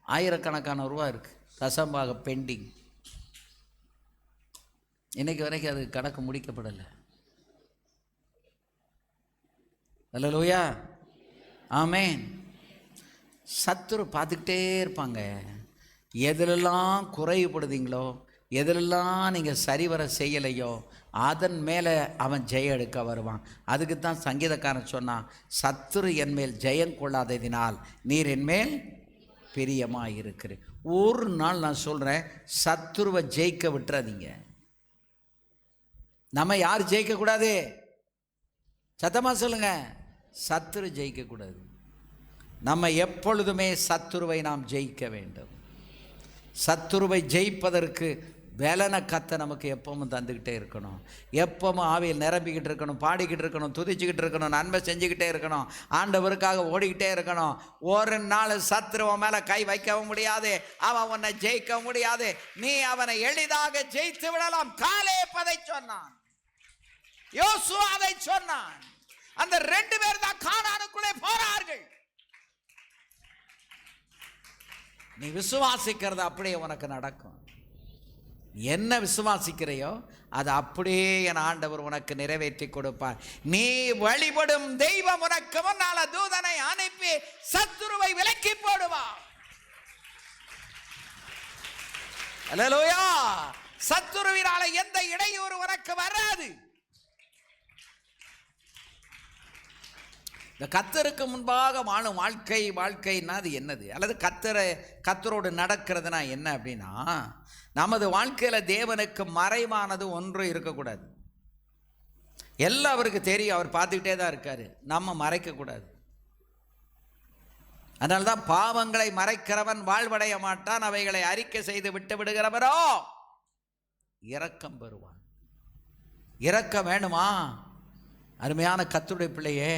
ஆயிரக்கணக்கான ரூபா இருக்குது, தசம்பாக பெண்டிங். இன்னைக்கு வரைக்கும் அது கணக்கு முடிக்கப்படலை. அல்லேலூயா, ஆமென். சத்துரு பார்த்துக்கிட்டே இருப்பாங்க. எதிலெல்லாம் குறைவுபடுதீங்களோ, எதிலெல்லாம் நீங்கள் சரிவர செய்யலையோ, அதன் மேலே அவன் ஜெயம் எடுக்க வருவான். அதுக்கு தான் சங்கீதக்காரன் சொன்னான், சத்துரு என் மேல் ஜெயம் கொள்ளாததினால் நீர் என் மேல் பிரியமாக இருக்கிறேன். ஒரு நாள் நான் சொல்கிறேன், சத்துருவை ஜெயிக்க விட்டுறாதீங்க. நம்ம யார் ஜெயிக்கக்கூடாது? சத்தமாக சொல்லுங்க, சத்துரு ஜெயிக்கக்கூடாது. நம்ம எப்பொழுதுமே சத்துருவை நாம் ஜெயிக்க வேண்டும். சத்துருவை ஜெயிப்பதற்கு வேலனை கத்த நமக்கு எப்பவும் தந்துக்கிட்டே இருக்கணும். எப்பவும் ஆவியில் நிரம்பிக்கிட்டு இருக்கணும், பாடிக்கிட்டு இருக்கணும், துதிச்சுக்கிட்டு இருக்கணும், நன்மை செஞ்சுக்கிட்டே இருக்கணும், ஆண்டவருக்காக ஓடிக்கிட்டே இருக்கணும். ஒரு நாள் சத்துருவன் மேலே கை வைக்கவும் முடியாது, அவன் உன்னை ஜெயிக்க முடியாது. நீ அவனை எளிதாக ஜெயித்து விடலாம். காலேப் அதை சொன்னான், யோசுவா அதை சொன்னான். அந்த 2 பேர் தான் கானானுக்குள்ளே போறார்கள். நீ விசுவாசிக்கிறது அப்படியே உனக்கு நடக்கும். என்ன விசுவாசிக்கிறையோ அது அப்படியே என் ஆண்டவர் உனக்கு நிறைவேற்றி கொடுப்பார். நீ வழிபடும் தெய்வம் உனக்கு முன்னால தூதனை அனுப்பி சத்துருவை விலக்கி போடுவார். அல்லேலூயா. சத்துருவினால எந்த இடையூறு உனக்கு வராது. இந்த கர்த்தருக்கு முன்பாக வாழும் வாழ்க்கைன்னா அது என்னது? அல்லது கர்த்தரோடு நடக்கிறதுனா என்ன அப்படின்னா, நமது வாழ்க்கையில் தேவனுக்கு மறைவானது ஒன்றும் இருக்கக்கூடாது. எல்லாம் அவருக்கு தெரியும், அவர் பார்த்துக்கிட்டே தான் இருக்காரு. நம்ம மறைக்கக்கூடாது. அதனால தான் பாவங்களை மறைக்கிறவன் வாழ்வடைய மாட்டான், அவைகளை அறிக்கை செய்து விட்டு விடுகிறவரோ இரக்கம் பெறுவான். இரக்கம் வேணுமா? அருமையான கர்த்தருடைய பிள்ளையே,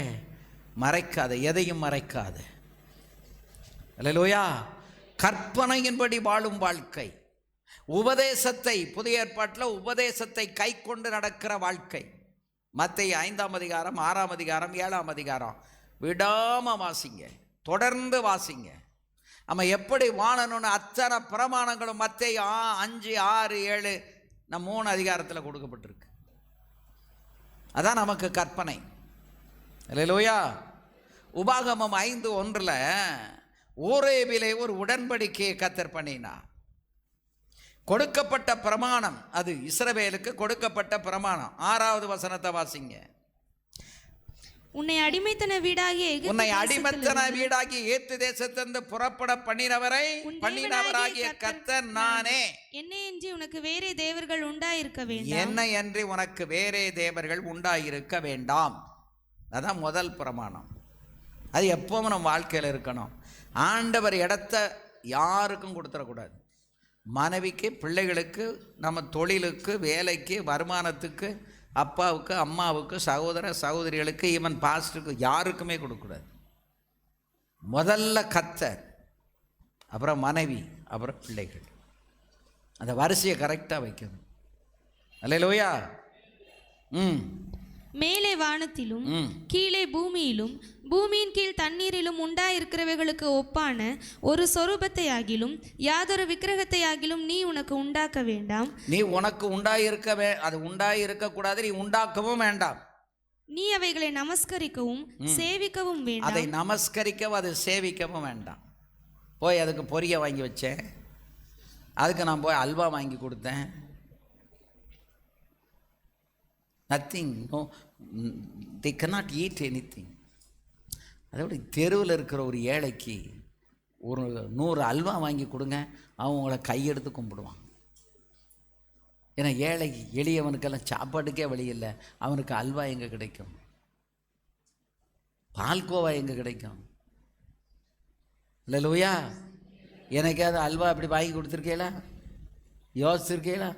மறைக்காத, எதையும் மறைக்காத. அல்லேலூயா. கற்பனையின்படி வாழும் வாழ்க்கை, உபதேசத்தை, புதிய ஏற்பாட்டில் உபதேசத்தை கை கொண்டு நடக்கிற வாழ்க்கை. மத்தேயு 5ஆம் அதிகாரம் 6ஆம் அதிகாரம் 7ஆம் அதிகாரம் விடாம வாசிங்க, தொடர்ந்து வாசிங்க. நம்ம எப்படி வாழணும்னு அத்தனை பிரமாணங்களும் மத்தேயு 5, 6, 7 நம்ம 3 அதிகாரத்தில் கொடுக்கப்பட்டிருக்கு. அதான் நமக்கு கற்பனை. அல்லேலூயா. உபாகமம் 5:1 ஓரேபிலே ஒரு உடன்படிக்கையை கர்த்தர் பண்ணினார். கொடுக்கப்பட்ட பிரமாணம், அது இஸ்ரவேலுக்கு கொடுக்கப்பட்ட பிரமாணம். 6வது வசனத்தை வாசிங்க. உன்னை அடிமைத்தன வீடாகிய எகிப்து தேசத்திலிருந்து புறப்பட பண்ணினவராகிய கர்த்தர் நானே. என்னையன்றி உனக்கு வேறே தேவர்கள் உண்டாயிருக்க வேண்டாம். என்னையன்றி உனக்கு வேறே தேவர்கள் உண்டாயிருக்க வேண்டாம். அதான் முதல் பிரமாணம். அது எப்பவும் நம்ம வாழ்க்கையில் இருக்கணும். ஆண்டவர் இடத்த யாருக்கும் கொடுத்துடக்கூடாது. மனைவிக்கு, பிள்ளைகளுக்கு, நம்ம தொழிலுக்கு, வேலைக்கு, வருமானத்துக்கு, அப்பாவுக்கு, அம்மாவுக்கு, சகோதர சகோதரிகளுக்கு, ஈவன் பாஸ்டருக்கு, யாருக்குமே கொடுக்கக்கூடாது. முதல்ல கர்த்தர், அப்புறம் மனைவி, அப்புறம் பிள்ளைகள். அந்த வரிசையை கரெக்டாக வைக்கணும். அல்லேலூயா. மேலே வானத்திலும் கீழே பூமியிலும் பூமியின் கீழ் தண்ணீரிலும் உண்டாயிருக்கிறவைகளுக்கு ஒப்பான ஒரு சொரூபத்தை ஆகிலும் யாதொரு விக்கிரகத்தை ஆகிலும் நீ உனக்கு உண்டாக்க வேண்டாம். நீ உனக்கு அது உண்டாயிருக்கக்கூடாது, நீ உண்டாக்கவும் வேண்டாம். நீ அவைகளை நமஸ்கரிக்கவும் சேவிக்கவும் வேண்டாம். அதை நமஸ்கரிக்கவும் அதை சேவிக்கவும் வேண்டாம். போய் அதுக்கு பொரிய வாங்கி வச்சேன், அதுக்கு நான் போய் அல்வா வாங்கி கொடுத்தேன். Nothing, no, they cannot eat anything. அதோட தெருவில் இருக்கிற ஒரு ஏழைக்கு ஒரு 100 அல்வா வாங்கி கொடுங்க, அவன் உங்களை கையெடுத்து கும்பிடுவான். ஏன்னா எளியவனுக்கெல்லாம் சாப்பாட்டுக்கே வழி இல்லை. அவனுக்கு அல்வா எங்கே கிடைக்கும்? பால்கோவா எங்கே கிடைக்கும்? அல்லேலூயா. எனக்காவது அல்வா அப்படி வாங்கி கொடுத்துருக்கீங்களா? யோசிச்சிருக்கீங்களா?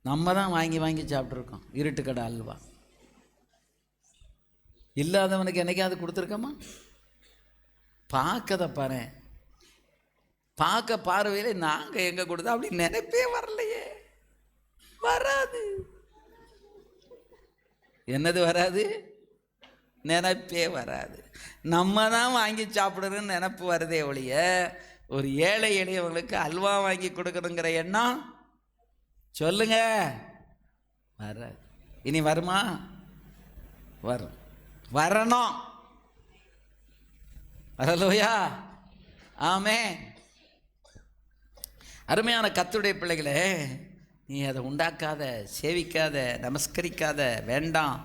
நம்ம தான் வாங்கி சாப்பிட்ருக்கோம் இருட்டுக்கடை அல்வா. இல்லாதவனுக்கு என்னைக்காவது கொடுத்துருக்கோமா? பார்க்கத பாரு, பார்க்க பார்வையில் நாங்கள் எங்கே கொடுத்தா அப்படி நினைப்பே வரலையே. வராது. என்னது வராது? நினைப்பே வராது. நம்ம தான் வாங்கி சாப்பிடணும்னு நினப்பு வருதே ஒழிய ஒரு ஏழை எளியவங்களுக்கு அல்வா வாங்கி கொடுக்கணுங்கிற எண்ணம் சொல்லுங்க வராது. இனி வருமா? வரும், வரணும். ஹல்லேலூயா, ஆமென். அருமையான கர்த்தருடைய பிள்ளைகளே, நீ அதை உண்டாக்காத, சேவிக்காத, நமஸ்கரிக்காத, வேண்டாம்.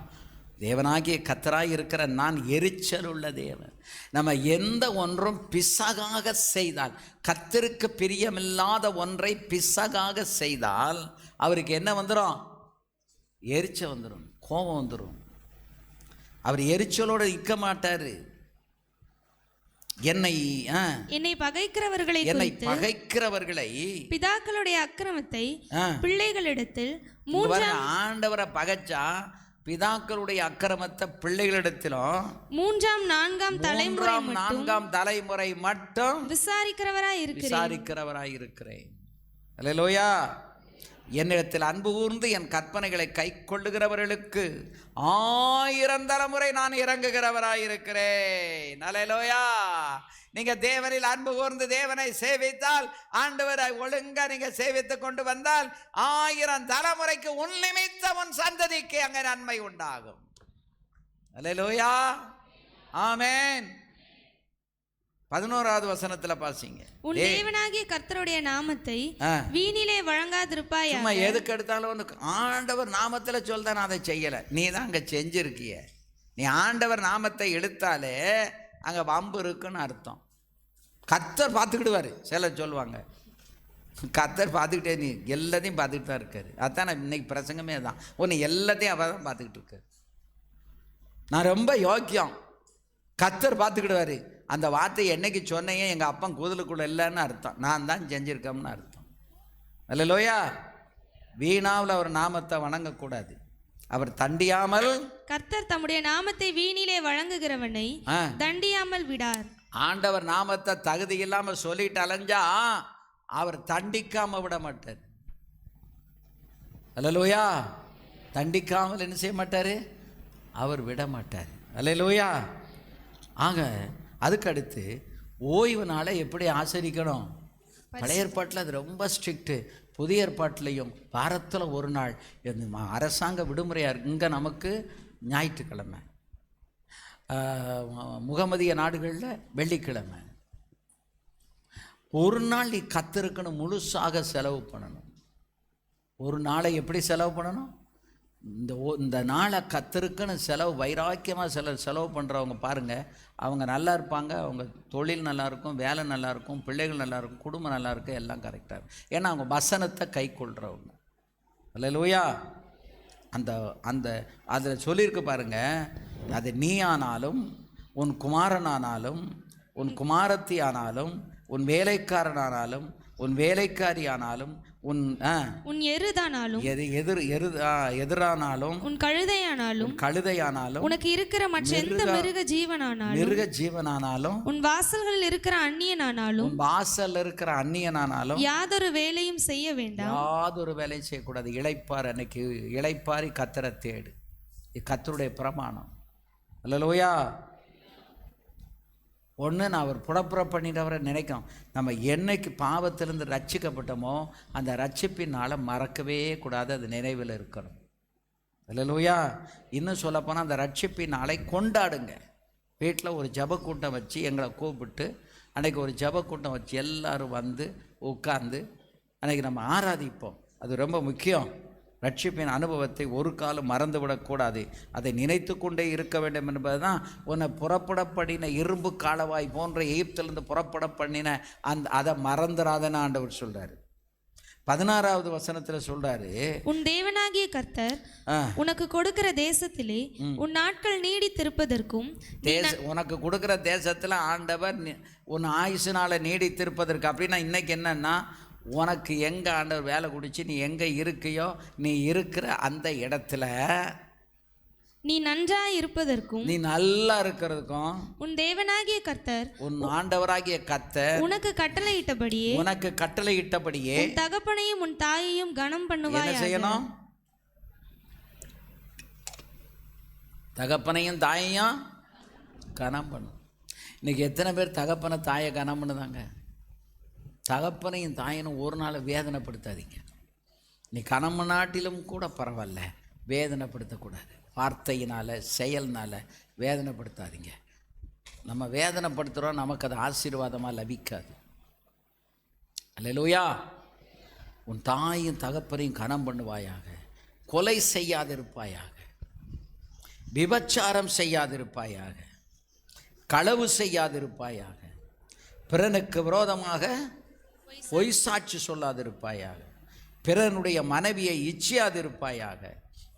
தேவனாகிய கர்த்தராய் இருக்கிற நான் எரிச்சல் உள்ள தேவன். நம்ம எந்த ஒன்றும் பிசகாக செய்தால், கர்த்தருக்கு பிரியமில்லாத ஒன்றை பிசகாக செய்தால் அவருக்கு என்ன வந்துடும்? எரிச்சல் வந்துடும், கோபம் வந்துடும். அவர் எரிச்சலோடு நிற்க மாட்டார். என்னை பகைக்கிறவர்களை பிதாக்களுடைய அக்கிரமத்தை பிள்ளைகளிடத்தில் ஆண்டவரை பகைச்சா பிதாக்களுடைய அக்கிரமத்தை பிள்ளைகளிடத்திலும் மூன்றாம் நான்காம் தலைமுறை மட்டும் விசாரிக்கிறவராய் இருக்கிறேன். அல்லேலூயா. என்னிடத்தில் அன்பு கூர்ந்து என் கற்பனைகளை கை கொள்ளுகிறவர்களுக்கு 1000 தலைமுறை நான் இறங்குகிறவராயிருக்கிறேன். அல்லேலூயா. நீங்க தேவனில் அன்பு கூர்ந்து தேவனை சேவித்தால், ஆண்டவரை ஒழுங்கா நீங்க சேவித்து கொண்டு வந்தால் 1000 தலைமுறைக்கு உன் நிமித்தம் உன் சந்ததிக்கு அங்கே நன்மை உண்டாகும். அல்லேலூயா, ஆமென். 11வது வசனத்துல பாசிங்க. உன் தேவனாகிய கர்த்தருடைய நாமத்தை வீணிலே வழங்காதிருப்பாய். சும்மா எதுக்கு எடுத்தாலும் வந்து ஆண்டவர் நாமத்துல சொல்ல நான் அதை செய்யல, நீ தான் அங்க செஞ்சிருக்கிய. நீ ஆண்டவர் நாமத்தை எடுத்தாலே அங்க வம்பு இருக்குன்னு அர்த்தம். கர்த்தர் பார்த்துக்கிடுவாரு. சிலர் சொல்லுவாங்க கர்த்தர் பார்த்துக்கிட்டே, நீ எல்லாத்தையும் பார்த்துக்கிட்டு தான் இருக்காரு. அதான் நான் இன்னைக்கு பிரசங்கமே தான். ஒன்று எல்லாத்தையும் அவ தான் பார்த்துக்கிட்டு இருக்காரு. நான் ரொம்ப யோக்கியம், கர்த்தர் பார்த்துக்கிடுவாரு. அந்த வார்த்தையை என்னைக்கு சொன்னையே எங்கள் அப்பா கூதலுக்குள்ள இல்லைன்னு அர்த்தம், நான் தான் செஞ்சிருக்கோம்னு அர்த்தம். அல்லேலூயா. வீணாவில் அவர் நாமத்தை வணங்கக்கூடாது. அவர் தண்டியாமல், கர்த்தர் தம்முடைய நாமத்தை வீணிலே வழங்குகிறவனை தண்டியாமல் விடார். ஆண்டவர் நாமத்தை தகுதி இல்லாமல் சொல்லிட்டு அலைஞ்சா அவர் தண்டிக்காம விட மாட்டார். அல்லேலூயா. தண்டிக்காமல் என்ன செய்ய மாட்டார்? அவர் விட மாட்டார். அல்லேலூயா. ஆக அதுக்கடுத்து ஓய்வு நாளை எப்படி ஆசரிக்கணும்? பழைய ஏற்பாட்டில் அது ரொம்ப ஸ்ட்ரிக்ட்டு. புதிய ஏற்பாட்டிலையும் வாரத்தில் ஒரு நாள் அரசாங்க விடுமுறையாக இருக்கு. இங்கே நமக்கு ஞாயிற்றுக்கிழமை, முகமதிய நாடுகளில் வெள்ளிக்கிழமை. ஒரு நாள் நீ கர்த்தருக்குன்னு முழுசாக செலவு பண்ணணும். ஒரு நாளை எப்படி செலவு பண்ணணும்? இந்த நாளை கர்த்தருக்குன்னு செலவு வைராக்கியமாக செலவு பண்ணுறவங்க பாருங்கள், அவங்க நல்லா இருப்பாங்க. அவங்க தொழில் நல்லாயிருக்கும், வேலை நல்லாயிருக்கும், பிள்ளைகள் நல்லாயிருக்கும், குடும்பம் நல்லாயிருக்கும், எல்லாம் கரெக்டாக இருக்கும். ஏன்னா அவங்க வசனத்தை கை கொள்கிறவங்க. அல்லேலூயா. அதில் சொல்லியிருக்கு பாருங்கள், அது நீ ஆனாலும், உன் குமாரனானாலும், உன் குமாரத்தி ஆனாலும், உன் வேலைக்காரனானாலும், உன் வேலைக்காரி ஆனாலும், உன் எருதானாலும், எதிரானாலும், உன் கழுதையானாலும், உனக்கு இருக்கிற மற்ற எந்த மிருக ஜீவனானாலும், உன் வாசல்களில் இருக்கிற அந்நியனானாலும், யாதொரு வேலையும் செய்ய வேண்டாம். யாதொரு வேலையும் செய்யக்கூடாது. இளைப்பார். அன்னைக்கு இளைப்பாரி கர்த்தரை தேடு. கர்த்தருடைய பிரமாணம். அல்லேலூயா. ஒன்று, நான் அவர் புடப்புற பண்ணிட்டவரை நினைக்கணும். நம்ம என்னைக்கு பாவத்திலிருந்து ரட்சிக்கப்பட்டோமோ அந்த ரட்சிப்பினால் மறக்கவே கூடாது, அது நினைவில் இருக்கணும். அல்லேலூயா. இன்னும் சொல்லப்போனால் அந்த ரட்சிப்பின் நாளை கொண்டாடுங்க. வீட்டில் ஒரு ஜபக்கூட்டம் வச்சு எங்களை கூப்பிட்டு அன்றைக்கி ஒரு ஜபக்கூட்டம் வச்சு எல்லோரும் வந்து உட்கார்ந்து அன்றைக்கி நம்ம ஆராதிப்போம். அது ரொம்ப முக்கியம். ரட்சிப்பின் அனுபவத்தை ஒரு காலம் மறந்துவிடக்கூடாது. அதை நினைத்து கொண்டே இருக்க வேண்டும் என்பது தான். உன்னை புறப்பட பண்ணின இரும்பு காலவாய் போன்ற எகிப்திலிருந்து புறப்பட பண்ணின அதை மறந்துடாதன்னு ஆண்டவர் சொல்கிறாரு. 16வது வசனத்தில் சொல்கிறாரு, உன் தேவனாகிய கர்த்தர் உனக்கு கொடுக்கிற தேசத்திலே உன் நாட்கள் நீடித்திருப்பதற்கும், உனக்கு கொடுக்குற தேசத்தில் ஆண்டவர் உன் ஆயுசுனால நீடித்திருப்பதற்கு. அப்படின்னா இன்னைக்கு என்னன்னா, உனக்கு எங்கே ஆண்டவர் வேலை குடிச்சு நீ எங்கே இருக்கையோ, நீ இருக்கிற அந்த இடத்துல நீ நன்றாய் இருப்பதற்கும், நீ நல்லா இருக்கிறதுக்கும் உன் தேவனாகிய கர்த்தர், உன் ஆண்டவராகிய கர்த்தர் உனக்கு கட்டளையிட்டபடியே உன் தகப்பனையும் உன் தாயையும் கனம் பண்ணுவாய். என்ன செய்யணும்? தகப்பனையும் தாயையும் கனம் பண்ணும். இன்றைக்கி எத்தனை பேர் தகப்பனை தாயை கனம் பண்ணுதாங்க? தகப்பனையும் தாயனும் ஒரு நாள் வேதனைப்படுத்தாதீங்க. நீ கனம் நாட்டிலும் கூட பரவாயில்ல, வேதனைப்படுத்தக்கூடாது. வார்த்தையினால் செயல்னால் வேதனைப்படுத்தாதீங்க. நம்ம வேதனைப்படுத்துகிறோம், நமக்கு அது ஆசீர்வாதமாக லபிக்காது. அல்லேலூயா. உன் தாயும் தகப்பனையும் கனம் பண்ணுவாயாக. கொலை செய்யாதிருப்பாயாக, விபச்சாரம் செய்யாதிருப்பாயாக, களவு செய்யாதிருப்பாயாக, பிறனுக்கு விரோதமாக பொய் சாட்சி சொல்லாதிருப்பாயாக, பிறனுடைய மனைவியை இச்சியாதிருப்பாயாக,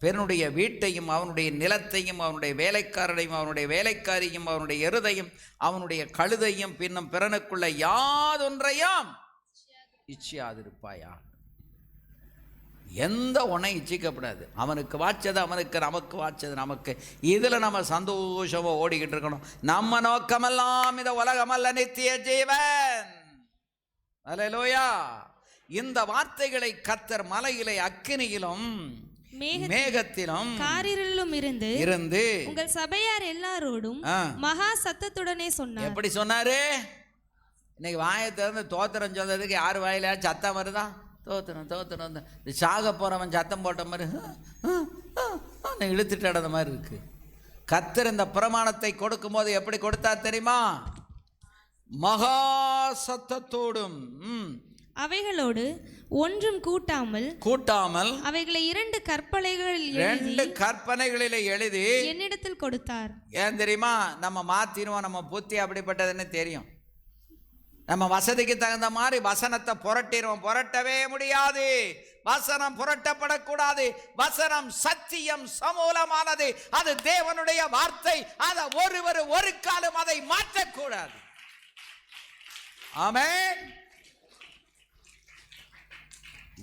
பிறனுடைய வீட்டையும் அவனுடைய நிலத்தையும் அவனுடைய வேலைக்காரனையும் அவனுடைய வேலைக்காரியும் அவனுடைய எருதையும் அவனுடைய கழுதையும் பின்னும் பிறனுக்குள்ள யாதொன்றையும் இச்சியாதிருப்பாயாக. எந்த ஒன்றை இச்சிக்கப்படாது. அவனுக்கு வாச்சது அவனுக்கு, நமக்கு வாச்சது நமக்கு. இதில் நம்ம சந்தோஷமாக ஓடிக்கிட்டு இருக்கணும். நம்ம நோக்கமெல்லாம் இந்த உலகமல்ல, நித்திய ஜீவன். அல்லேலூயா. இந்த வார்த்தைகளை கர்த்தர் மலையிலே அக்கினியிலும் மேகத்திலும் காரிருளிலும் இருந்து உங்கள் சபையார் எல்லாரோடும் மகா சத்தத்துடனே சொன்னார். எப்படி சொன்னாரு? இன்னைக்கு வாயை திறந்து தோத்திரம் சொல்றதுக்கு யார் வாயில சத்தம் வருதா? தோத்திரம் தோத்திரம். இந்த சாக போறவன் சத்தம் போட்ட மாதிரி இழுத்துட்டு நடந்த மாதிரி இருக்கு. கர்த்தர் இந்த பிரமாணத்தை கொடுக்கும் போது எப்படி கொடுத்தார் தெரியுமா? மகா சத்தத்தோடும் அவைகளோடு ஒன்றும் கூட்டாமல் அவைகளை 2 கற்பனைகளிலே எழுதி என்னிடத்தில் கொடுத்தார். ஏன் தெரியுமா? நம்ம மாத்திடுவோம், நம்ம புத்தி அப்படிப்பட்டதுன்னு தெரியும். நம்ம வசதிக்கு தகுந்த மாதிரி வசனத்தை புரட்டிடுவோம். புரட்டவே முடியாது. வசனம் புரட்டப்படக்கூடாது. வசனம் சத்தியம் சமூலமானது. அது தேவனுடைய வார்த்தை. அதை ஒரு காலம் அதை மாற்றக்கூடாது. ஆமென்.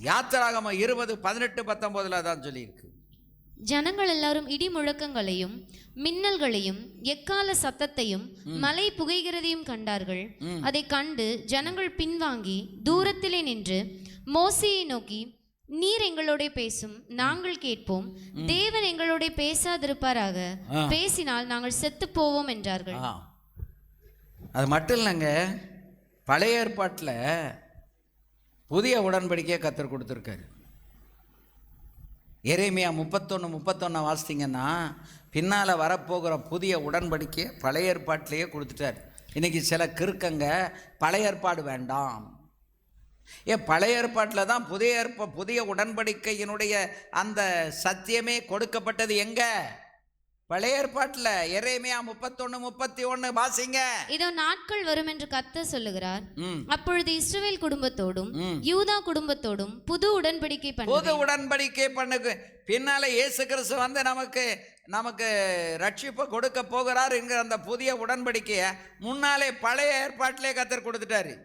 யாத்திராகமம் 20:18-19 தான் சொல்லியிருக்கு. ஜனங்கள் எல்லாரும் இடி முழக்கங்களையும் மின்னல்களையும் எக்கால சத்தத்தையும் மலை புகைகிறதையும் கண்டார்கள். அதை கண்டு ஜனங்கள் பின்வாங்கி தூரத்திலே நின்று மோசேயை நோக்கி, நீர் எங்களோட பேசும், நாங்கள் கேட்போம். தேவன் எங்களோட பேசாதிருப்பாராக, பேசினால் நாங்கள் செத்து போவோம் என்றார்கள். அது மட்டும் இல்லைங்க, பழைய ஏற்பாட்டில் புதிய உடன்படிக்கையை கர்த்தர் கொடுத்துருக்காரு. எரேமியா 31:31 வாசித்தீங்கன்னா பின்னால் வரப்போகிற புதிய உடன்படிக்கையை பழைய ஏற்பாட்டிலேயே கொடுத்துட்டார். இன்றைக்கி சில கிறுக்கங்க பழைய ஏற்பாடு வேண்டாம். பழைய ஏற்பாட்டில் தான் புதிய உடன்படிக்கையினுடைய அந்த சத்தியமே கொடுக்கப்பட்டது. எங்க? பழைய ஏற்பாட்டில். எரேமியா 31:31 வாசிங்க. இதோ நாட்கள் வரும் என்று கர்த்தர் சொல்லுகிறார், அப்பொழுது இஸ்ரவேல் குடும்பத்தோடும் யூதா குடும்பத்தோடும் புது உடன்படிக்கை பண்ணுங்க. பின்னால இயேசு கிறிஸ்து வந்து நமக்கு ரட்சிப்பு கொடுக்க போகிறார் என்கிற அந்த புதிய உடன்படிக்கையை முன்னாலே பழைய ஏற்பாட்டிலே கர்த்தர் கொடுத்துட்டாரு.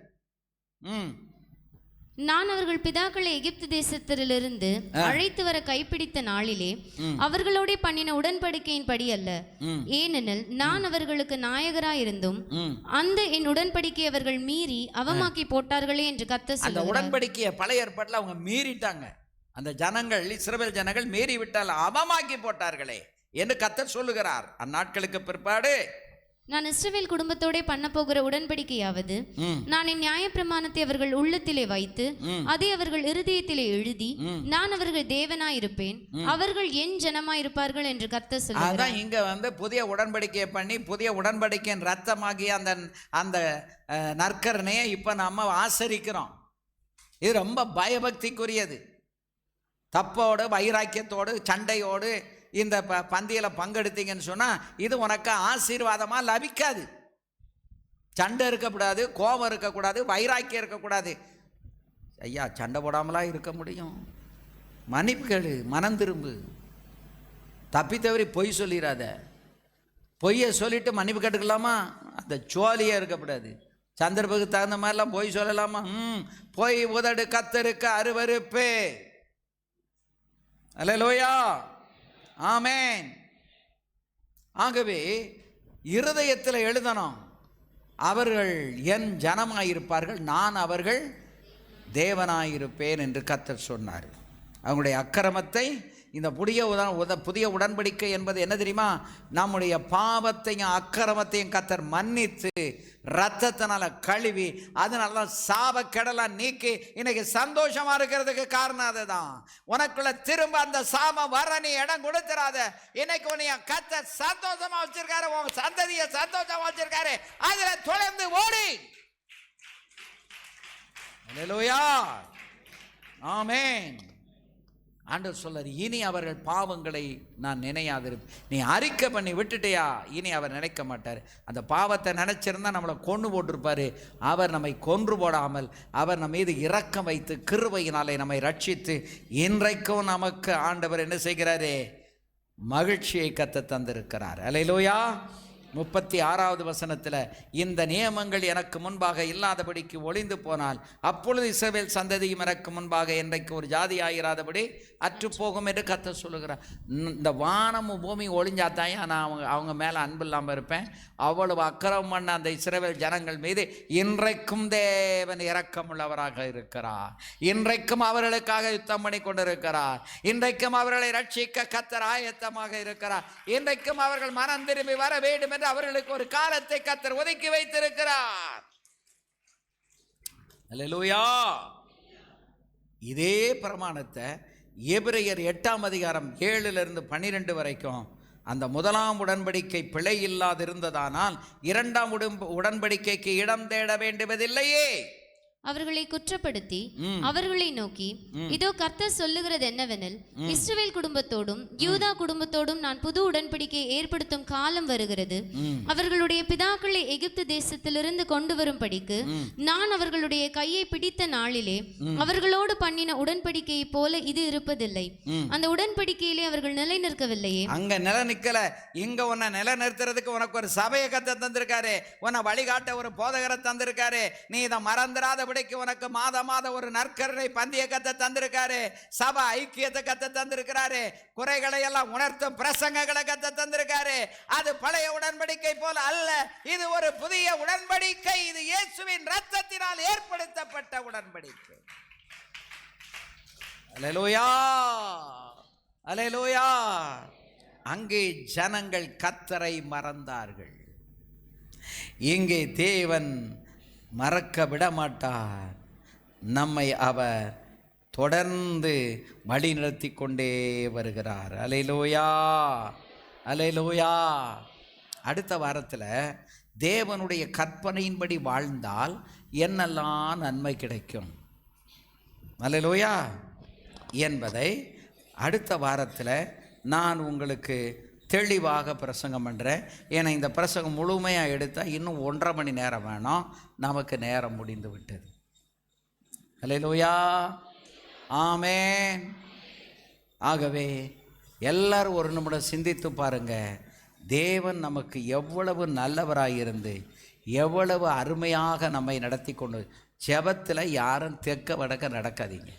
நான் அவர்கள் பிதாக்களை எகிப்து தேசத்திலிருந்து அழைத்து வர கைப்பிடித்த நாளிலே அவர்களோட பண்ணின உடன்படிக்கையின் படி அல்ல. ஏனெனில் நான் அவர்களுக்கு நாயகராயிருந்தும் அந்த என் உடன்படிக்கை அவர்கள் மீறி அவமாக்கி போட்டார்களே என்று கர்த்தர் சொல்லுகிறார். அந்த உடன்படிக்கையை பழைய ஏற்பாட்டில் அவங்க மீறிட்டாங்க. அந்த ஜனங்கள், இஸ்ரவேல் ஜனங்கள் மீறி விட்டால் அவமாக்கி போட்டார்களே என்று கர்த்தர் சொல்லுகிறார். அந்நாட்களுக்கு பிற்பாடு நான் இஸ்ரவேல் குடும்பத்தோட பண்ண போகிற உடன்படிக்கையாவது, நான் என் நியாயப்பிரமாணத்தை அவர்கள் உள்ளத்திலே வைத்து அதை அவர்கள் இருதயத்திலே எழுதி நான் அவர்கள் தேவனாயிருப்பேன், அவர்கள் என் ஜனமாயிருப்பார்கள் என்று கர்த்தர் சொல்லுகிறார். அதான் இங்க வந்து புதிய உடன்படிக்கையை பண்ணி புதிய உடன்படிக்கையின் ரத்தமாகிய அந்த நற்கரணையை இப்ப நம்ம ஆசரிக்கிறோம். இது ரொம்ப பயபக்திக்குரியது. தப்போடு வைராக்கியத்தோடு சண்டையோடு இந்த பந்தியில் பங்கெடுத்தீங்கன்னு சொன்னால் இது உனக்கு ஆசீர்வாதமாக லபிக்காது. சண்டை இருக்கக்கூடாது, கோபம் இருக்கக்கூடாது, வைராக்கியம் இருக்கக்கூடாது. ஐயா, சண்டை போடாமலாம் இருக்க முடியும். மன்னிப்பு கேளு, மனம் திரும்பு. தப்பி தவறி பொய் சொல்லிடாத. பொய்யை சொல்லிட்டு மன்னிப்பு கேட்டுக்கலாமா? அந்த சோழியே இருக்கக்கூடாது. சந்தர்ப்பத்துக்கு தகுந்த மாதிரிலாம் பொய் சொல்லலாமா? பொய் உதடு கர்த்தருக்கு அருவருப்பு. அல்லேலூயா, ஆமென். ஆகவே இருதயத்தில் எழுதணும், அவர்கள் என் ஜனமாயிருப்பார்கள், நான் அவர்கள் தேவனாயிருப்பேன் என்று கர்த்தர் சொன்னார். அவங்களுடைய அக்கிரமத்தை இந்த புதிய உடன்படிக்கை என்பது என்ன தெரியுமா? நம்முடைய பாவத்தையும் அக்கிரமத்தையும் கர்த்தர் மன்னித்து ரத்தத்தினால கழுவி அதனால தான் சாபக்கெடலாம் நீக்கி இன்னைக்கு சந்தோஷமா இருக்கிறதுக்கு காரணம் அதுதான். உனக்குள்ள திரும்ப அந்த சாபம் வர நீ இடம் கொடுத்துறாத. இன்னைக்கு உன்னைய கர்த்தர் சந்தோஷமா வச்சிருக்காரு, உன் சந்ததியை சந்தோஷமா வச்சிருக்காரு. அதுல தொடர்ந்து ஓடி. அல்லேலூயா, ஆமென். ஆண்டவர் சொல்றார், இனி அவர்கள் பாவங்களை நான் நினையாதிருப்பேன். நீ அறிக்கை பண்ணி விட்டுட்டியா, இனி அவர் நினைக்க மாட்டார். அந்த பாவத்தை நினைச்சிருந்தா நம்மளை கொன்று போட்டிருப்பாரு. அவர் நம்மை கொன்று போடாமல் அவர் நம்ம மீது இரக்கம் வைத்து கிருபையினாலே நம்மை ரட்சித்து இன்றைக்கும் நமக்கு ஆண்டவர் என்ன செய்கிறாரே, மகிழ்ச்சியை கத்த தந்திருக்கிறார். அல்லேலூயா. 36வது வசனத்தில், இந்த நியமங்கள் எனக்கு முன்பாக இல்லாதபடிக்கு ஒளிந்து போனால் அப்பொழுது இஸ்ரவேல் சந்ததியும் எனக்கு முன்பாக என்றைக்கு ஒரு ஜாதி ஆகிறாதபடி அற்றுப்போகும் என்று கர்த்தர் சொல்லுகிறார். இந்த வானமும் பூமி ஒளிஞ்சாத்தாயா நான் அவங்க மேலே அன்பு இல்லாமல் இருப்பேன். அவ்வளவு அக்கிரமம் பண்ண அந்த இஸ்ரவேல் ஜனங்கள் மீது இன்றைக்கும் தேவன் இரக்கமுள்ளவராக இருக்கிறார். இன்றைக்கும் அவர்களுக்காக யுத்தம் பண்ணி கொண்டிருக்கிறார். இன்றைக்கும் அவர்களை ரட்சிக்க கர்த்தர் ஆயத்தமாக இருக்கிறார். இன்றைக்கும் அவர்கள் மனம் திரும்பி வர வேண்டும் என்று அவர்களுக்கு ஒரு காலத்தை கர்த்தர் ஒதுக்கி வைத்திருக்கிறார். அல்லேலூயா. இதே பிரமாணத்தை எபிரெயர் 8ஆம் அதிகாரம் 7லிருந்து 12 வரைக்கும் அந்த முதலாம் உடன்படிக்கை பிழை இல்லாதிருந்ததானால் 2ஆம் உடன்படிக்கைக்கு இடம் தேட வேண்டுவதில்லையே. அவர்களை குற்றப்படுத்தி அவர்களை நோக்கி, இதோ கர்த்தர் சொல்லுகிறது என்னவெனில், இஸ்ரவேல் குடும்பத்தோடும் யூதா குடும்பத்தோடும் நான் புது உடன்படிக்கையை ஏற்படுத்தும் காலம் வருகிறது. அவர்களுடைய பிதாக்களை எகிப்து தேசத்திலிருந்து கொண்டு வரும்படிக்கு நான் அவர்களுடைய கையை பிடித்த நாளிலே அவர்களோடு பண்ணின உடன்படிக்கையை போல இது இருப்பதில்லை. அந்த உடன்படிக்கையிலே அவர்கள் நிலை நிற்கவில்லையே. அங்க நிலை நிற்கல, இங்க உன்னை நிலை நிறுத்துறதுக்கு உனக்கு ஒரு சபையை கத்த தந்திருக்காரு, உன்னை வழிகாட்ட ஒரு போதகரை தந்திருக்காரு. நீ இதை மறந்துடாத உனக்கு மாத ஒரு நற்கருணை பந்திய கத்த தந்திருக்காரு. சபை ஐக்கியத்தை கத்த தந்திருக்கிறாரு. குறைகளை எல்லாம் உணர்த்தும் பிரசங்கங்களை கத்த தந்திருக்காரு. அது பழைய உடன்படிக்கை போல அல்ல, இது ஒரு புதிய உடன்படிக்கை. இது இயேசுவின் இரத்தத்தினால் ஏற்படுத்தப்பட்ட உடன்படிக்கை. அல்லேலூயா, அல்லேலூயா. அங்கே ஜனங்கள் கர்த்தரை மறந்தார்கள். இங்கே தேவன் மறக்க விட மாட்டார். நம்மை அவர் தொடர்ந்து வழி நடத்தி கொண்டே வருகிறார். அல்லேலூயா, அல்லேலூயா. அடுத்த வாரத்தில் தேவனுடைய கற்பனையின்படி வாழ்ந்தால் என்னெல்லாம் நன்மை கிடைக்கும், அல்லேலூயா, என்பதை அடுத்த வாரத்தில் நான் உங்களுக்கு தெளிவாக பிரசங்கம் பண்ணுறேன். ஏன்னா இந்த பிரசங்கம் முழுமையாக எடுத்தால் இன்னும் 1.5 மணி நேரம் வேணும். நமக்கு நேரம் முடிந்து விட்டது. அல்லேலூயா, ஆமென். ஆகவே எல்லாரும் ஒரு நிமிடம் சிந்தித்து பாருங்க, தேவன் நமக்கு எவ்வளவு நல்லவராயிருந்து எவ்வளவு அருமையாக நம்மை நடத்தி கொண்டு. ஜெபத்தில் யாரும் தெற்க வடக்க நடக்காதீங்க.